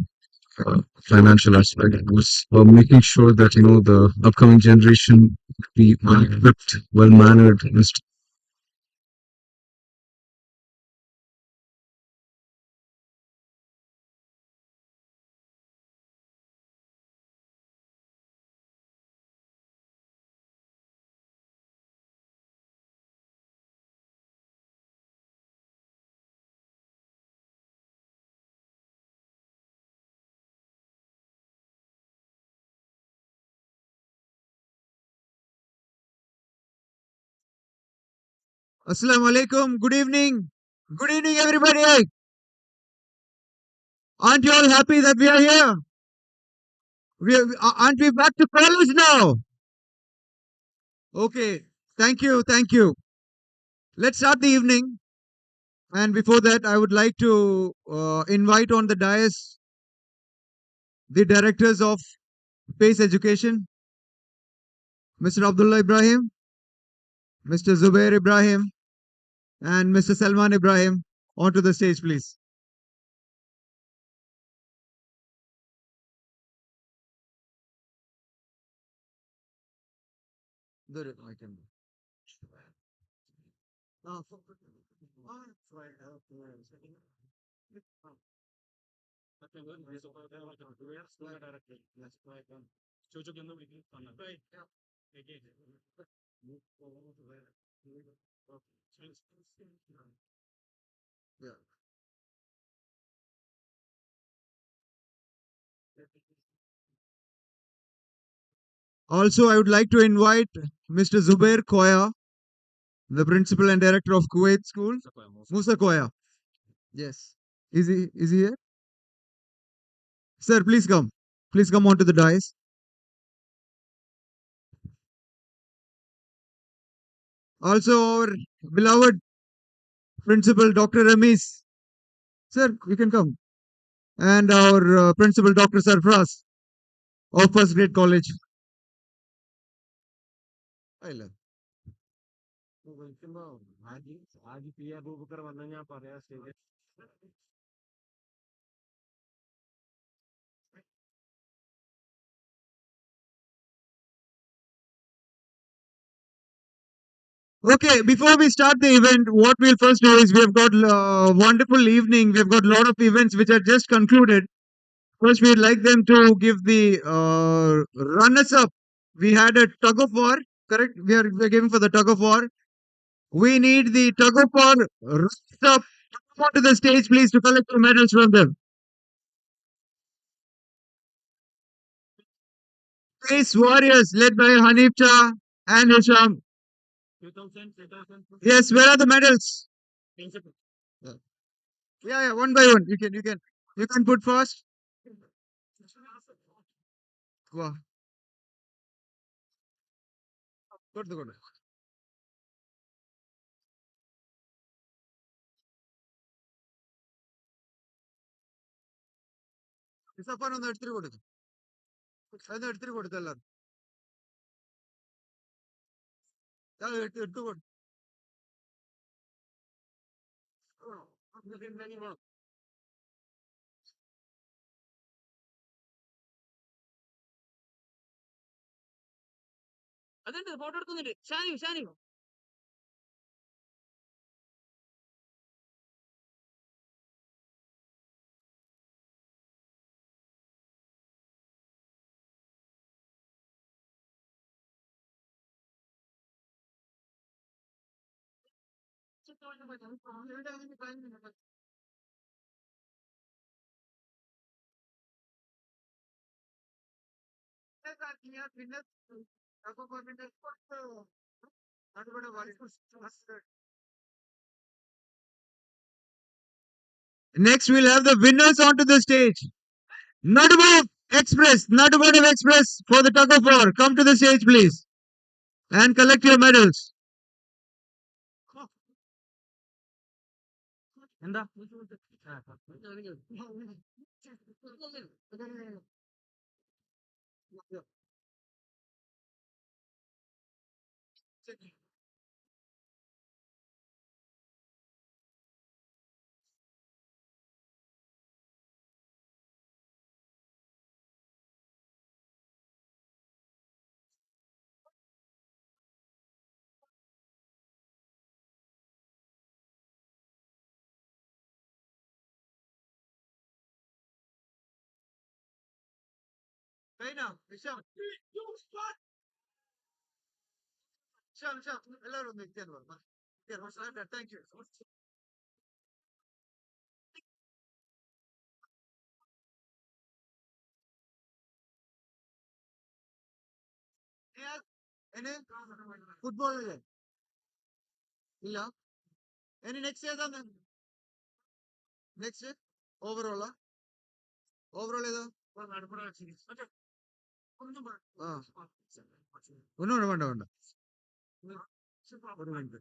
financial aspect. It was making sure that the upcoming generation be well equipped, well mannered. Assalamu alaikum. Good evening. Good evening, everybody. Aren't you all happy that we are here? Aren't we back to college now? Okay. Thank you. Thank you. Let's start the evening. And before that, I would like to invite on the dais the directors of PACE Education, Mr. Abdullah Ibrahim, Mr. Zubair Ibrahim, and Mr. Salman Ibrahim onto the stage, please. Also, I would like to invite Mr. Zubair Koya, the principal and director of Kuwait School. Musa Koya. Yes. Is he here? Sir, please come. Please come onto the dais. Also, our beloved principal, Dr. Ramis. Sir, you can come. And our principal, Dr. Sarfraz of First Grade College. Ayla. Okay, before we start the event, what we'll first do is we have got a wonderful evening. We have got a lot of events which are just concluded. First, we'd like them to give the runners up. We had a tug of war, correct? We're giving for the tug of war. We need the tug of war runners up. Come onto the stage, please, to collect the medals from them. Race Warriors, led by Hanif Shah and Hisham. Yes, where are the medals? Yeah, yeah, one by one. You can put first. Wow. Good, good. ഇസഫാൻ ഒന്ന് എടുത്തിട്ട് കൊടുക്കും അതൊന്ന് എടുത്തിട്ട് കൊടുത്തു എല്ലാവരും എടുത്തു കൊടുത്തു അതുണ്ട് ഫോട്ടോ എടുക്കുന്നുണ്ട് Shanu Shanu Next, we'll have the winners onto the stage. Nadubad Express for the tug of war. Come to the stage, please, and collect your medals. എന്താ Thank you. Football ഇല്ല ഇനി നെക്സ്റ്റ് ഏതാന്ന് നെക്സ്റ്റ് ഓവറോളാ ഓവറോൾ ഏതാ ആ ഒന്നും വേണ്ട വേണ്ട വേണ്ട ഒരു മിനിറ്റ്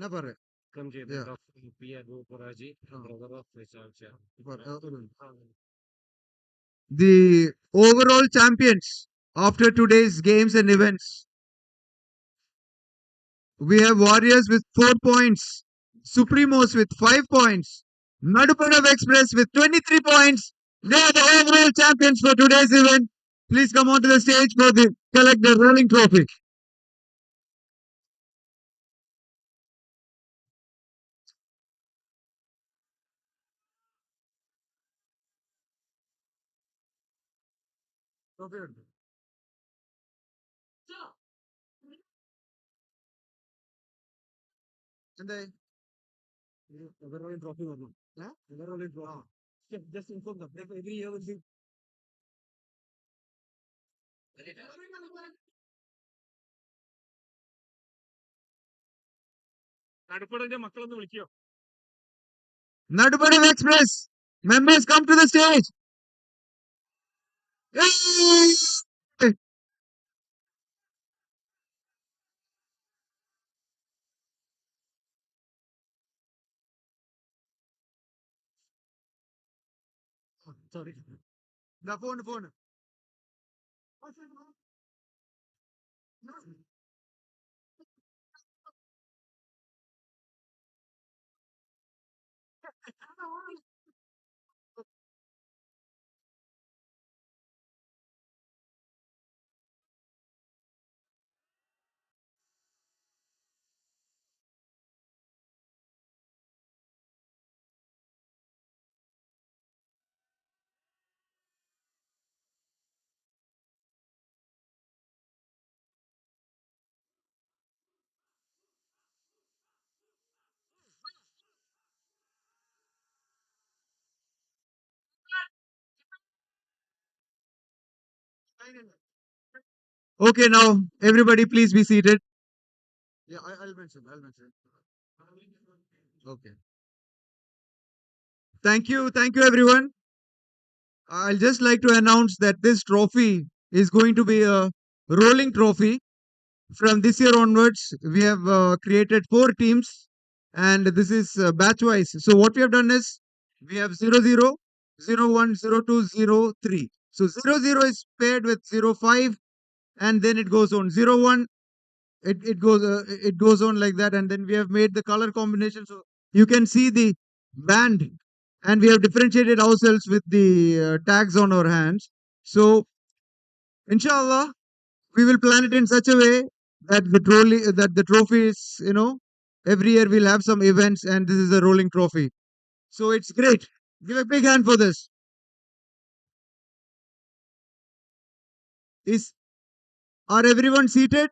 ഞാൻ പറയാം Yeah. The overall champions after today's games and events. We have Warriors with 4 points, Supremos with 5 points, Nadupadav Express with 23 points. They are the overall champions for today's event. Please come onto the stage for the collect the rolling trophy. എന്തായി trophy വന്നു just inform every year will be നടുപ്പടന്റെ മക്കളൊന്ന് വിളിക്കോ Nadupadav Express members come to the stage. Yay! Sorry. The phone. Okay, now everybody please be seated. Yeah, I'll mention. Okay. Thank you everyone. I'll just like to announce that this trophy is going to be a rolling trophy. From this year onwards, we have created 4 teams. and this is batch wise. So what we have done is we have 00, 01, 02, 03. So 00 is paired with 05, and then it goes on 01. It goes on like that, and then we have made the color combination so you can see the band, and we have differentiated ourselves with the tags on our hands. So inshallah, we will plan it in such a way that the trophy is, every year we'll have some events, and this is a rolling trophy. So it's great. Give a big hand for this. Is Are everyone seated?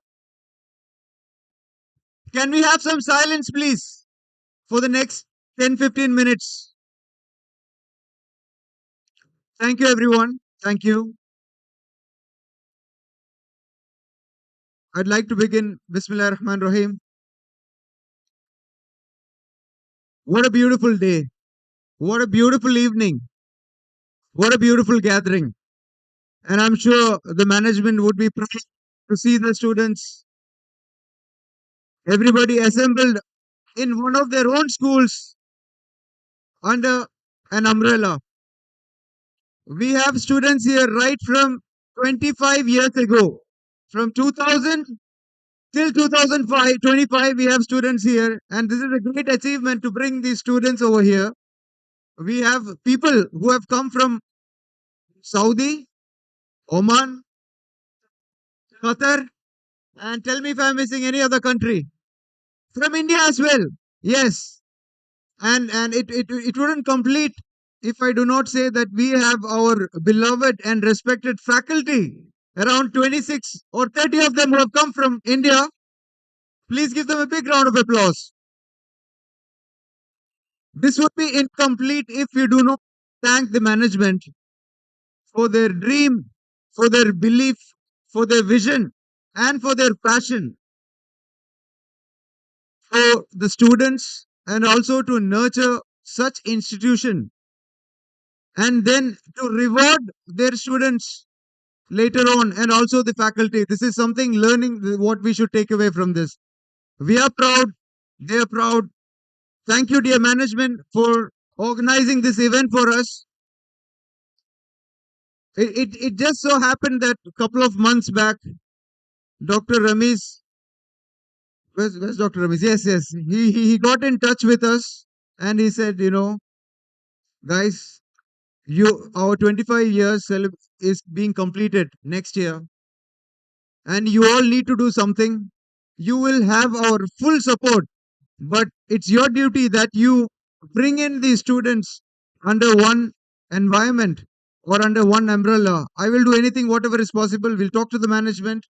Can we have some silence, please, for the next 10-15 minutes? Thank you, everyone. Thank you. I'd like to begin. Bismillah ar-Rahman Rahim. What a beautiful day. What a beautiful evening. What a beautiful gathering. And I'm sure the management would be proud to see the students, everybody assembled in one of their own schools under an umbrella. We have students here right from 25 years ago. From 2000 till 2005, 25, we have students here. And this is a great achievement to bring these students over here. We have people who have come from Saudi, Oman, Qatar, and tell me if I'm missing any other country. From India as well. Yes. And it wouldn't complete if I do not say that we have our beloved and respected faculty, around 26 or 30 of them who have come from India. Please give them a big round of applause. This would be incomplete if we do not thank the management for their dream, for their belief, for their vision, and for their passion for the students, and also to nurture such institution, and then to reward their students later on, and also the faculty. This is something learning what we should take away from this. We are proud. They are proud. Thank you, dear management, for organizing this event for us. It just so happened that a couple of months back, Dr. Ramesh, where's Dr. Ramesh? Yes. He got in touch with us, and he said, guys, our 25 years is being completed next year, and you all need to do something. You will have our full support, but it's your duty that you bring in the students under one environment or under one umbrella. I will do anything, whatever is possible. We'll talk to the management,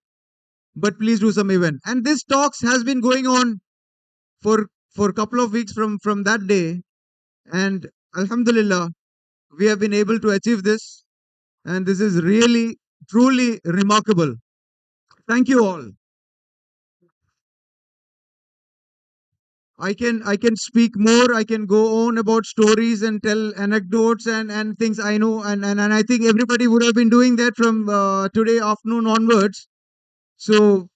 but please do some event. And this talks has been going on for a couple of weeks from that day, and Alhamdulillah, we have been able to achieve this, and this is really truly remarkable. Thank you all. I can speak more. I can go on about stories and tell anecdotes and things I know, and I think everybody would have been doing that from today afternoon onwards. So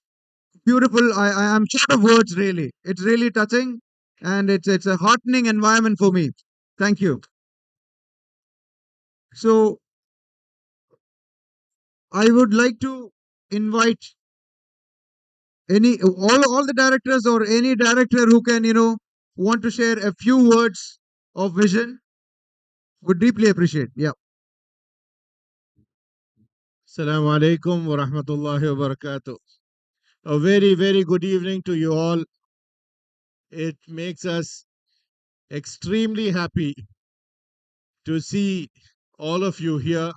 beautiful. I am short of words. Really, it's really touching, and it's a heartening environment for me. Thank you. So I would like to invite all the directors, or any director who can want to share a few words of vision, would deeply appreciate. Yeah. Assalamu alaikum wa rahmatullahi wa barakatuh. A very, very good evening to you all. It makes us extremely happy to see all of you here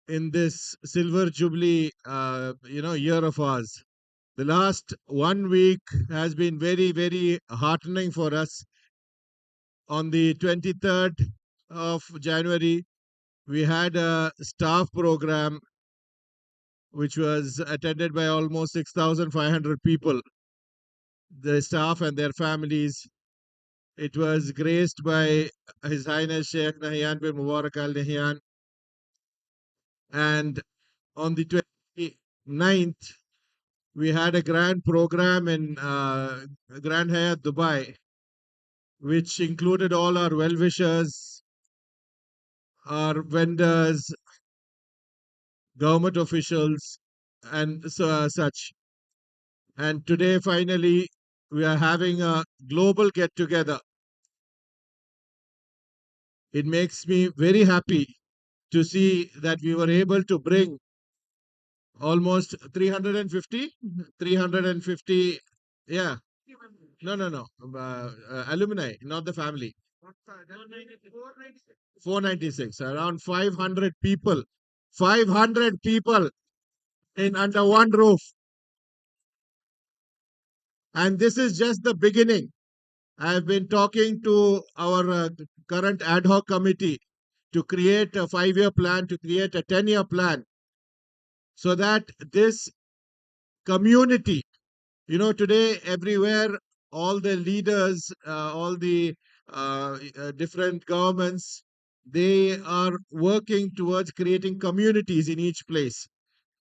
in this silver jubilee year of ours. The last 1 week has been very, very heartening for us. On the 23rd of January, we had a staff program which was attended by almost 6,500 people, the staff and their families. It was graced by His Highness Sheikh Nahyan bin Mubarak Al Nahyan. And on the 29th, we had a grand program in Grand Hyatt, Dubai, which included all our well-wishers, our vendors, government officials, and such. And today, finally, we are having a global get-together. It makes me very happy to see that we were able to bring almost 350, 350, yeah, no, alumni, not the family. 496, around 500 people. 500 people in under one roof. And this is just the beginning. I've been talking to our current ad hoc committee to create a 5-year plan, to create a 10-year plan, so that this community, today everywhere, all the leaders, all the different governments, they are working towards creating communities in each place.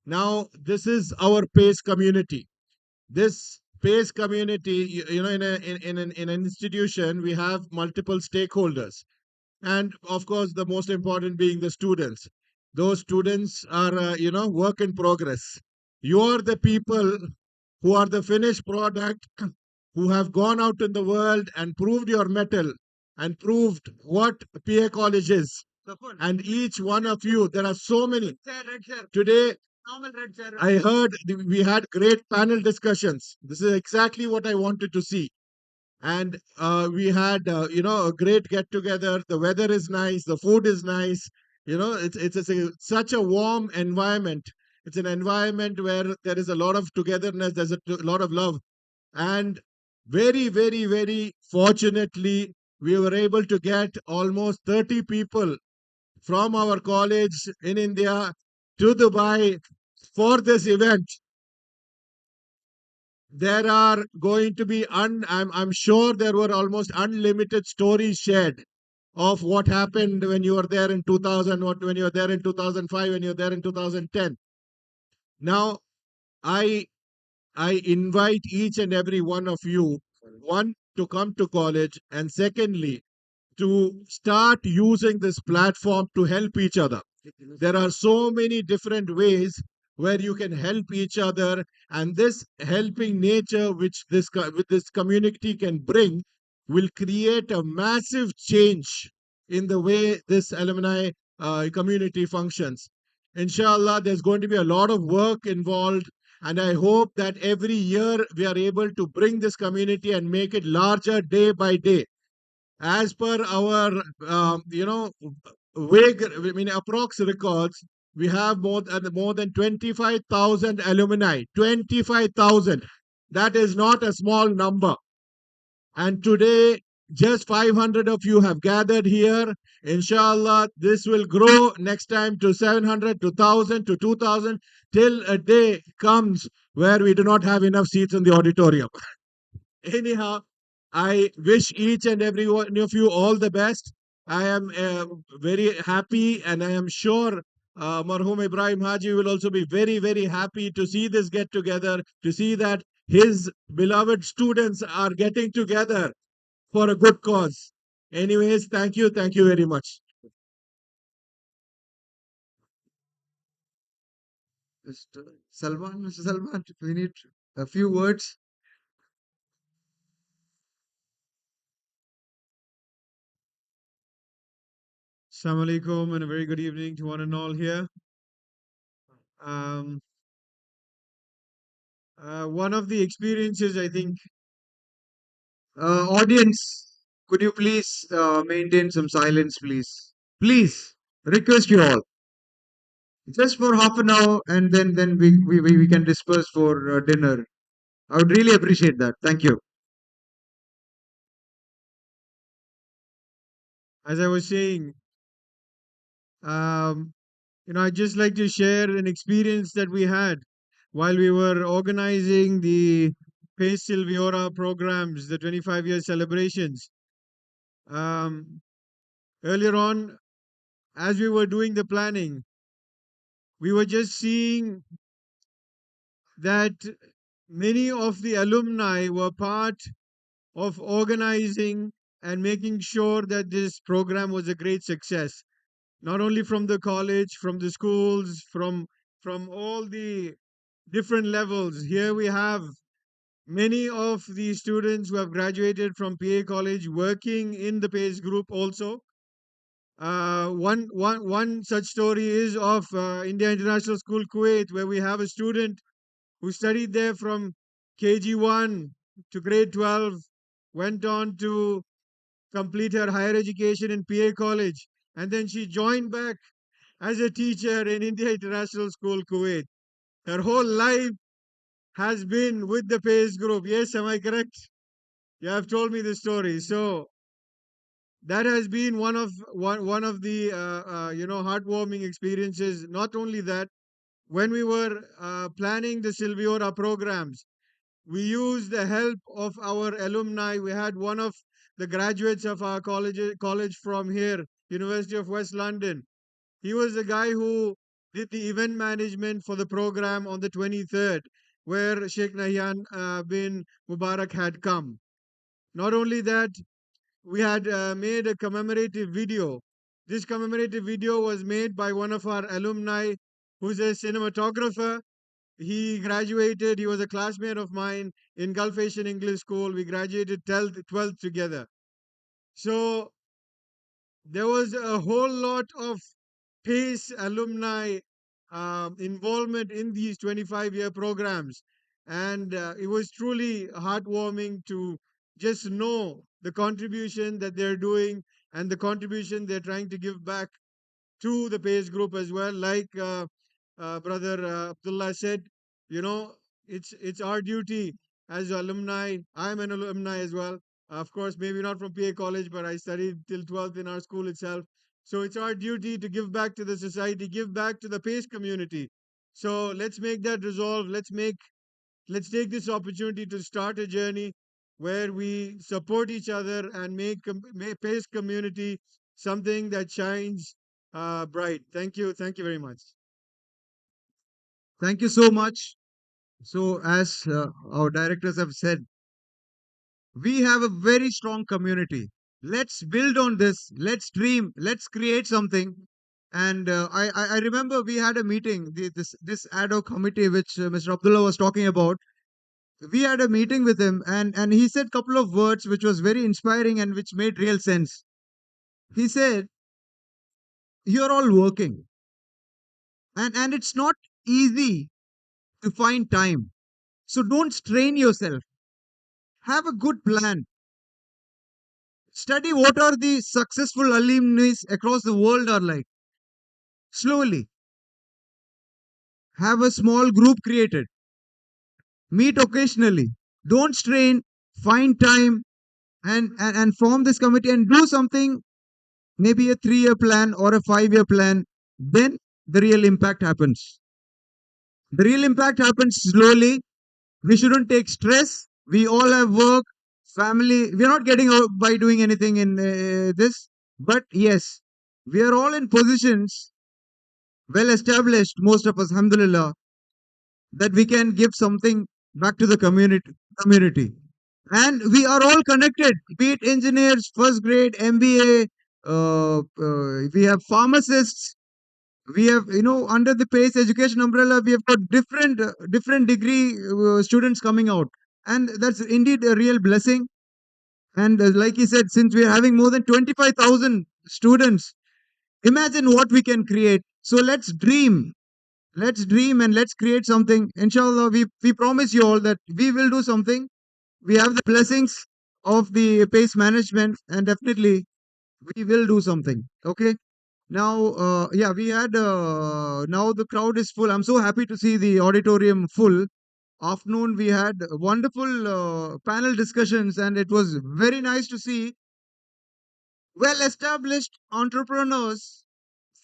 Now, this is our PACE community. This PACE community, in an institution, we have multiple stakeholders. And of course, the most important being the students. Those students are, work in progress. You are the people who are the finished product, who have gone out in the world and proved your mettle and proved what PA college is. And each one of you, there are so many. Today, I heard we had great panel discussions. This is exactly what I wanted to see. And we had, a great get together. The weather is nice. The food is nice. Such a warm environment. It's an environment where there is a lot of togetherness. There's a lot of love. And very, very, very fortunately, we were able to get almost 30 people from our college in India to Dubai for this event. There are going to be, I'm sure there were almost unlimited stories shared of what happened when you were there in 2000, when you were there in 2005, when you were there in 2010. Now, I I invite each and every one of you, one, to come to college, and secondly, to start using this platform to help each other. There are so many different ways where you can help each other, and this helping nature which with this community can bring will create a massive change in the way this alumni community functions. Inshallah, there's going to be a lot of work involved, and I hope that every year we are able to bring this community and make it larger day by day. As per our, approx records, we have more than 25,000 alumni. 25,000. That is not a small number. And today, just 500 of you have gathered here. Inshallah, this will grow next time to 700, to 1,000, to 2,000, till a day comes where we do not have enough seats in the auditorium. Anyhow, I wish each and every one of you all the best. I am very happy, and I am sure Marhum Ibrahim Haji will also be very, very happy to see this get together, to see that his beloved students are getting together for a good cause. Anyways, thank you. Thank you very much. Mr. Salman, we need a few words. Assalamu alaikum and a very good evening to one and all here. Um, one of the experiences, I think, Audience, could you please maintain some silence, please? Please, request you all. Just for half an hour, and then we can disperse for dinner. I would really appreciate that. Thank you. as I was saying, um, I'd just like to share an experience that we had while we were organizing the Pace Silviora programs, the 25-year celebrations. Earlier on, as we were doing the planning, we were just seeing that many of the alumni were part of organizing and making sure that this program was a great success, not only from the college, from the schools, from all the different levels. Here we have many of the students who have graduated from PA College working in the PACE group also. One such story is of India International School, Kuwait, where we have a student who studied there from KG1 to grade 12, went on to complete her higher education in PA College, and then she joined back as a teacher in India International School, Kuwait. Her whole life has been with the PACE group. Yes, am I correct? You have told me the story. So that has been one of the heartwarming experiences. Not only that, when we were planning the Silviora programs, we used the help of our alumni. We had one of the graduates of our college from here, University of West London. He was the guy who did the event management for the program on the 23rd, where Sheikh Nahyan bin Mubarak had come. Not only that, we had made a commemorative video. This commemorative video was made by one of our alumni who's a cinematographer. He graduated, he was a classmate of mine in Gulf Asian English School. We graduated 12th together. So there was a whole lot of PACE alumni involvement in these 25-year programs. And it was truly heartwarming to just know the contribution that they're doing and the contribution they're trying to give back to the PACE group as well. Like Brother Abdullah said, you know, it's our duty as alumni. I'm an alumni as well. Of course, maybe not from PA College, but I studied till 12th in our school itself. So it's our duty to give back to the society, give back to the PACE community. So let's make that resolve. Let's take this opportunity to start a journey where we support each other and make PACE community something that shines bright. Thank you. Thank you very much. Thank you so much. So, as our directors have said, we have a very strong community. Let's build on this. Let's dream. Let's create something. And I remember we had a meeting, this ad hoc committee which Mr. Abdullah was talking about. We had a meeting with him, and he said a couple of words which was very inspiring and which made real sense. He said, "You're all working, and it's not easy to find time. So don't strain yourself. Have a good plan. Study what are the successful alumni across the world are like. Slowly, have a small group created. Meet occasionally. Don't strain. Find time and form this committee and do something, maybe a 3-year plan or a 5-year plan. Then the real impact happens. The real impact happens slowly. We shouldn't take stress. We all have work, family. We are not getting out by doing anything in this. But yes, we are all in positions well established, most of us, alhamdulillah, that we can give something back to the community. And we are all connected, be it engineers, first grade, MBA, we have pharmacists, we have, under the PACE education umbrella, we have got different degree students coming out. And that's indeed a real blessing. And like he said, since we are having more than 25,000 students, imagine what we can create. So let's dream. Let's dream and let's create something. Inshallah, we promise you all that we will do something. We have the blessings of the PACE management, and definitely we will do something. Okay. Now, yeah, we had, now the crowd is full. I'm so happy to see the auditorium full. Afternoon, we had wonderful panel discussions, and it was very nice to see well established entrepreneurs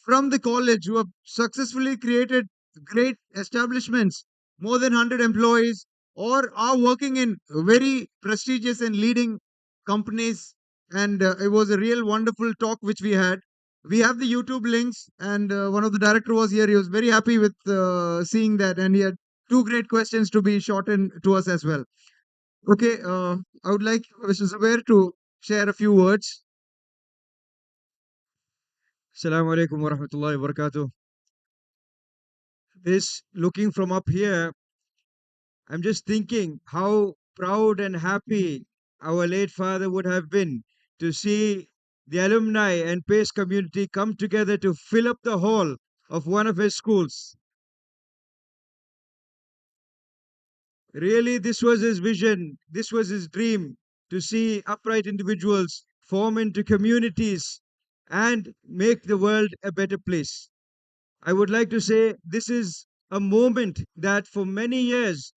from the college who have successfully created great establishments, more than 100 employees, or are working in very prestigious and leading companies. And it was a real wonderful talk which we had. We have the YouTube links, and one of the director was here. He was very happy with seeing that, and he had two great questions to be shortened to us as well. Okay, I would like Mr. Zubair to share a few words. Assalamu alaikum wa rahmatullahi wa barakatuh. This looking from up here, I'm just thinking how proud and happy our late father would have been to see the alumni and PACE community come together to fill up the hall of one of his schools. Really, this was his vision, this was his dream to see upright individuals form into communities and make the world a better place. I would like to say this is a moment that for many years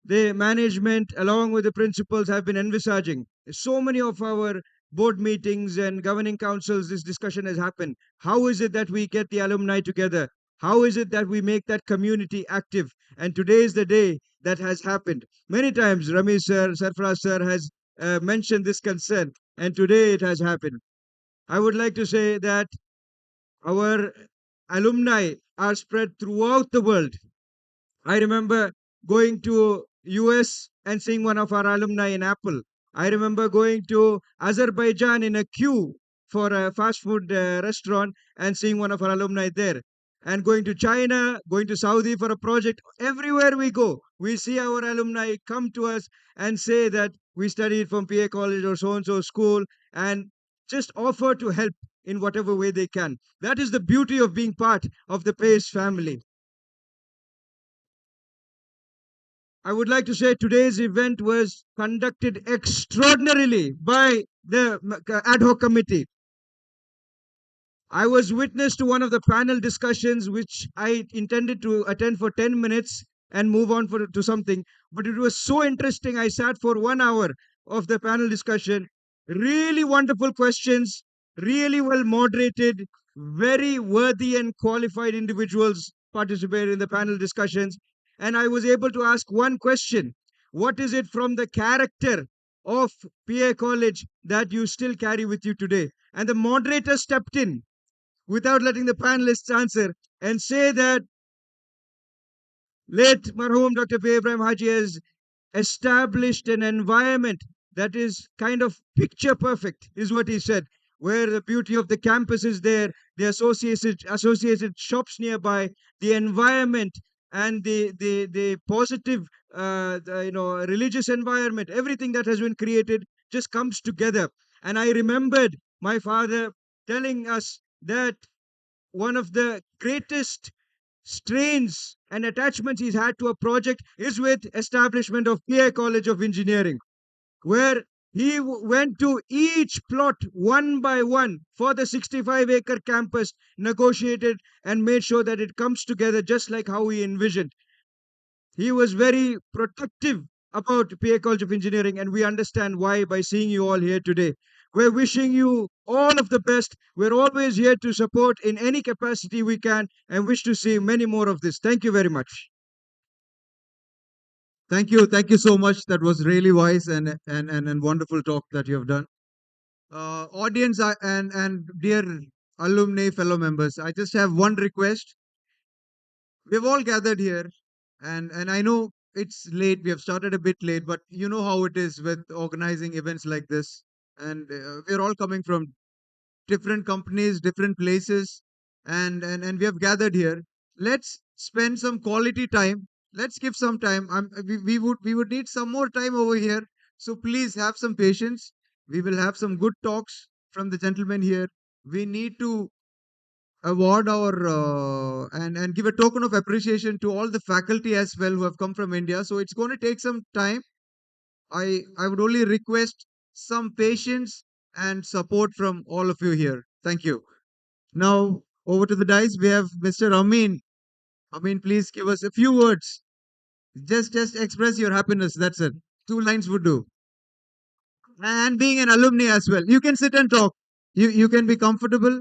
the management, along with the principals, have been envisaging. So many of our board meetings and governing councils, this discussion has happened. How is it that we get the alumni together? How is it that we make that community active? And today is the day that has happened. Many times, Ramesh sir, Sarfraz sir has mentioned this concern, and today it has happened. I would like to say that our alumni are spread throughout the world. I remember going to US and seeing one of our alumni in Apple. I remember going to Azerbaijan in a queue for a fast food restaurant and seeing one of our alumni there. And going to China, going to Saudi for a project. Everywhere we go, we see our alumni come to us and say that we studied from PA College or so and so school and just offer to help in whatever way they can. That is the beauty of being part of the PACE family. I would like to say today's event was conducted extraordinarily by the ad hoc committee. I was witness to one of the panel discussions which I intended to attend for 10 minutes and move on to something. But it was so interesting. I sat for 1 hour of the panel discussion. Really wonderful questions, really well moderated, very worthy and qualified individuals participated in the panel discussions. And I was able to ask one question. What is it from the character of PA College that you still carry with you today? And the moderator stepped in without letting the panelists answer and say that late marhum Dr. P. Ibrahim Haji has established an environment that is kind of picture perfect, is what he said, where the beauty of the campus is there, the associated shops nearby, the environment and the positive religious environment, everything that has been created just comes together. And I remembered my father telling us that one of the greatest strains and attachments he's had to a project is with establishment of PI College of Engineering, where he went to each plot one by one for the 65-acre campus, negotiated and made sure that it comes together just like how he envisioned. He was very protective about PA College of Engineering, and we understand why by seeing you all here today. We're wishing you all of the best. We're always here to support in any capacity we can and wish to see many more of this. Thank you very much. Thank you so much. That was really wise and wonderful talk that you have done. Audience and dear alumni, fellow members, I just have one request. We've all gathered here, and I know it's late. We have started a bit late, but you know how it is with organizing events like this, and we're all coming from different companies, different places, and we have gathered here. Let's spend some quality time. Let's give some time. We would need some more time over here. So please have some patience. We will have some good talks from the gentlemen here. We need to award our and give a token of appreciation to all the faculty as well who have come from India. So it's going to take some time. I would only request some patience and support from all of you here. Thank you. Now over to the dice. We have Mr. Amin. Amin, please give us a few words. Just express your happiness. That's it. 2 lines would do. And being an alumni as well, you can sit and talk. You can be comfortable.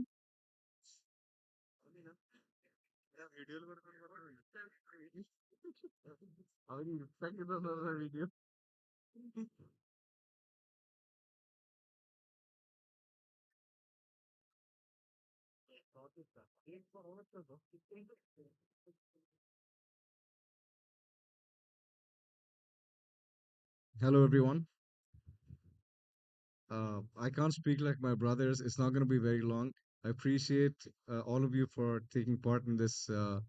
Hello, everyone. I can't speak like my brothers. It's not going to be very long. I appreciate all of you for taking part in this uh,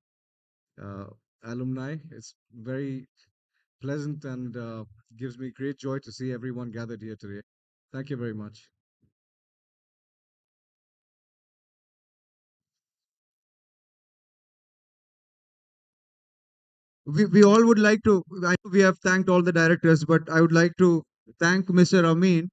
alumni. It's very pleasant and gives me great joy to see everyone gathered here today. Thank you very much. We all would like to, I know we have thanked all the directors, but I would like to thank Mr. Amin.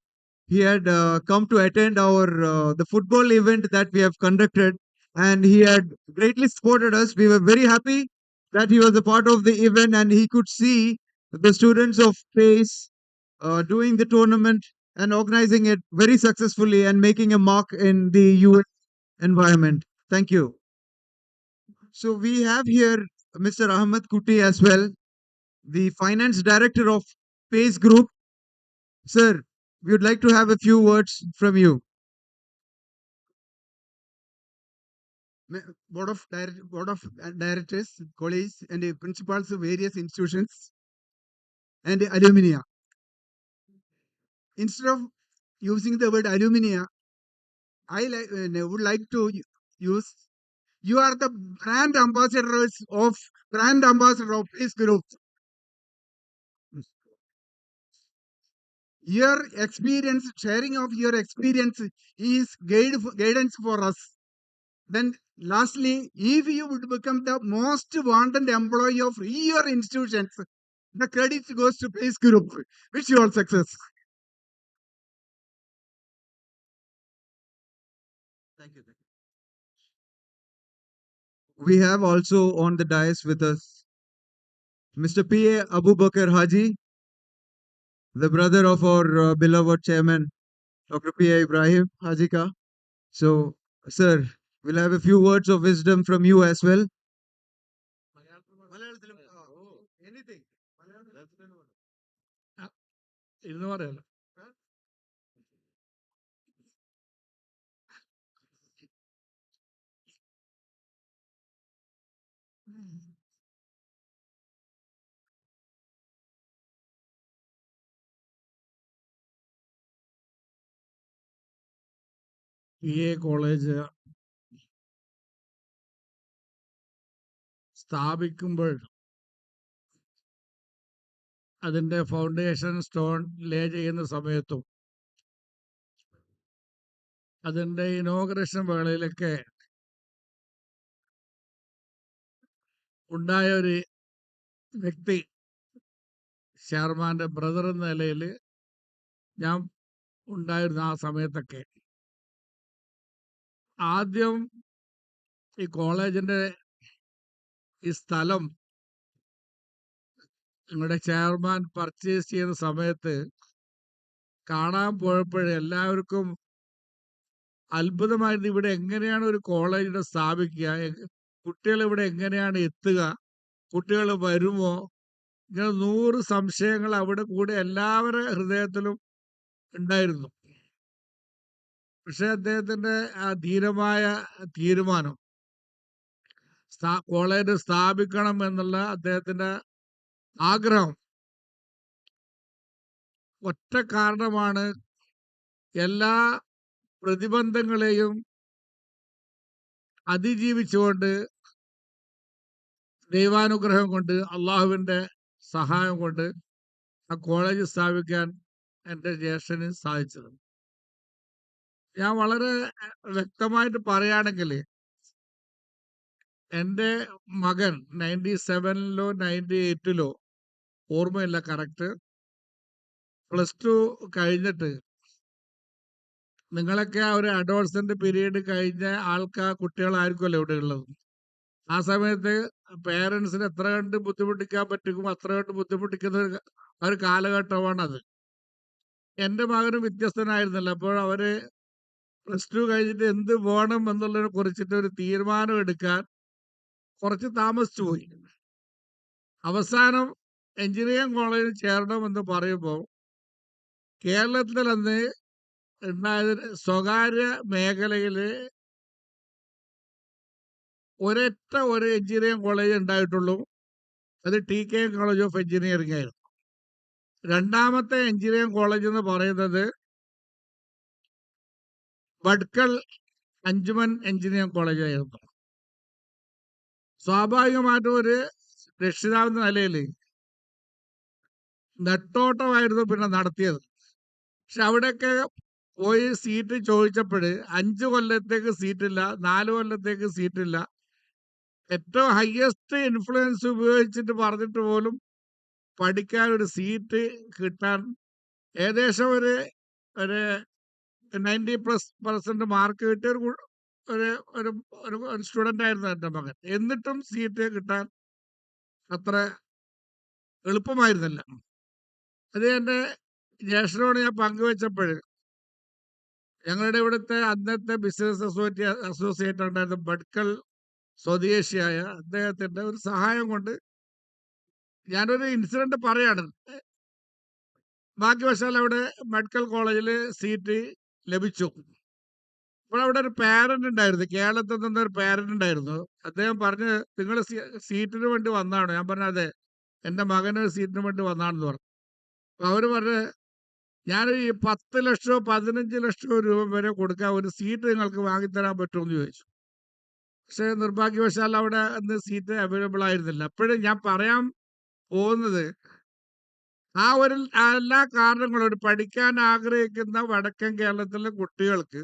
He had come to attend our the football event that we have conducted, and he had greatly supported us. We were very happy that he was a part of the event, and he could see the students of PACE doing the tournament and organizing it very successfully and making a mark in the US environment. Thank you. So we have here Mr. Ahmed Kuti as well, the finance director of PACE Group. Sir, we would like to have a few words from you. Board of directors, colleagues, and principals of various institutions and alumni. Instead of using the word alumni, would like to use you are the brand ambassador of this group. Your experience, sharing of your experience is guidance for us. Then lastly, if you would become the most wanted employee of your institutions, the credit goes to Pace Group. Wish you all success. Thank you. We have also on the dais with us Mr. P.A. Abu Bakr Haji, the brother of our beloved chairman, Dr. P.A. Ibrahim Hajika. So, sir, we'll have a few words of wisdom from you as well. Anything. ഇരുന്ന് പറയല്ലോ PA college സ്ഥാപിക്കുമ്പോൾ അതിൻ്റെ foundation stone ലേ ചെയ്യുന്ന സമയത്തും അതിൻ്റെ inauguration വേളയിലൊക്കെ ഉണ്ടായ ഒരു വ്യക്തി ചെയർമാൻ്റെ brother എന്ന നിലയിൽ ഞാൻ ഉണ്ടായിരുന്ന ആ സമയത്തൊക്കെ ആദ്യം ഈ കോളേജിൻ്റെ ഈ സ്ഥലം നിങ്ങളുടെ ചെയർമാൻ പർച്ചേസ് ചെയ്യുന്ന സമയത്ത് കാണാൻ പോയപ്പോഴേ എല്ലാവർക്കും അത്ഭുതമായിരുന്നു. ഇവിടെ എങ്ങനെയാണ് ഒരു കോളേജിനെ സ്ഥാപിക്കുക, കുട്ടികൾ ഇവിടെ എങ്ങനെയാണ് എത്തുക, കുട്ടികൾ വരുമോ, ഇങ്ങനെ 100 സംശയങ്ങൾ അവിടെ കൂടെ എല്ലാവരുടെ ഹൃദയത്തിലും ഉണ്ടായിരുന്നു. പക്ഷെ അദ്ദേഹത്തിന്റെ ആ ധീരമായ തീരുമാനം കോളേജ് സ്ഥാപിക്കണം എന്നുള്ള അദ്ദേഹത്തിന്റെ ആഗ്രഹം ഒറ്റ കാരണമാണ് എല്ലാ പ്രതിബന്ധങ്ങളെയും അതിജീവിച്ചുകൊണ്ട് ദൈവാനുഗ്രഹം കൊണ്ട് അള്ളാഹുവിൻ്റെ സഹായം കൊണ്ട് ആ കോളേജ് സ്ഥാപിക്കാൻ എൻ്റെ ജ്യേഷ്ഠന് സാധിച്ചത്. ഞാൻ വളരെ വ്യക്തമായിട്ട് പറയുകയാണെങ്കിൽ എൻ്റെ മകൻ 97-ലോ 98-ലോ ഓർമ്മയില്ല കറക്റ്റ്, +2 കഴിഞ്ഞിട്ട് നിങ്ങളൊക്കെ ആ ഒരു അഡോൾസെന്റ് പീരീഡ് കഴിഞ്ഞ കുട്ടികളായിരിക്കുമല്ലോ ഇവിടെ ഉള്ളത്. ആ സമയത്ത് പേരൻസിന് എത്ര കണ്ട് ബുദ്ധിമുട്ടിക്കാൻ പറ്റും അത്ര കണ്ട് ബുദ്ധിമുട്ടിക്കുന്ന ഒരു കാലഘട്ടമാണത്. എൻ്റെ മകനും വ്യത്യസ്തനായിരുന്നില്ല. അപ്പോൾ അവര് +2 കഴിഞ്ഞിട്ട് എന്ത് വേണം എന്നുള്ളതിനെ കുറിച്ചിട്ട് ഒരു തീരുമാനം എടുക്കാൻ കുറച്ച് താമസിച്ചു പോയി. അവസാനം എഞ്ചിനീയറിംഗ് കോളേജിൽ ചേരണമെന്ന് പറയുമ്പോൾ കേരളത്തിൽ അന്ന് ഉണ്ടായത് സ്വകാര്യ മേഖലയിൽ ഒരൊറ്റ ഒരു എഞ്ചിനീയറിംഗ് കോളേജ് ഉണ്ടായിട്ടുള്ളൂ. അത് TK കോളേജ് ഓഫ് എഞ്ചിനീയറിംഗ് ആയിരുന്നു. രണ്ടാമത്തെ എഞ്ചിനീയറിംഗ് കോളേജ് എന്ന് പറയുന്നത് ബഡ്കൽ അഞ്ജുമൻ എഞ്ചിനീയറിംഗ് കോളേജ് ആയിരുന്നു. സ്വാഭാവികമായിട്ടും ഒരു രക്ഷിതാവെന്ന നിലയിൽ നെട്ടോട്ടമായിരുന്നു പിന്നെ നടത്തിയത്. പക്ഷെ അവിടെയൊക്കെ പോയി സീറ്റ് ചോദിച്ചപ്പോൾ 5 കൊല്ലത്തേക്ക് സീറ്റില്ല, 4 കൊല്ലത്തേക്ക് സീറ്റില്ല. ഏറ്റവും ഹയസ്റ്റ് ഇൻഫ്ലുവൻസ് ഉപയോഗിച്ചിട്ട് പറഞ്ഞിട്ട് പോലും പഠിക്കാൻ ഒരു സീറ്റ് കിട്ടാൻ ഏകദേശം ഒരു 90+% മാർക്ക് കിട്ടിയ ഒരു ഒരു ഒരു സ്റ്റുഡൻ്റ് ആയിരുന്നു എൻ്റെ മകൻ. എന്നിട്ടും സീറ്റ് കിട്ടാൻ അത്ര എളുപ്പമായിരുന്നില്ല. അത് എൻ്റെ ജ്യേഷ്ഠനോട് ഞാൻ പങ്കുവെച്ചപ്പോൾ ഞങ്ങളുടെ ഇവിടുത്തെ അന്നത്തെ ബിസിനസ് അസോസിയേറ്റ് ഉണ്ടായിരുന്ന ബഡ്കൽ സ്വദേശിയായ അദ്ദേഹത്തിൻ്റെ ഒരു സഹായം കൊണ്ട് ഞാനൊരു ഇൻസിഡന്റ് പറയാണ്. ഭാഗ്യവശാൽ അവിടെ മെഡിക്കൽ കോളേജിൽ സീറ്റ് ലഭിച്ചു. അപ്പോൾ അവിടെ ഒരു പാരന്റ് ഉണ്ടായിരുന്നു, കേരളത്തിൽ നിന്ന് ഒരു പാരന്റ് ഉണ്ടായിരുന്നു. അദ്ദേഹം പറഞ്ഞ്, നിങ്ങൾ സീറ്റിന് വേണ്ടി വന്നതാണോ? ഞാൻ പറഞ്ഞു അതെ, എൻ്റെ മകന് സീറ്റിന് വേണ്ടി വന്നതാണെന്ന് പറഞ്ഞു. അപ്പോൾ അവർ പറഞ്ഞ്, ഞാൻ ഈ 10 ലക്ഷമോ 15 ലക്ഷമോ രൂപ വരെ കൊടുക്കാൻ ഒരു സീറ്റ് നിങ്ങൾക്ക് വാങ്ങിത്തരാൻ പറ്റുമെന്ന് ചോദിച്ചു. പക്ഷേ നിർഭാഗ്യവശാൽ അവിടെ അന്ന് സീറ്റ് അവൈലബിൾ ആയിരുന്നില്ല. അപ്പോഴും ഞാൻ പറയാൻ പോകുന്നത്, ആ ഒരു എല്ലാ കാരണങ്ങളും ഒരു പഠിക്കാൻ ആഗ്രഹിക്കുന്ന വടക്കൻ കേരളത്തിലെ കുട്ടികൾക്ക്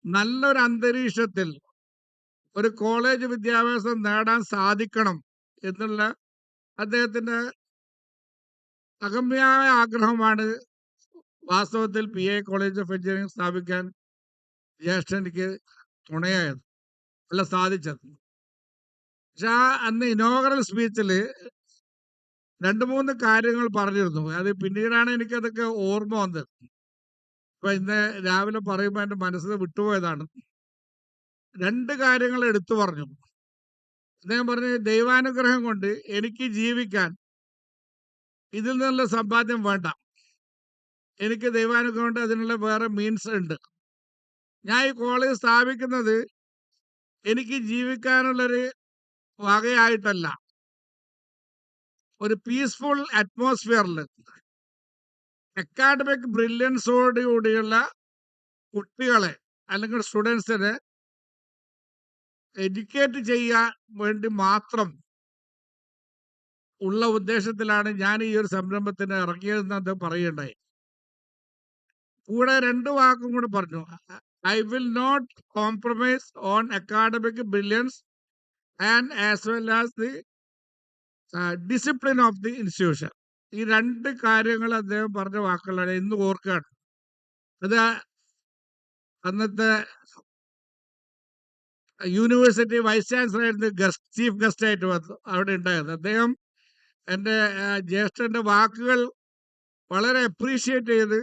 നല്ലൊരു അന്തരീക്ഷത്തിൽ ഒരു കോളേജ് വിദ്യാഭ്യാസം നേടാൻ സാധിക്കണം എന്നുള്ള അദ്ദേഹത്തിന്റെ അഗമ്യമായ ആഗ്രഹമാണ് വാസ്തവത്തിൽ PA കോളേജ് ഓഫ് എഞ്ചിനീയറിംഗ് സ്ഥാപിക്കാൻ ജ്യേഷ്ഠനിക്ക് തുണയായത്, അല്ല സാധിച്ചത്. പക്ഷെ അന്ന് ഇനോഗ്രൽ സ്പീച്ചിൽ 2-3 കാര്യങ്ങൾ പറഞ്ഞിരുന്നു. അത് പിന്നീടാണ് എനിക്കതൊക്കെ ഓർമ്മ വന്നത്. ഇപ്പൊ ഇന്ന് രാവിലെ പറയുമ്പോൾ എൻ്റെ മനസ്സിൽ വിട്ടുപോയതാണ്. 2 കാര്യങ്ങൾ എടുത്തു പറഞ്ഞു. അദ്ദേഹം പറഞ്ഞു, ദൈവാനുഗ്രഹം കൊണ്ട് എനിക്ക് ജീവിക്കാൻ ഇതിൽ നിന്നുള്ള സമ്പാദ്യം വേണ്ട, എനിക്ക് ദൈവാനുഗ്രഹം കൊണ്ട് അതിനുള്ള വേറെ മീൻസ് ഉണ്ട്. ഞാൻ ഈ കോളേജ് സ്ഥാപിക്കുന്നത് എനിക്ക് ജീവിക്കാനുള്ളൊരു വകയായിട്ടല്ല, ഒരു പീസ്ഫുൾ അറ്റ്മോസ്ഫിയറിൽ അക്കാഡമിക് ബ്രില്യൻസോടുകൂടിയുള്ള കുട്ടികളെ അല്ലെങ്കിൽ സ്റ്റുഡൻസിനെ എഡ്യൂക്കേറ്റ് ചെയ്യാൻ വേണ്ടി മാത്രം ഉള്ള ഉദ്ദേശത്തിലാണ് ഞാൻ ഈ ഒരു സംരംഭത്തിന് ഇറങ്ങിയതെന്ന് അത് പറയുണ്ടായി. കൂടെ 2 വാക്കും കൂടി പറഞ്ഞു, I will not compromise on academic brilliance and as well as the discipline of the institution. ഈ 2 കാര്യങ്ങൾ അദ്ദേഹം പറഞ്ഞ വാക്കുകളാണ് ഇന്ന് ഓർക്കുകയാണ്. അത് അന്നത്തെ യൂണിവേഴ്സിറ്റി വൈസ് ചാൻസലർ ആയിരുന്നു ചീഫ് ഗസ്റ്റ് ആയിട്ട് വന്നു അവിടെ ഉണ്ടായത്. അദ്ദേഹം എൻ്റെ ജ്യേഷ്ഠൻ്റെ വാക്കുകൾ വളരെ അപ്രീഷിയേറ്റ് ചെയ്ത്,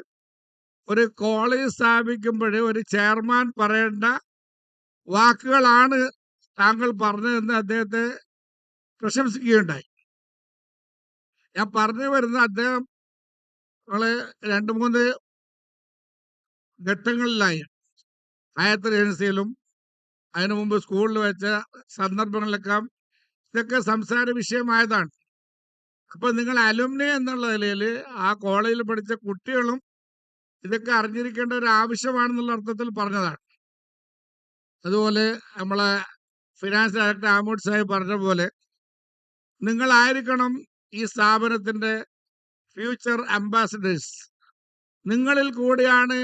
ഒരു കോളേജ് സ്ഥാപിക്കുമ്പോൾ ഒരു ചെയർമാൻ പറയേണ്ട വാക്കുകളാണ് താങ്കൾ പറഞ്ഞതെന്ന് അദ്ദേഹത്തെ പ്രശംസിക്കുകയുണ്ടായി. ഞാൻ പറഞ്ഞു വരുന്ന, അദ്ദേഹം 2-3 ഘട്ടങ്ങളിലായി ഹയാത്ത് ഏജൻസിയിലും അതിനു മുമ്പ് സ്കൂളിൽ വെച്ച സന്ദർഭങ്ങളിലൊക്കെ ഇതൊക്കെ സംസാര വിഷയമായതാണ്. അപ്പൊ നിങ്ങൾ അലുമിനി എന്നുള്ള നിലയിൽ ആ കോളേജിൽ പഠിച്ച കുട്ടികളും ഇതൊക്കെ അറിഞ്ഞിരിക്കേണ്ട ഒരു ആവശ്യമാണെന്നുള്ള അർത്ഥത്തിൽ പറഞ്ഞതാണ്. അതുപോലെ നമ്മളെ ഫിനാൻസ് ഡയറക്ടർ ആമോദ് സാഹിബ് പറഞ്ഞ പോലെ നിങ്ങളായിരിക്കണം ഈ സ്ഥാപനത്തിന്റെ ഫ്യൂച്ചർ അംബാസഡേഴ്സ്. നിങ്ങളിൽ കൂടിയാണ്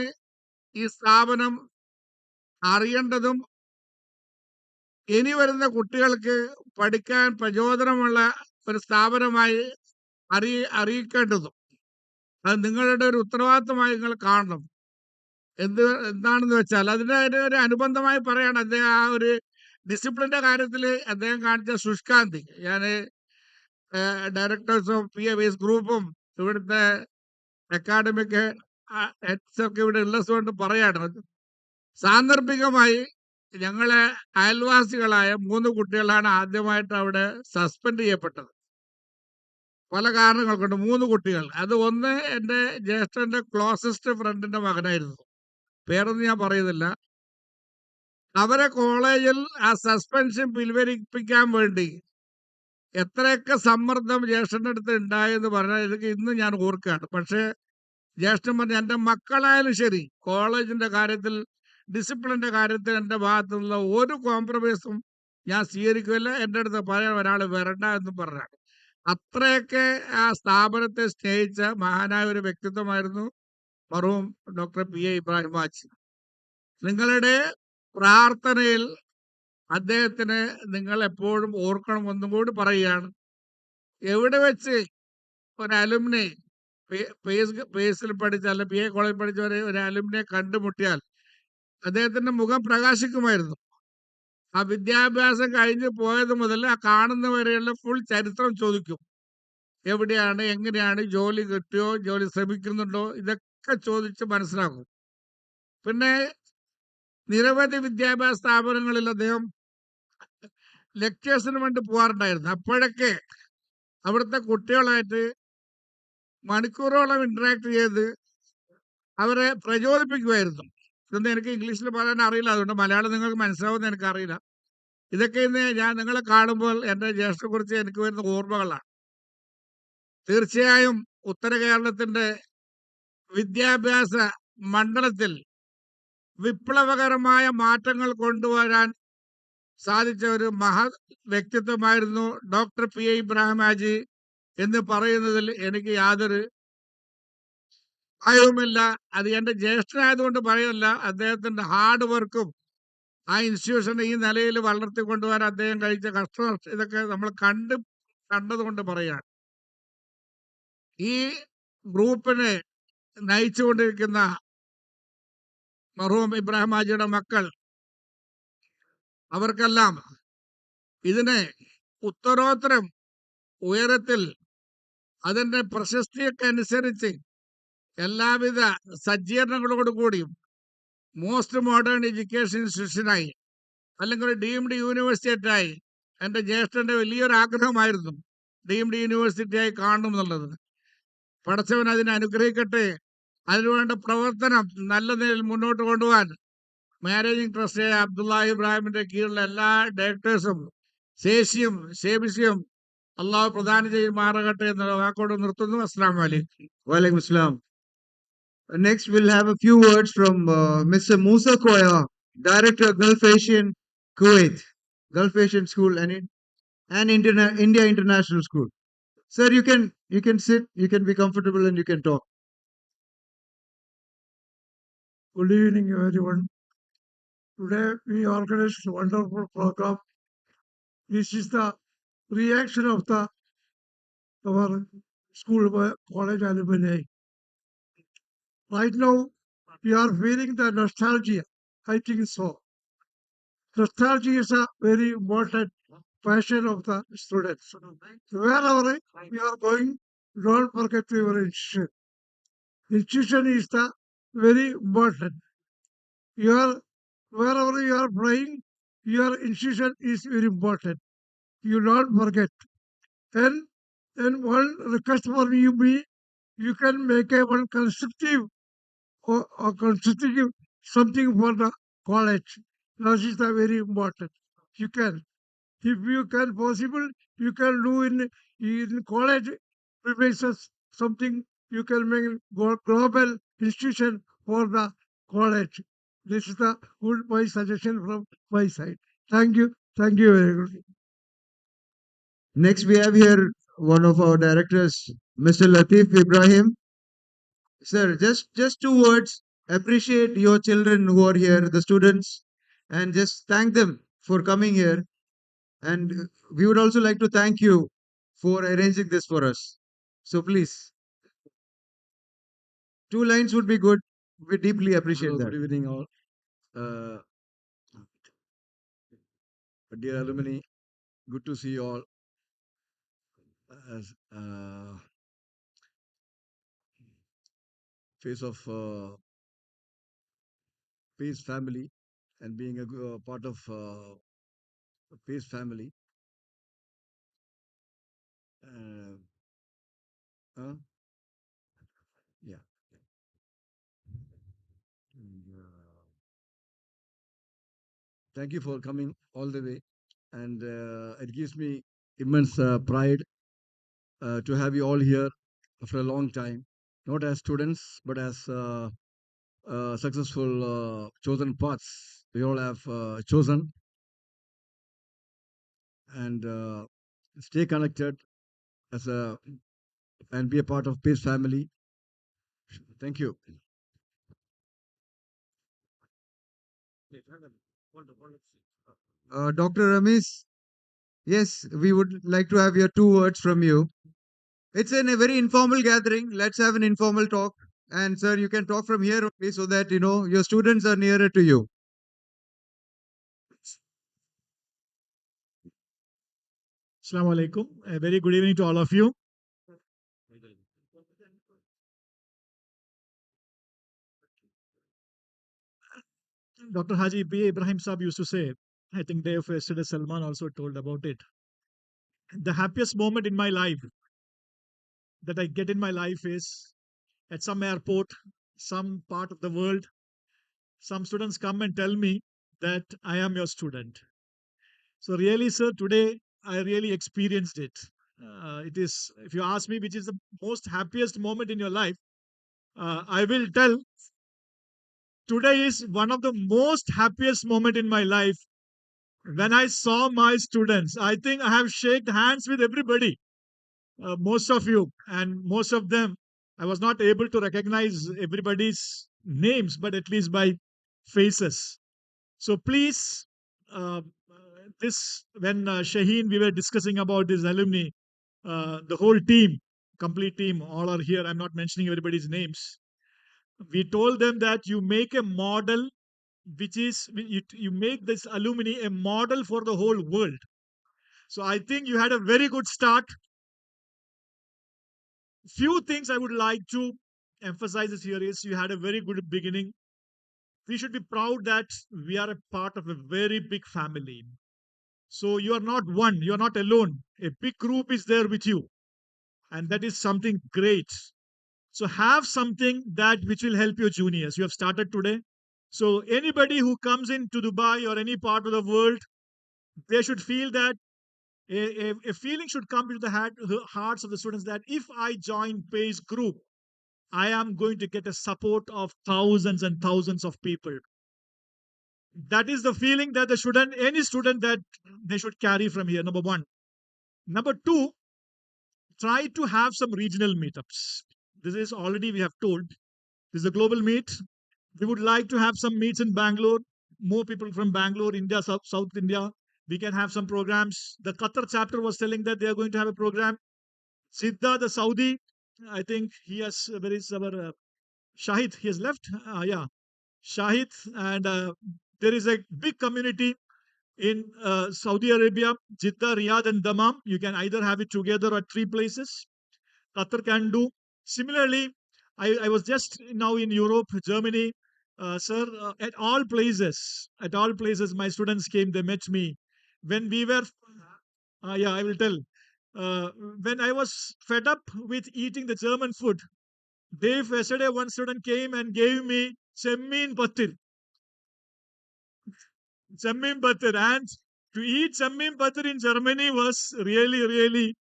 ഈ സ്ഥാപനം അറിയേണ്ടതും ഇനി വരുന്ന കുട്ടികൾക്ക് പഠിക്കാൻ പ്രചോദനമുള്ള ഒരു സ്ഥാപനമായി അറിയിക്കേണ്ടതും. അത് നിങ്ങളുടെ ഒരു ഉത്തരവാദിത്തമായി നിങ്ങൾ കാണണം. എന്താണെന്ന് വെച്ചാൽ അതിൻ്റെ ഒരു അനുബന്ധമായി പറയാണ് അദ്ദേഹം ആ ഒരു ഡിസിപ്ലിൻ്റെ കാര്യത്തിൽ അദ്ദേഹം കാണിച്ച ശുഷ്കാന്തി. ഞാൻ ഡയറക്ടേഴ്സ് ഓഫ് PA ബേസ് ഗ്രൂപ്പും ഇവിടുത്തെ അക്കാഡമിക് ഹെഡ്സ് ഒക്കെ ഇവിടെ ഉള്ളതുകൊണ്ട് പറയാണ്, സാന്ദർഭികമായി ഞങ്ങളെ അയൽവാസികളായ 3 കുട്ടികളാണ് ആദ്യമായിട്ട് അവിടെ സസ്പെൻഡ് ചെയ്യപ്പെട്ടത്. പല കാരണങ്ങൾ കൊണ്ട് 3 കുട്ടികൾ. അത് ഒന്ന് എൻ്റെ ജ്യേഷ്ഠൻ്റെ ക്ലോസസ്റ്റ് ഫ്രണ്ടിന്റെ മകനായിരുന്നു, പേരൊന്നും ഞാൻ പറയുന്നില്ല. അവരെ കോളേജിൽ ആ സസ്പെൻഷൻ പിൻവലിപ്പിക്കാൻ വേണ്ടി എത്രയൊക്കെ സമ്മർദ്ദം ജ്യേഷ്ഠൻ്റെ അടുത്ത് ഉണ്ടായെന്ന് പറഞ്ഞാൽ ഇതൊക്കെ ഇന്ന് ഞാൻ ഓർക്കുകയാണ്. പക്ഷേ ജ്യേഷ്ഠൻ പറഞ്ഞു, എൻ്റെ മക്കളായാലും ശരി, കോളേജിൻ്റെ കാര്യത്തിൽ, ഡിസിപ്ലിൻ്റെ കാര്യത്തിൽ എൻ്റെ ഭാഗത്തു നിന്നുള്ള ഒരു കോംപ്രമൈസും ഞാൻ സ്വീകരിക്കുകയില്ല, എൻ്റെ അടുത്ത് പറയാൻ ഒരാൾ വരണ്ട എന്നും പറഞ്ഞാണ്. അത്രയൊക്കെ ആ സ്ഥാപനത്തെ സ്നേഹിച്ച മഹാനായ ഒരു വ്യക്തിത്വമായിരുന്നു മർഹൂം ഡോക്ടർ PA ഇബ്രാഹിം ഹാജി. നിങ്ങളുടെ പ്രാർത്ഥനയിൽ അദ്ദേഹത്തിന് നിങ്ങൾ എപ്പോഴും ഓർക്കണമെന്നും കൂടി പറയുകയാണ്. എവിടെ വെച്ച് ഒരു അലുമിനി പേസിൽ പഠിച്ച, അല്ല PA കോളേജിൽ പഠിച്ച ഒരു അലുമിനെ കണ്ടുമുട്ടിയാൽ അദ്ദേഹത്തിന്റെ മുഖം പ്രകാശിക്കുമായിരുന്നു. ആ വിദ്യാഭ്യാസം കഴിഞ്ഞ് പോയത് മുതൽ ആ കാണുന്നവരെയുള്ള ഫുൾ ചരിത്രം ചോദിക്കും. എവിടെയാണ്, എങ്ങനെയാണ്, ജോലി കിട്ടിയോ, ജോലി ശ്രമിക്കുന്നുണ്ടോ, ഇതൊക്കെ ചോദിച്ച് മനസ്സിലാക്കും. പിന്നെ നിരവധി വിദ്യാഭ്യാസ സ്ഥാപനങ്ങളിൽ അദ്ദേഹം ലെക്ചേഴ്സിന് വേണ്ടി പോകാറുണ്ടായിരുന്നു. അപ്പോഴൊക്കെ അവിടുത്തെ കുട്ടികളായിട്ട് മണിക്കൂറോളം ഇന്ററാക്ട് ചെയ്ത് അവരെ പ്രചോദിപ്പിക്കുമായിരുന്നു. ഇതൊന്നും എനിക്ക് ഇംഗ്ലീഷിൽ പറയാൻ അറിയില്ല, അതുകൊണ്ട് മലയാളം നിങ്ങൾക്ക് മനസ്സിലാവുമെന്ന് എനിക്കറിയില്ല. ഇതൊക്കെ ഇന്ന് ഞാൻ നിങ്ങളെ കാണുമ്പോൾ എൻ്റെ ജ്യേഷ്ഠയെക്കുറിച്ച് എനിക്ക് വരുന്ന ഓർമ്മകളാണ്. തീർച്ചയായും ഉത്തര കേരളത്തിന്റെ വിദ്യാഭ്യാസ മണ്ഡലത്തിൽ വിപ്ലവകരമായ മാറ്റങ്ങൾ കൊണ്ടുവരാൻ സാധിച്ച ഒരു മഹത് വ്യക്തിത്വമായിരുന്നു ഡോക്ടർ PA ഇബ്രാഹിം ഹാജി എന്ന് പറയുന്നതിൽ എനിക്ക് യാതൊരു ഭയവുമില്ല. അത് എൻ്റെ ജ്യേഷ്ഠനായതുകൊണ്ട് പറയല്ല, അദ്ദേഹത്തിന്റെ ഹാർഡ് വർക്കും ആ ഇൻസ്റ്റിറ്റ്യൂഷനെ ഈ നിലയിൽ വളർത്തിക്കൊണ്ടുവരാൻ അദ്ദേഹം കഴിച്ച കഷ്ടം, ഇതൊക്കെ നമ്മൾ കണ്ടതുകൊണ്ട് പറയാണ്. ഈ ഗ്രൂപ്പിനെ നയിച്ചുകൊണ്ടിരിക്കുന്ന മർഹൂം ഇബ്രാഹിം ഹാജിയുടെ മക്കൾ, അവർക്കെല്ലാം ഇതിനെ ഉത്തരോത്തരം ഉയരത്തിൽ അതിന്റെ പ്രശസ്തിയൊക്കെ അനുസരിച്ച് എല്ലാവിധ സജ്ജീകരണങ്ങളോട് കൂടിയും മോസ്റ്റ് മോഡേൺ എഡ്യൂക്കേഷൻ ഇൻസ്റ്റിറ്റ്യൂഷനായി, അല്ലെങ്കിൽ ഒരു ഡീംഡ് യൂണിവേഴ്സിറ്റിയായി, എൻ്റെ ജ്യേഷ്ഠന്റെ വലിയൊരു ആഗ്രഹമായിരുന്നു ഡീംഡ് യൂണിവേഴ്സിറ്റിയായി കാണണം എന്നുള്ളത്. പടച്ചവൻ അതിനെ അനുഗ്രഹിക്കട്ടെ. അതിനുവേണ്ട പ്രവർത്തനം നല്ല നിലയിൽ മുന്നോട്ട് കൊണ്ടുപോകാൻ മാനേജിംഗ് ട്രസ്റ്റ് അബ്ദുല്ലാഹി ഇബ്രാഹിമിന്റെ കീഴിലുള്ള എല്ലാ ഡയറക്ടേഴ്സും ശേഷിയും അള്ളാഹു പ്രദാനം ചെയ്യുമാറാകട്ടെ എന്നുള്ള വാക്കോട് നിർത്തുന്നു. അസ്സലാമു അലൈക്കും. Walaikum Assalam. Next, we'll have a few words from Mr. Musa Koya, Director, Gulf Asian Kuwait, Gulf Asian School and India International School. Sir, you can sit, you can be comfortable, and you can talk. Good evening, everyone. Today we organized a wonderful program. This is the reaction of our school college alumni. Right now, we are feeling the nostalgia. I think so. Nostalgia is a very important passion of the students. Wherever we are going, don't forget your institution. Institution is the very important. Wherever you are playing, your institution is very important. You don't forget. And one request for you be, you can make a one constructive or constructive something for the college. That is the very important. You can, if you can possible, you can do in college premises something. You can make global institution for the college. This is the good my suggestion from my side. Thank you. Thank you very much. Next, we have here one of our directors, Mr. Latif Ibrahim. Sir, just 2 words. Appreciate your children who are here, the students, and just thank them for coming here. And we would also like to thank you for arranging this for us. So please, 2 lines would be good. We deeply appreciate Hello, that. good evening, all. Dear alumni, good to see you all as face of Pace family and being a part of Pace family. Uh, huh? Yeah. And, thank you for coming all the way, and it gives me immense pride to have you all here after a long time, not as students, but as successful chosen paths we all have chosen. And stay connected as a and be a part of Peace family. Thank you. Dr. Ramesh, yes, we would like to have your 2 words from you. It's in a very informal gathering. Let's have an informal talk. And sir, you can talk from here only so that you know your students are nearer to you. Assalamu alaikum. A very good evening to all of you. Dr. Haji B. Ibrahim Saab used to say, I think day of yesterday Salman also told about it. The happiest moment in my life that I get in my life is at some airport, some part of the world, some students come and tell me that I am your student. So really, sir, today I really experienced it. It is, if you ask me, which is the most happiest moment in your life, I will tell today is one of the most happiest moment in my life when I saw my students. I think I have shaken hands with everybody, most of you, and most of them. I was not able to recognize everybody's names, but at least by faces. So please, this when Shaheen, we were discussing about this alumni, the whole team, complete team, all are here. I'm not mentioning everybody's names. We told them that you make a model, which is you make this alumni a model for the whole world. So I think you had a very good start. Few things I would like to emphasize this here is you had a very good beginning. We should be proud that we are a part of a very big family. So you are not one, you are not alone. A big group is there with you, and that is something great. So have something that which will help your juniors. You have started today. So anybody who comes into Dubai or any part of the world, they should feel that a feeling should come into the hearts of the students that if I join PACE group, I am going to get a support of thousands and thousands of people. That is the feeling that the student, any student, that they should carry from here. Number one. Number two, try to have some regional meetups. This is already we have told. This is a global meet. We would like to have some meets in Bangalore. More people from Bangalore, India, South India. We can have some programs. The Qatar chapter was telling that they are going to have a program. Siddha, the Saudi, I think he has, where is our Shahid? He has left. Yeah, Shahid. And there is a big community in Saudi Arabia, Jeddah, Riyadh, and Dammam. You can either have it together at three places. Qatar can do. Similarly, I was just now in Europe, Germany. Sir, at all places, my students came, they met me. When we were, yeah, I will tell. Uh, when I was fed up with eating the German food, Dave, yesterday one student came and gave me semmin patir. Semmin patir. And to eat semmin patir in Germany was really, really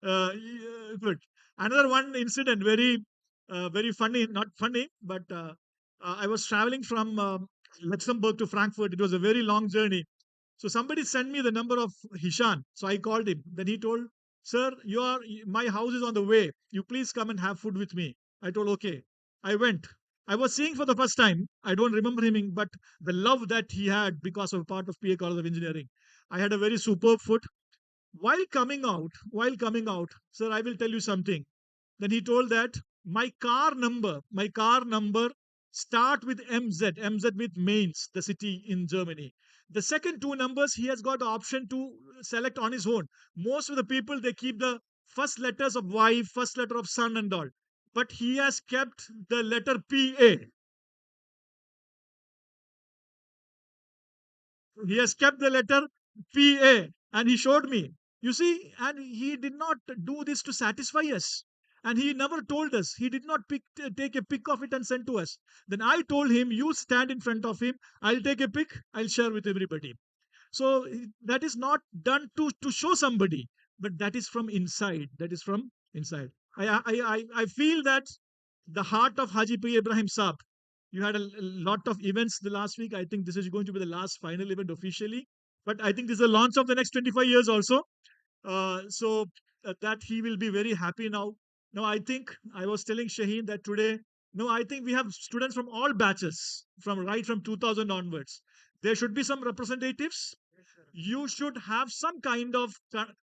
good. Another one incident, very funny, not funny, but I was traveling from Luxembourg to Frankfurt. It was a very long journey. So somebody sent me the number of Hishan. So I called him. Then he told, "Sir, my house is on the way. You please come and have food with me." I told, "Okay." I went. I was seeing for the first time. I don't remember him, but the love that he had because of part of PA College of Engineering. I had a very superb food. While coming out, sir, I will tell you something. Then he told that my car number start with MZ, MZ with Mainz, the city in Germany. The second two numbers he has got the option to select on his own. Most of the people they keep the first letters of wife, first letter of son and all. But he has kept the letter PA. He has kept the letter PA and he showed me. You see, and he did not do this to satisfy us. And he never told us. He did not take a pic of it and send to us. Then I told him, you stand in front of him. I'll take a pic. I'll share with everybody. So that is not done to show somebody. but that is from inside. That is from inside. I feel that the heart of Haji P. Ibrahim Saab. You had a lot of events the last week. I think this is going to be the last final event officially. But I think this is the launch of the next 25 years also. That he will be very happy now. Now, I think I was telling Shaheen that today, no, I think we have students from all batches, from right from 2000 onwards. There should be some representatives. You should have some kind of,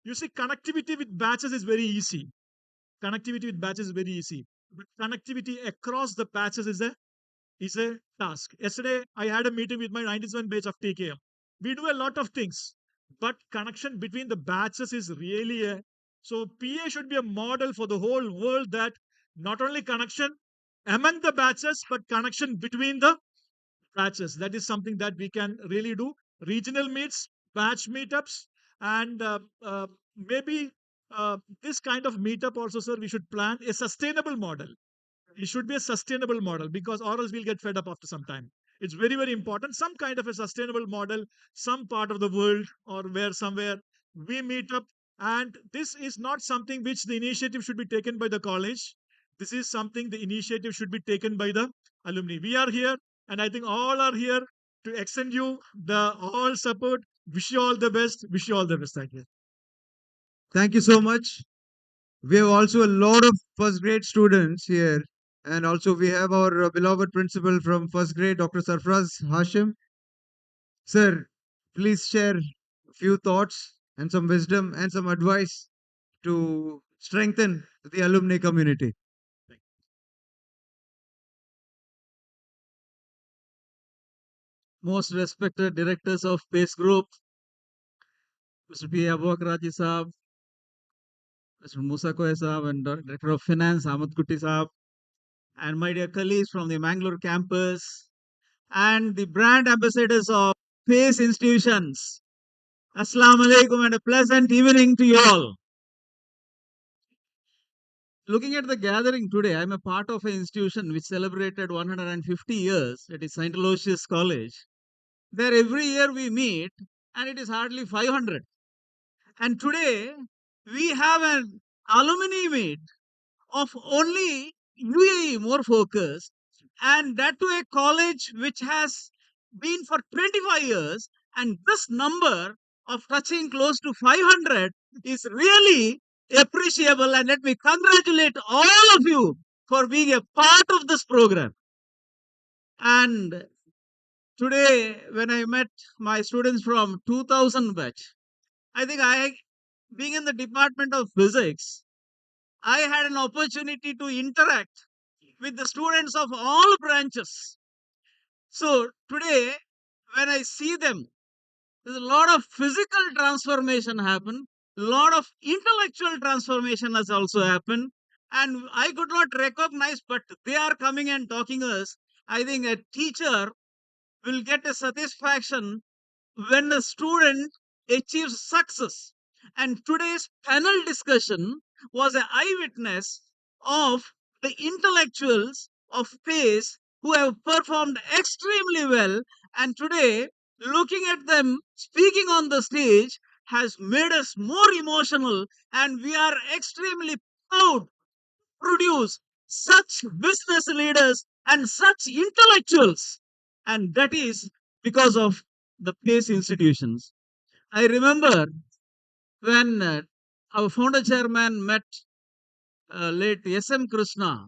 you see, connectivity with batches is very easy. Connectivity with batches is very easy. But connectivity across the batches is a task. Yesterday, I had a meeting with my 97 batch of TKM. We do a lot of things, but connection between the batches is really a. So PA should be a model for the whole world, that not only connection among the batches, but connection between the batches. That is something that we can really do. Regional meets, batch meetups, and maybe this kind of meetup also, sir, we should plan a sustainable model. It should be a sustainable model, because or else we'll get fed up after some time. It's very, very important. Some kind of a sustainable model, some part of the world or where somewhere we meet up. And this is not something which the initiative should be taken by the college. This is something the initiative should be taken by the alumni. We are here, and I think all are here to extend you the all support. Wish you all the best. Wish you all the best. Thank you. Thank you so much. We have also a lot of first grade students here. And also we have our beloved principal from first grade, Dr. Sarfraz Hashim. Sir, please share a few thoughts and some wisdom and some advice to strengthen the alumni community. Most respected directors of PACE Group, Mr. P. Abwakraji Saab, Mr. Musa Koya Saab, and Director of Finance, Ahmed Kutti Saab, and my dear colleagues from the Mangalore campus, and the brand ambassadors of PACE institutions. Assalamu alaikum and a pleasant evening to you all. Looking at the gathering today, I'm a part of an institution which celebrated 150 years. It is St. Aloysius College. There every year we meet, and it is hardly 500. And today we have an alumni meet of only UAE, more focused, and that to a college which has been for 25 years, and this number of touching close to 500 is really appreciable, and let me congratulate all of you for being a part of this program. And today when I met my students from 2000 batch, I think being in the department of physics, I had an opportunity to interact with the students of all branches. So today, when I see them, there's a lot of physical transformation happen, a lot of intellectual transformation has also happened, and I could not recognize, but they are coming and talking us. I think a teacher will get a satisfaction when a student achieves success. And today's panel discussion was an eyewitness of the intellectuals of PACE who have performed extremely well. And today, looking at them speaking on the stage has made us more emotional. And we are extremely proud to produce such business leaders and such intellectuals. And that is because of the PACE institutions. I remember when our founder chairman met late S.M. Krishna,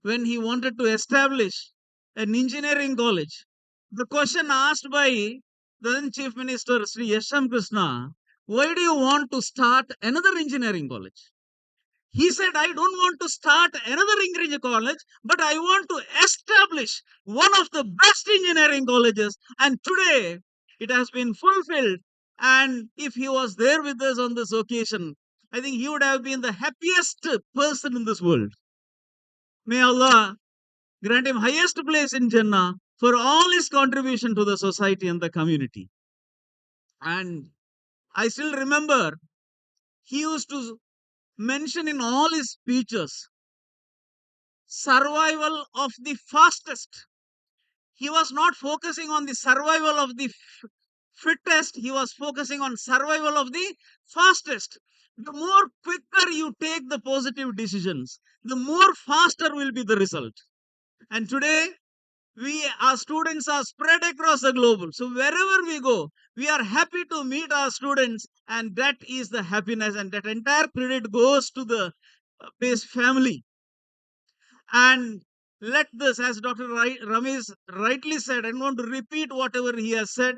when he wanted to establish an engineering college. The question asked by the then Chief Minister Sri S.M. Krishna, why do you want to start another engineering college? He said, I don't want to start another engineering college, but I want to establish one of the best engineering colleges. And today it has been fulfilled. And if he was there with us on this occasion, I think he would have been the happiest person in this world. May Allah grant him highest place in Jannah for all his contribution to the society and the community. And I still remember he used to mention in all his speeches survival of the fastest. He was not focusing on the survival of the fittest, he was focusing on survival of the fastest. The more quicker you take the positive decisions, the more faster will be the result. And today, our students are spread across the globe. So wherever we go, we are happy to meet our students, and that is the happiness, and that entire credit goes to the PACE family. And let this, as Dr. Ramesh rightly said, I want to repeat whatever he has said.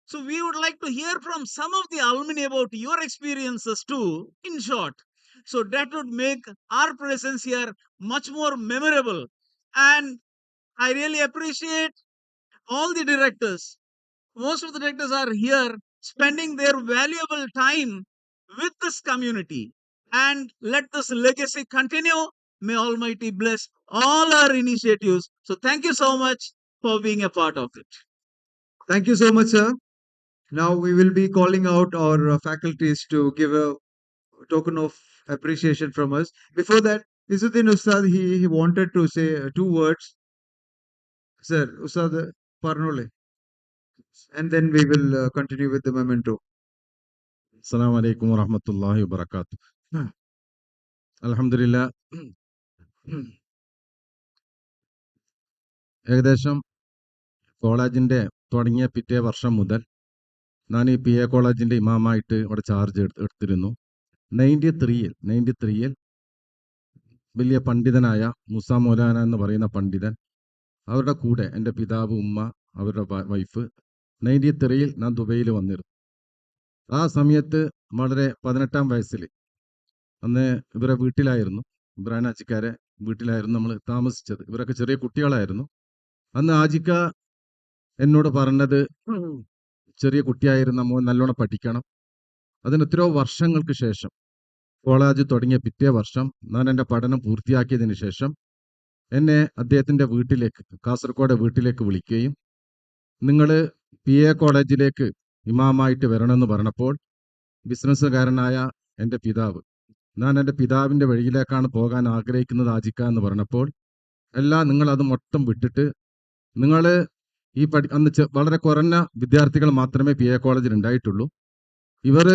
So we would like to hear from some of the alumni about your experiences too, in short. So that would make our presence here much more memorable. And I really appreciate all the directors. Most of the directors are here spending their valuable time with this community. And let this legacy continue. May Almighty bless all our initiatives. So thank you so much for being a part of it. Thank you so much, sir. Now we will be calling out our faculties to give a token of appreciation from us. Before that, Isuddin Ustad, he wanted to say 2 words. Sir, Ustad Parnole. And then we will continue with the memento. Assalamu alaikum wa rahmatullahi wa barakatuh. അൽഹംദുലില്ലാ ഏകദേശം കോളേജിൻ്റെ തുടങ്ങിയ പിറ്റേ വർഷം മുതൽ ഞാൻ ഈ PA കോളേജിൻ്റെ ഇമാമായിട്ട് ഇവിടെ ചാർജ് എടുത്തിരുന്നു. 93-ൽ വലിയ പണ്ഡിതനായ മുസ മൗലാന എന്ന് പറയുന്ന പണ്ഡിതൻ, അവരുടെ കൂടെ എൻ്റെ പിതാവ്, ഉമ്മ, അവരുടെ വൈഫ് 93-ൽ ഞാൻ ദുബൈയിൽ വന്നിരുന്നു. ആ സമയത്ത് വളരെ 18-ാം വയസ്സിൽ അന്ന് ഇവരെ വീട്ടിലായിരുന്നു, ഇബ്രാഹിം ആജിക്കാരെ വീട്ടിലായിരുന്നു നമ്മൾ താമസിച്ചത്. ഇവരൊക്കെ ചെറിയ കുട്ടികളായിരുന്നു. അന്ന് ആജിക്ക എന്നോട് പറഞ്ഞത്, ചെറിയ കുട്ടിയായിരുന്ന മോൻ നല്ലോണം പഠിക്കണം. അതിന് എത്രയോ വർഷങ്ങൾക്ക് ശേഷം കോളേജ് തുടങ്ങിയ പിറ്റേ വർഷം ഞാൻ എൻ്റെ പഠനം പൂർത്തിയാക്കിയതിന് ശേഷം എന്നെ അദ്ദേഹത്തിൻ്റെ വീട്ടിലേക്ക്, കാസർഗോഡ് വീട്ടിലേക്ക് വിളിക്കുകയും നിങ്ങൾ PA കോളേജിലേക്ക് ഇമാമായിട്ട് വരണമെന്ന് പറഞ്ഞപ്പോൾ ബിസിനസ്സുകാരനായ എൻ്റെ പിതാവ്, ഞാൻ എൻ്റെ പിതാവിൻ്റെ വഴിയിലേക്കാണ് പോകാൻ ആഗ്രഹിക്കുന്നത് ആജിക്ക എന്ന് പറഞ്ഞപ്പോൾ, നിങ്ങളത് മൊത്തം വിട്ടിട്ട് നിങ്ങൾ ഈ അന്ന് വളരെ കുറഞ്ഞ വിദ്യാർത്ഥികൾ മാത്രമേ PA കോളേജിൽ ഉണ്ടായിട്ടുള്ളൂ. ഇവർ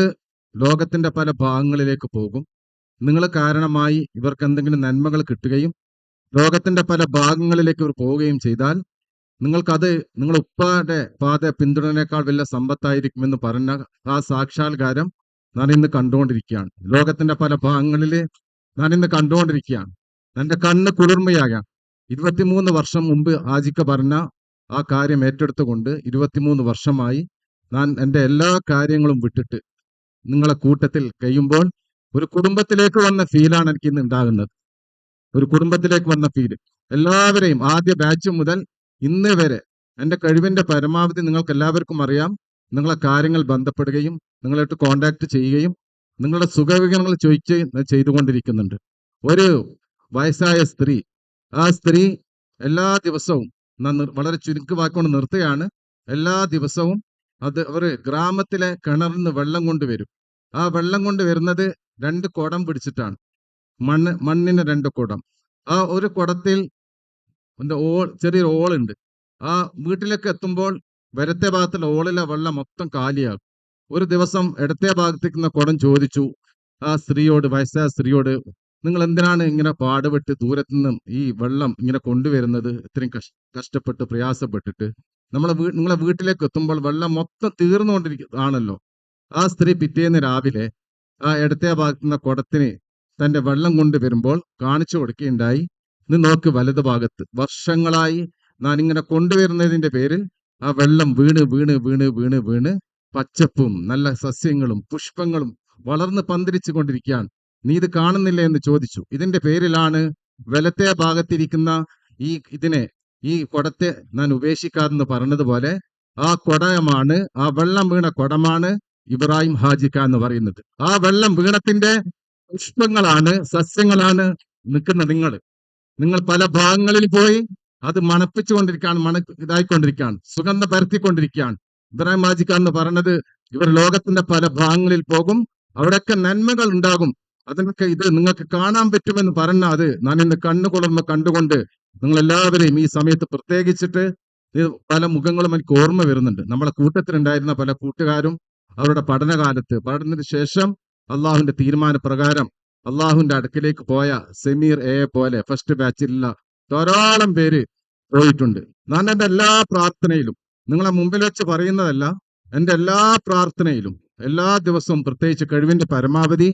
ലോകത്തിൻ്റെ പല ഭാഗങ്ങളിലേക്ക് പോകും. നിങ്ങൾ കാരണമായി ഇവർക്ക് എന്തെങ്കിലും നന്മകൾ കിട്ടുകയും ലോകത്തിൻ്റെ പല ഭാഗങ്ങളിലേക്ക് ഇവർ പോവുകയും ചെയ്താൽ നിങ്ങൾക്കത് നിങ്ങളുടെ ഉപ്പാന്റെ പാത പിന്തുടരേക്കാൾ വലിയ സമ്പത്തായിരിക്കുമെന്ന് പറഞ്ഞ ആ സാക്ഷാത്കാരം ഞാൻ ഇന്ന് കണ്ടുകൊണ്ടിരിക്കുകയാണ്. ലോകത്തിന്റെ പല ഭാഗങ്ങളിൽ ഞാൻ ഇന്ന് കണ്ടുകൊണ്ടിരിക്കുകയാണ്. എൻ്റെ കണ്ണ് കുളിർമയാകാം. 23 വർഷം മുമ്പ് ആജിക്ക പറഞ്ഞ ആ കാര്യം ഏറ്റെടുത്തുകൊണ്ട് 23 വർഷമായി ഞാൻ എൻ്റെ എല്ലാ കാര്യങ്ങളും വിട്ടിട്ട് നിങ്ങളെ കൂട്ടത്തിൽ കഴിയുമ്പോൾ ഒരു കുടുംബത്തിലേക്ക് വന്ന ഫീലാണ് എനിക്ക് ഇന്ന് ഉണ്ടാകുന്നത്. ഒരു കുടുംബത്തിലേക്ക് വന്ന ഫീല്. എല്ലാവരെയും ആദ്യ ബാച്ച് മുതൽ ഇന്ന് വരെ എൻ്റെ കഴിവിൻ്റെ പരമാവധി നിങ്ങൾക്ക് എല്ലാവർക്കും അറിയാം. നിങ്ങളെ കാര്യങ്ങൾ ബന്ധപ്പെടുകയും നിങ്ങളായിട്ട് കോണ്ടാക്ട് ചെയ്യുകയും നിങ്ങളുടെ സുഖവിവരങ്ങൾ ചെയ്തുകൊണ്ടിരിക്കുന്നുണ്ട്. ഒരു വയസ്സായ സ്ത്രീ, ആ സ്ത്രീ എല്ലാ ദിവസവും വളരെ ചുരുക്കമാക്കൊണ്ട് നിർത്തുകയാണ്, എല്ലാ ദിവസവും അവർ ഗ്രാമത്തിലെ കിണറിൽ നിന്ന് വെള്ളം കൊണ്ടുവരും. ആ വെള്ളം കൊണ്ടുവരുന്നത് 2 കുടം പിടിച്ചിട്ടാണ്, മണ്ണിന് 2 കുടം. ആ ഒരു കുടത്തിൽ ചെറിയൊരു ഓളുണ്ട്. ആ വീട്ടിലേക്ക് എത്തുമ്പോൾ വലത്തെ ഭാഗത്തുള്ള ഓളിലെ വെള്ളം മൊത്തം കാലിയാകും. ഒരു ദിവസം ഇടത്തെ ഭാഗത്തേക്കുന്ന കുടം ചോദിച്ചു ആ സ്ത്രീയോട്, വയസ്സായ സ്ത്രീയോട്, നിങ്ങൾ എന്തിനാണ് ഇങ്ങനെ പാടുപെട്ട് ദൂരത്തു നിന്നും ഈ വെള്ളം ഇങ്ങനെ കൊണ്ടുവരുന്നത്, ഇത്രയും കഷ്ടപ്പെട്ട് പ്രയാസപ്പെട്ടിട്ട്? നിങ്ങളെ വീട്ടിലേക്ക് എത്തുമ്പോൾ വെള്ളം മൊത്തം തീർന്നുകൊണ്ടിരിക്കുകയാണല്ലോ. ആ സ്ത്രീ പിറ്റേന്ന് രാവിലെ ആ ഇടത്തെ ഭാഗത്തുനിന്ന കുടത്തിന് തൻ്റെ വെള്ളം കൊണ്ടുവരുമ്പോൾ കാണിച്ചു കൊടുക്കുകയുണ്ടായി. ഇത് നോക്ക്, വലത് ഭാഗത്ത് വർഷങ്ങളായി ഞാൻ ഇങ്ങനെ കൊണ്ടുവരുന്നതിൻ്റെ പേരിൽ ആ വെള്ളം വീണ് വീണ് വീണ് വീണ് വീണ് പച്ചപ്പും നല്ല സസ്യങ്ങളും പുഷ്പങ്ങളും വളർന്ന് പന്തലിച്ചു കൊണ്ടിരിക്കുകയാണ്. നീ ഇത് കാണുന്നില്ല എന്ന് ചോദിച്ചു. ഇതിന്റെ പേരിലാണ് വലത്തെ ഭാഗത്തിരിക്കുന്ന ഈ കുടത്തെ ഞാൻ ഉപേക്ഷിക്കാതെന്ന് പറഞ്ഞതുപോലെ ആ കുടമാണ്, ആ വെള്ളം വീണ കുടമാണ് ഇബ്രാഹിം ഹാജിക്ക എന്ന് പറയുന്നത്. ആ വെള്ളം വീണത്തിന്റെ പുഷ്പങ്ങളാണ്, സസ്യങ്ങളാണ് നിൽക്കുന്ന നിങ്ങൾ പല ഭാഗങ്ങളിൽ പോയി അത് മണപ്പിച്ചുകൊണ്ടിരിക്കുകയാണ്, ഇതായിക്കൊണ്ടിരിക്കുകയാണ്, സുഗന്ധം പരത്തിക്കൊണ്ടിരിക്കുകയാണ്. ഇബ്രാഹിം ഹാജിക്ക എന്ന് പറഞ്ഞത് ഇവർ ലോകത്തിന്റെ പല ഭാഗങ്ങളിൽ പോകും, അവിടെയൊക്കെ നന്മകൾ ഉണ്ടാകും, അതിനൊക്കെ ഇത് നിങ്ങൾക്ക് കാണാൻ പറ്റുമെന്ന് പറഞ്ഞാൽ അത് ഞാൻ ഇന്ന് കണ്ണുകുളർന്ന് കണ്ടുകൊണ്ട് നിങ്ങൾ എല്ലാവരെയും ഈ സമയത്ത് പ്രത്യേകിച്ചിട്ട് ഇത് പല മുഖങ്ങളും എനിക്ക് ഓർമ്മ വരുന്നുണ്ട്. നമ്മളെ കൂട്ടത്തിലുണ്ടായിരുന്ന പല കൂട്ടുകാരും അവരുടെ പഠനകാലത്ത് പഠനത്തിന് ശേഷം അള്ളാഹുവിന്റെ തീരുമാനപ്രകാരം അള്ളാഹുവിന്റെ അടുക്കിലേക്ക് പോയ സമീർ എയെ പോലെ ഫസ്റ്റ് ബാച്ചിലുള്ള ധാരാളം പേര് പോയിട്ടുണ്ട്. ഞാൻ എൻ്റെ എല്ലാ പ്രാർത്ഥനയിലും നിങ്ങളെ മുമ്പിൽ വെച്ച് പറയുന്നതല്ല, എൻ്റെ എല്ലാ പ്രാർത്ഥനയിലും എല്ലാ ദിവസവും പ്രത്യേകിച്ച് കഴിവിന്റെ പരമാവധി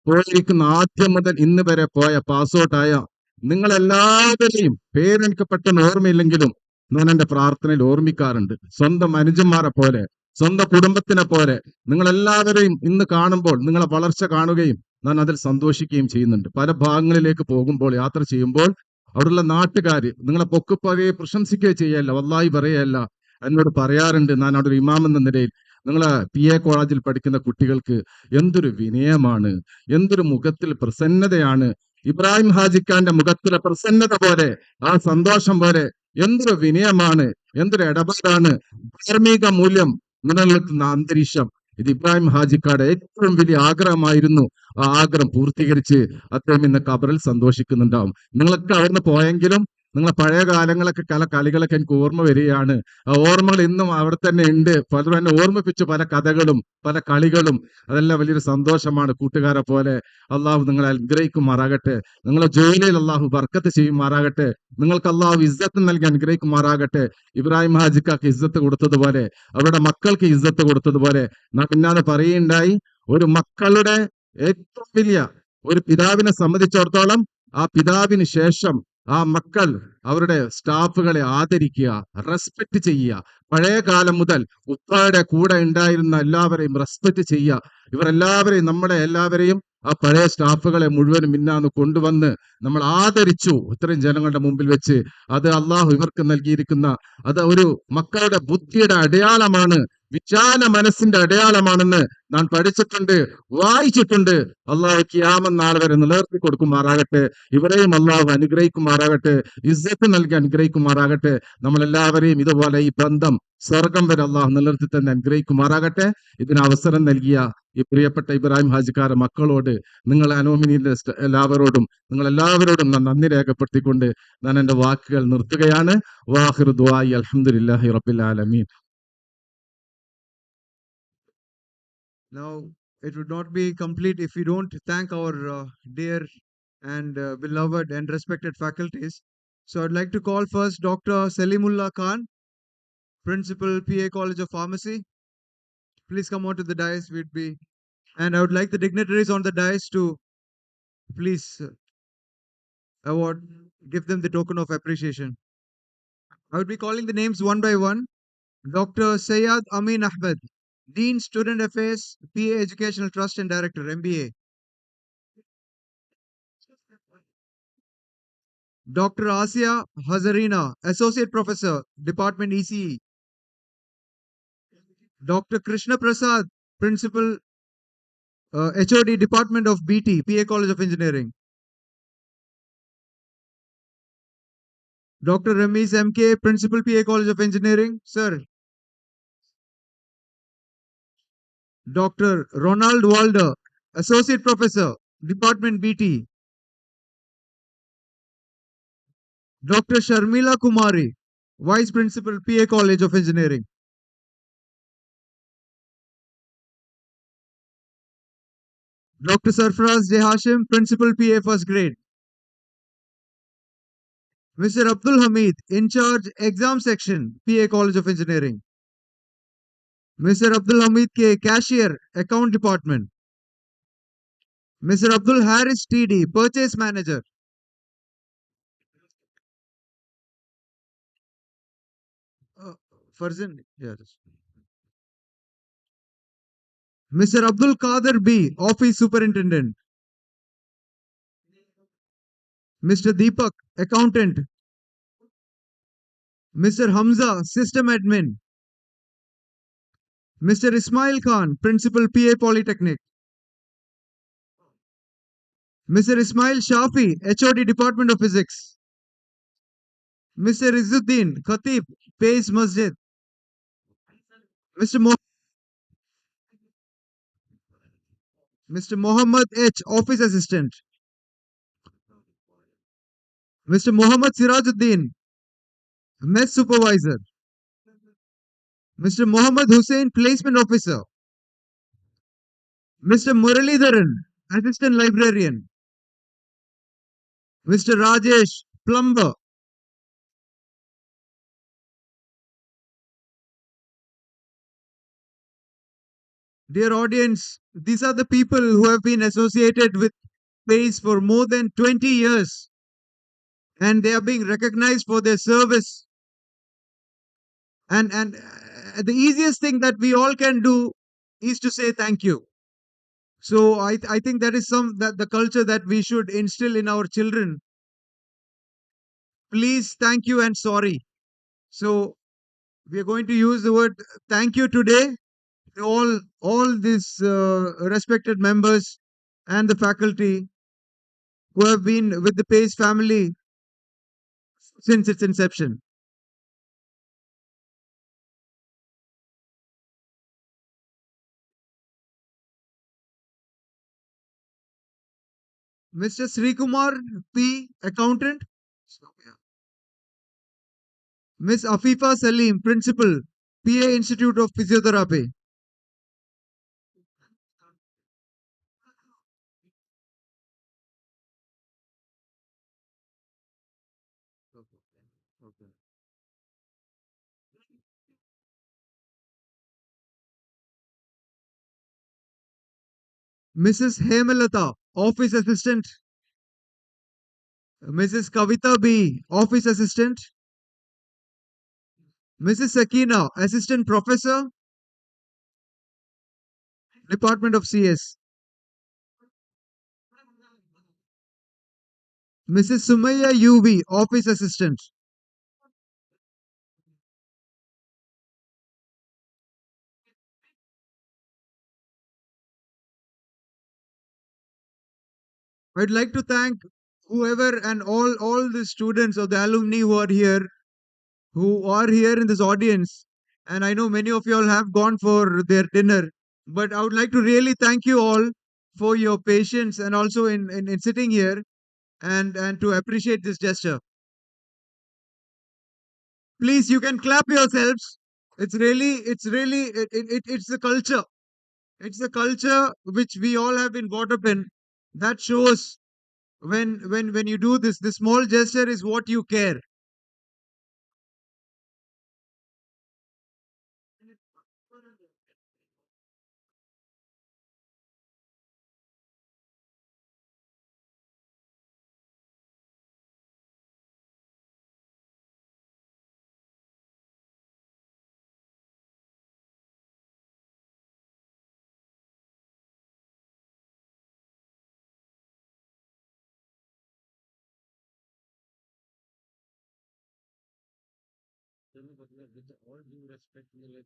പോയിരിക്കുന്ന ആദ്യം മുതൽ ഇന്ന് വരെ പോയ പാസ്ഔട്ടായ നിങ്ങളെല്ലാവരെയും പേരെനിക്ക് പെട്ടെന്ന് ഓർമ്മയില്ലെങ്കിലും ഞാൻ എൻ്റെ പ്രാർത്ഥനയിൽ ഓർമ്മിക്കാറുണ്ട്. സ്വന്തം അനുജന്മാരെ പോലെ, സ്വന്തം കുടുംബത്തിനെ പോലെ നിങ്ങളെല്ലാവരെയും ഇന്ന് കാണുമ്പോൾ നിങ്ങളെ വളർച്ച കാണുകയും ഞാൻ അതിൽ സന്തോഷിക്കുകയും ചെയ്യുന്നുണ്ട്. പല ഭാഗങ്ങളിലേക്ക് പോകുമ്പോൾ യാത്ര ചെയ്യുമ്പോൾ അവിടെയുള്ള നാട്ടുകാർ നിങ്ങളെ പൊക്കിപ്പറയെ പ്രശംസിക്കുകയോ ചെയ്യല്ല, വല്ലാഹി പറയല്ല, എന്നോട് പറയാറുണ്ട്. ഞാൻ അവിടെ ഒരു ഇമാം എന്ന നിലയിൽ നിങ്ങളെ PA കോളേജിൽ പഠിക്കുന്ന കുട്ടികൾക്ക് എന്തൊരു വിനയമാണ്, എന്തൊരു മുഖത്തിൽ പ്രസന്നതയാണ്. ഇബ്രാഹിം ഹാജിഖാന്റെ മുഖത്തിലെ പ്രസന്നത പോലെ, ആ സന്തോഷം പോലെ എന്തൊരു വിനയമാണ്, എന്തൊരു ഇടപാടാണ്, ധാർമ്മിക മൂല്യം നിലനിൽക്കുന്ന അന്തരീക്ഷം. ഇത് ഇബ്രാഹിം ഹാജിക്കാട് ഏറ്റവും വലിയ ആഗ്രഹമായിരുന്നു. ആ ആഗ്രഹം പൂർത്തീകരിച്ച് അദ്ദേഹം ഇന്ന് ഖബറിൽ സന്തോഷിക്കുന്നുണ്ടാവും. നിങ്ങളൊക്കെ അവിടുന്ന് പോയെങ്കിലും നിങ്ങളെ പഴയ കാലങ്ങളൊക്കെ കളികളൊക്കെ എനിക്ക് ഓർമ്മ വരികയാണ്. ആ ഓർമ്മകൾ ഇന്നും അവിടെ തന്നെ ഉണ്ട്. പലരും എന്നെ ഓർമ്മിപ്പിച്ചു പല കഥകളും പല കളികളും. അതെല്ലാം വലിയൊരു സന്തോഷമാണ്. കൂട്ടുകാരെ പോലെ അള്ളാഹു നിങ്ങളെ അനുഗ്രഹിക്കുമാറാകട്ടെ. നിങ്ങളെ ജോലിയിൽ അള്ളാഹു ബർക്കത്ത് ചെയ്യുമാറാകട്ടെ. നിങ്ങൾക്ക് അള്ളാഹു ഇസ്സത്ത് നൽകി അനുഗ്രഹിക്കുമാറാകട്ടെ. ഇബ്രാഹിം ഹാജിക്കാക്ക് ഇസ്സത്ത് കൊടുത്തതുപോലെ, അവരുടെ മക്കൾക്ക് ഇസ്സത്ത് കൊടുത്തതുപോലെ, നാം പിന്നാലെ പറയുണ്ടായി, ഒരു മക്കളുടെ ഏറ്റവും വലിയ ഒരു പിതാവിനെ സംബന്ധിച്ചിടത്തോളം ആ പിതാവിന് ശേഷം ആ മക്കൾ അവരുടെ സ്റ്റാഫുകളെ ആദരിക്കുക, റെസ്പെക്ട് ചെയ്യുക. പഴയ കാലം മുതൽ ഉപ്പയുടെ കൂടെ ഉണ്ടായിരുന്ന എല്ലാവരെയും റെസ്പെക്ട് ചെയ്യുക. ഇവരെല്ലാവരെയും, നമ്മളെ എല്ലാവരെയും, ആ പഴയ സ്റ്റാഫുകളെ മുഴുവനും ഇന്നാന്ന് കൊണ്ടുവന്ന് നമ്മൾ ആദരിച്ചു ഇത്രയും ജനങ്ങളുടെ മുമ്പിൽ വെച്ച്. അത് അള്ളാഹു ഇവർക്ക് നൽകിയിരിക്കുന്ന അത് ഒരു മക്കളുടെ ബുദ്ധിയുടെ അടയാളമാണ്, വിശാല മനസ്സിന്റെ അടയാളമാണെന്ന് ഞാൻ പഠിച്ചിട്ടുണ്ട്, വായിച്ചിട്ടുണ്ട്. അള്ളാഹു ഖിയാമത്ത് നാൾ വരെ നിലനിർത്തി കൊടുക്കുമാറാകട്ടെ. ഇവരെയും അള്ളാഹു അനുഗ്രഹിക്കുമാറാകട്ടെ, ഇസ്സത്ത് നൽകി അനുഗ്രഹിക്കുമാറാകട്ടെ. നമ്മളെല്ലാവരെയും ഇതുപോലെ ഈ ബന്ധം സ്വർഗം വരെ അള്ളാഹു നിലനിർത്തി തന്നെ അനുഗ്രഹിക്കുമാറാകട്ടെ. ഇതിന് അവസരം നൽകിയ ഈ പ്രിയപ്പെട്ട ഇബ്രാഹിം ഹാജിക്കാരെ മക്കളോട്, നിങ്ങൾ അനോമിനിയുടെ എല്ലാവരോടും നിങ്ങളെല്ലാവരോടും ഞാൻ നന്ദി രേഖപ്പെടുത്തിക്കൊണ്ട് ഞാൻ എൻ്റെ വാക്കുകൾ നിർത്തുകയാണ്. വാഹിറു ദുആഇ അൽഹംദുലില്ലാഹി റബ്ബിൽ ആലമീൻ. Now, it would not be complete if we don't thank our dear and beloved and respected faculties. So I'd like to call first Dr. Salimullah Khan, Principal, PA College of Pharmacy. Please come on to the dais. And I would like the dignitaries on the dais to please give them the token of appreciation. I would be calling the names one by one. Dr. Sayyad Amin Ahmed, Dean Student Affairs, PA Educational Trust and Director, MBA. Dr. Asia Hazarina, Associate Professor, Department ECE. Dr. Krishna Prasad, Principal, HOD, Department of BT, PA College of Engineering. Dr. Ramesh MK, Principal, PA College of Engineering. Sir. Dr. Ronald Walder, Associate Professor, Department BT. Dr. Sharmila Kumari, Vice Principal, PA College of Engineering. Dr. Sarfraz J. Hashim, Principal, PA First Grade. Mr. Abdul Hamid, In Charge, Exam Section, PA College of Engineering. Mr. Abdul Hamid K, Cashier, Account Department. Mr. Abdul Harris TD, Purchase Manager. Farzan, yes. Mr. Abdul Qadir B, Office Superintendent. Mr. Deepak, Accountant. Mr. Hamza, System Admin. Mr. Ismail Khan, Principal, PA Polytechnic. Mr. Ismail Shafi, HOD, Department of Physics. Mr. Izzuddin, Khatib, Pays Masjid. Mr. Mohammed H, Office Assistant. Mr. Mohammed Sirajuddin, Mess Supervisor. Mr. Mohammed Hussein, Placement Officer. Mr. Muralidharan, Assistant Librarian. Mr. Rajesh, Plumber. Dear audience, these are the people who have been associated with PACE for more than 20 years and they are being recognized for their service. And the easiest thing that we all can do is to say thank you. So I think that is that the culture that we should instill in our children. Please, thank you and sorry. So we are going to use the word thank you today to all these respected members and the faculty who have been with the PACE family since its inception. Mr. Srikumar P, Accountant. Ms. Afifa Salim, Principal, PA Institute of Physiotherapy. Mrs. Hemalata, Office Assistant. Mrs. Kavita B, Office Assistant. Mrs. Sakina, Assistant Professor, Department of CS. Mrs. Sumaya UV, Office Assistant. I'd like to thank whoever and all the students or the alumni who are here in this audience. And I know many of you all have gone for their dinner, but I would like to really thank you all for your patience and also in sitting here and to appreciate this gesture. Please, you can clap yourselves. It's the culture. It's the culture which we all have been brought up in. That shows when you do this, the small gesture is what you care. With all due respect, നല്ല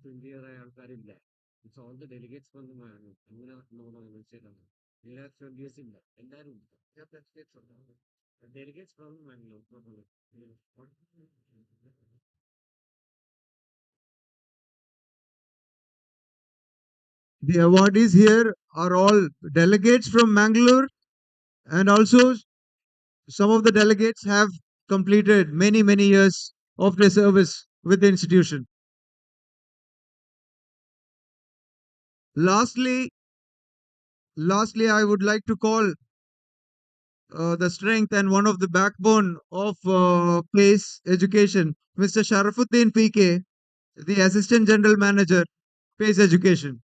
20-year ആൾക്കാരില്ല. It's all the delegates from the അങ്ങനെ മനസ്സിലാണ്. There are 20 years ഇല്ല. എല്ലാവരും ഉണ്ട്. There are delegates ഉണ്ട്. Delegates from Mangalore. The awardees here are all delegates from Mangalore, and also some of the delegates have completed many years of their service with the institution. Lastly, I would like to call the strength and one of the backbone of PACE Education, Mr. Sharafuddin PK, the Assistant General Manager, PACE Education.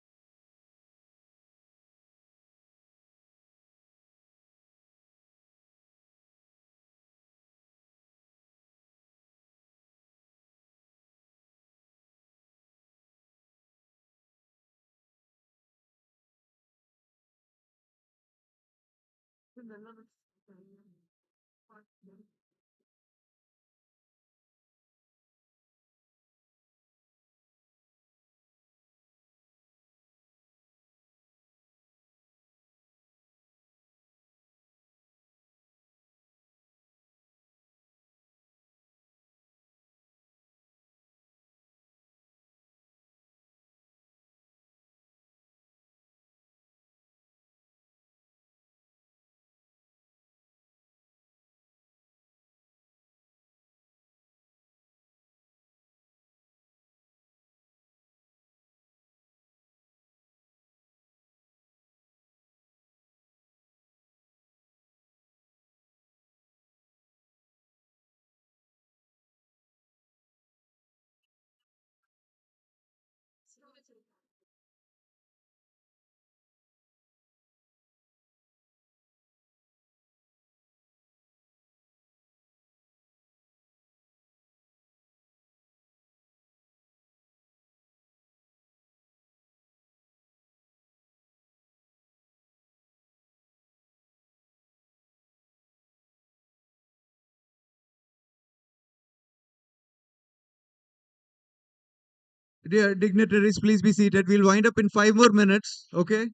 Dear dignitaries, please be seated. We'll wind up in 5 more minutes. Okay.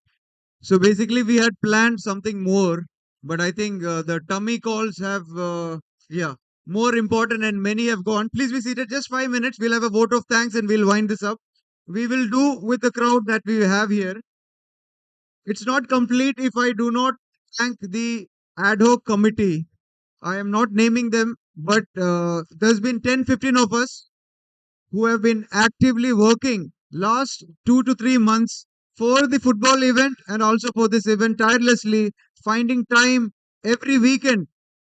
So basically, we had planned something more, but I think the tummy calls have, yeah, more important, and many have gone. Please be seated. Just 5 minutes. We'll have a vote of thanks and we'll wind this up. We will do with the crowd that we have here. It's not complete if I do not thank the ad hoc committee. I am not naming them, but there's been 10-15 of us who have been actively working last 2 to 3 months for the football event and also for this event tirelessly, finding time every weekend.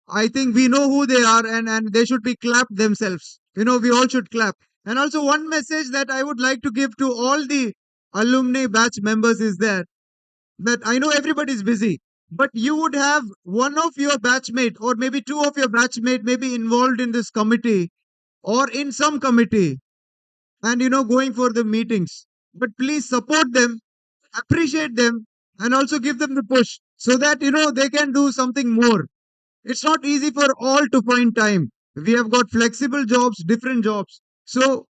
I think we know who they are, and they should be clapped themselves. We all should clap. And also, one message that I would like to give to all the alumni batch members is that I know everybody's busy, but you would have one of your batchmate or maybe two of your batchmate maybe involved in this committee or in some committee and going for the meetings. But please support them, appreciate them, and also give them the push so that they can do something more. It's not easy for all to find time. We have got flexible jobs, different jobs. So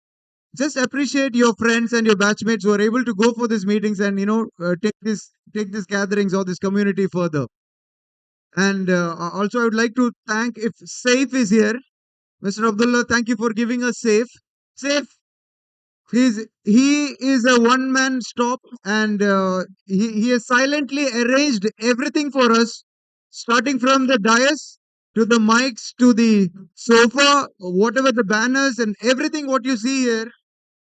just appreciate your friends and your batchmates who are able to go for these meetings and take these gatherings or this community further. And also, I would like to thank if Safe is here, Mr. Abdullah. Thank you for giving us Safe. Safe, he is a one man stop, and he has silently arranged everything for us, starting from the dais to the mics to the sofa, whatever the banners and everything what you see here.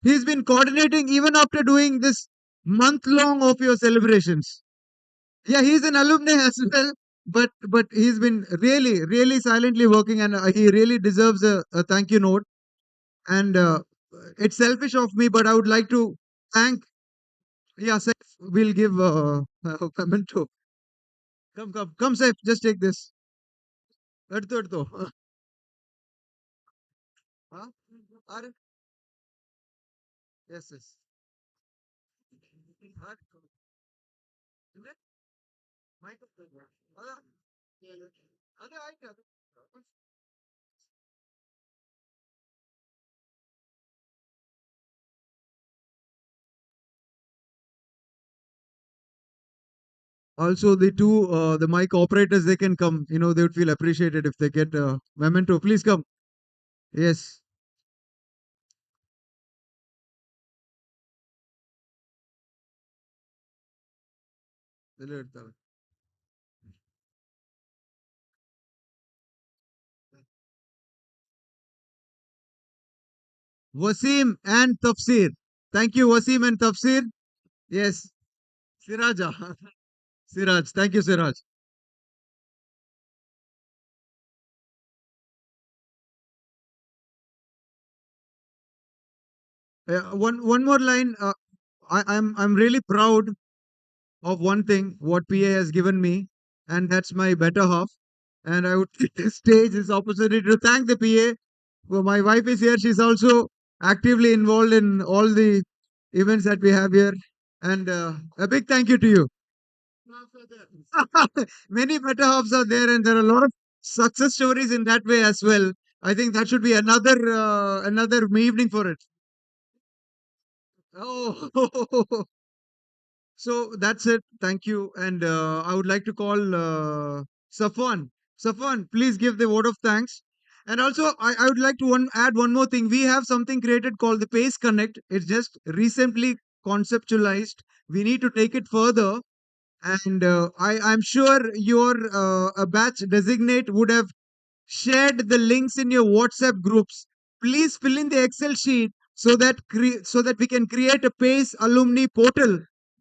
He's been coordinating even after doing this month long of your celebrations. Yeah, he's an alumni as well, but he's been really, really silently working, and he really deserves a thank you note. And it's selfish of me, but I would like to thank. Yeah, Saif, we'll give a memento. Come, Saif, just take this. Edto, edto. Huh? Are- Yes, yes. Are- ಇದೆ? Mic up there. ಅದೇ ಆಯ್ತು ಅದು. Also, the mic operators, they can come. They would feel appreciated if they get a memento. Please come. Yes. ಇದೆಲ್ಲ ಇಡ್ತಾರೆ. Wasim and Tafsir. Thank you, Wasim and Tafsir. Yes. Siraja. Siraj. Thank you, Siraj. One more line. I'm really proud of one thing what PA has given me, and that's my better half. And I would take this stage, this opportunity to thank the PA. Well, my wife is here. She's also actively involved in all the events that we have here. And a big thank you to you. Many better halves are there, and there are a lot of success stories in that way as well. I think that should be another evening for it. Oh, so that's it. Thank you. And I would like to call Safwan. Safwan, please give the vote of thanks. And also, I would like to add one more thing. We have something created called the Pace Connect. It's just recently conceptualized. We need to take it further. And I'm sure your a batch designate would have shared the links in your WhatsApp groups. Please fill in the Excel sheet so that we can create a PACE alumni portal.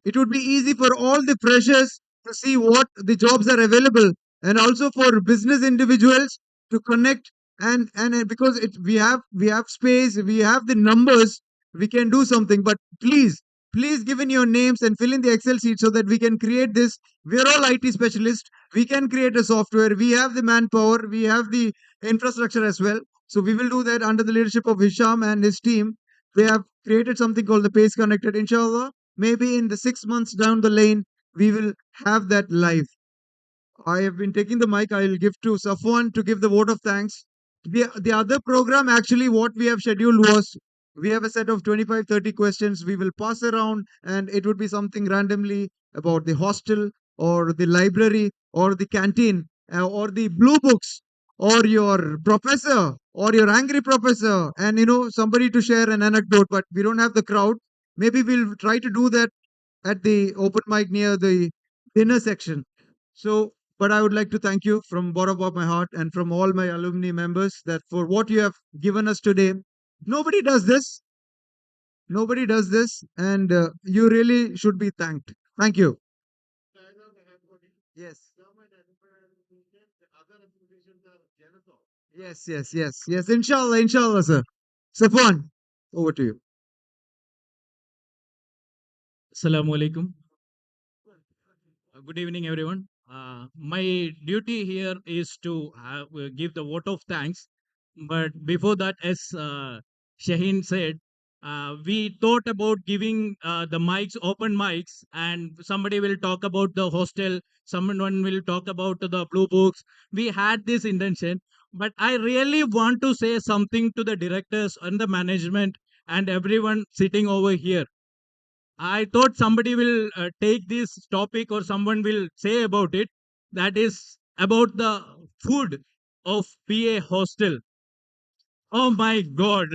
It would be easy for all the freshers to see what the jobs are available, and also for business individuals to connect. And because we have space, we have the numbers, we can do something. But please please give in your names and fill in the Excel sheet so that we can create this. We're all IT specialists. We can create a software. We have the manpower. We have the infrastructure as well. So we will do that under the leadership of Hisham and his team. They have created something called the Pace Connected. Inshallah, maybe in the 6 months down the lane, we will have that live. I have been taking the mic. I will give to Safwan to give the vote of thanks. The other program, actually, what we have scheduled was we have a set of 25, 30 questions. We will pass around, and it would be something randomly about the hostel or the library or the canteen or the blue books or your professor or your angry professor, and somebody to share an anecdote. But we don't have the crowd. Maybe we'll try to do that at the open mic near the dinner section. So, but I would like to thank you from bottom of my heart and from all my alumni members that for what you have given us today. Nobody does this. Nobody does this, and you really should be thanked. Thank you. Yes. Yes. Inshallah, sir. Safwan, over to you. Assalamu alaikum. Good evening, everyone. My duty here is to give the vote of thanks. But before that, as Shaheen said, we thought about giving the mics, open mics, and somebody will talk about the hostel, someone will talk about the blue books. We had this intention, but I really want to say something to the directors and the management and everyone sitting over here. I thought somebody will take this topic or someone will say about it. That is about the food of PA hostel. Oh my God.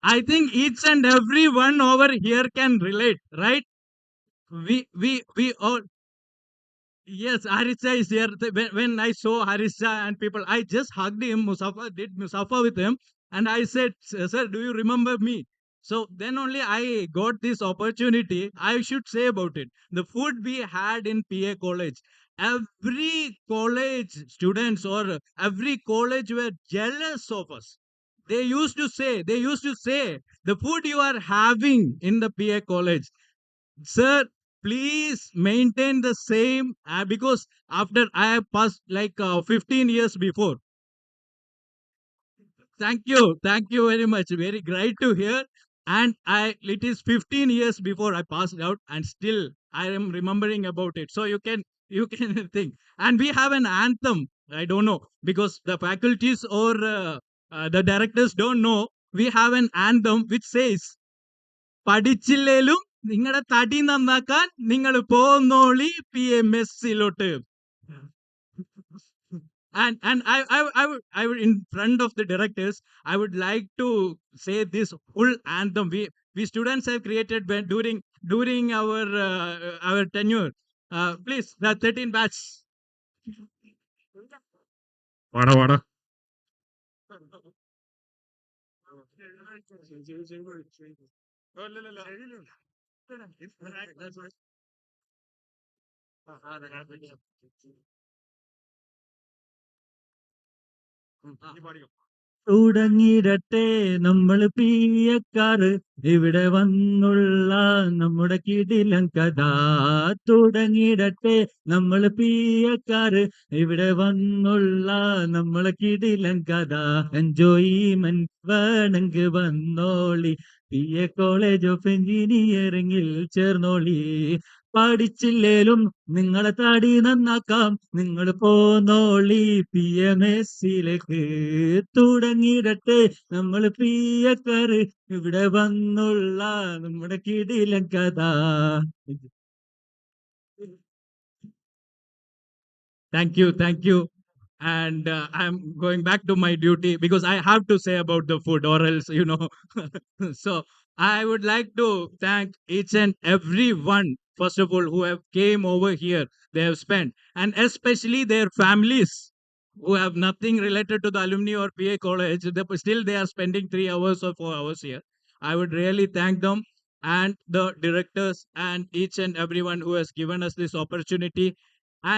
I think each and every one over here can relate, right? We all. Yes, Harisha is here. When I saw Harisha and people, I just hugged him. Musafa did Musafa with him, and I said, "Sir, do you remember me?" So then only I got this opportunity. I should say about it. The food we had in PA College, every college students or every college were jealous of us. They used to say, the food you are having in the PA College, sir, please maintain the same because after I have passed like 15 years before. Thank you very much. Very great to hear. And it is 15 years before I passed out, and still I am remembering about it. So you can think. And we have an anthem. I don't know because the faculties or the directors don't know. We have an anthem which says, പഠിച്ചില്ലേലും നിങ്ങളുടെ തടി നന്നാക്കാൻ നിങ്ങൾ പോന്നോളി PMSലോട്ട്. And I would in front of the directors, I would like to say this full anthem we students have created during our tenure. Please, the 13 batch. Vada, vada. തുടങ്ങിടട്ടെ നമ്മൾ പിയക്കാറ് ഇവിടെ വന്നുള്ള നമ്മുടെ കിടിലൻ കഥ. തുടങ്ങിടട്ടെ നമ്മൾ പിയക്കാറ് ഇവിടെ വന്നുള്ള നമ്മളെ കിടിലൻ കഥ. എൻജോയ്മെന്റ് വേണമെങ്കിൽ വന്നോളി PA കോളേജ് ഓഫ് എഞ്ചിനീയറിംഗിൽ ചേർന്നോളി. പഠിച്ചില്ലേലും നിങ്ങളെ തടി നന്നാക്കാം, നിങ്ങൾ പോന്നോളി PMSലേക്ക്. തുടങ്ങിയിടട്ടെ നമ്മൾ പിയക്കാറ് ഇവിടെ വന്നുള്ള നമ്മുടെ കിടിലൻ കഥ. Thank you. And I'm going back to my duty because I have to say about the food, or else, So I would like to thank each and every one, first of all, who have came over here. They have spent, and especially their families who have nothing related to the alumni or PA college. Still, they are spending 3 hours or 4 hours here. I would really thank them and the directors and each and everyone who has given us this opportunity,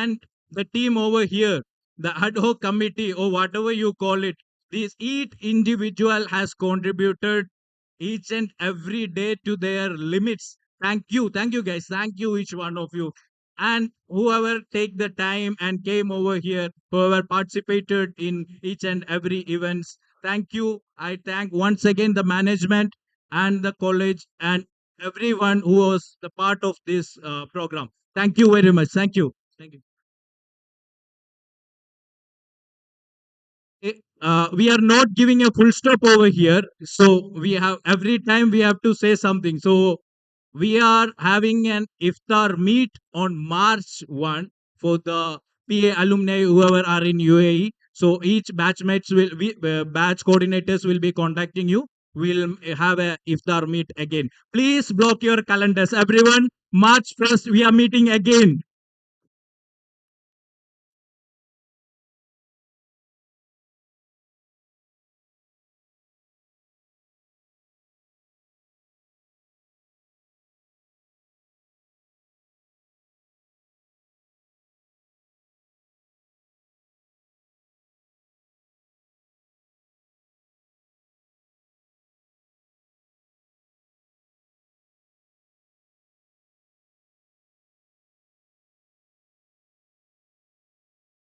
and the team over here, the ad hoc committee or whatever you call it. Each individual has contributed each and every day to their limits Thank you guys, thank you each one of you, and whoever take the time and came over here, whoever participated in each and every events. Thank you. I thank once again the management and the college and everyone who was the part of this program. Thank you very much. Thank you. Thank you. We are not giving a full stop over here, so we have every time we have to say something. So we are having an iftar meet on March 1 for the PA alumni whoever are in UAE. So each batchmates will be batch coordinators will be contacting you. We'll have a iftar meet again. Please block your calendars, everyone. March 1st we are meeting again.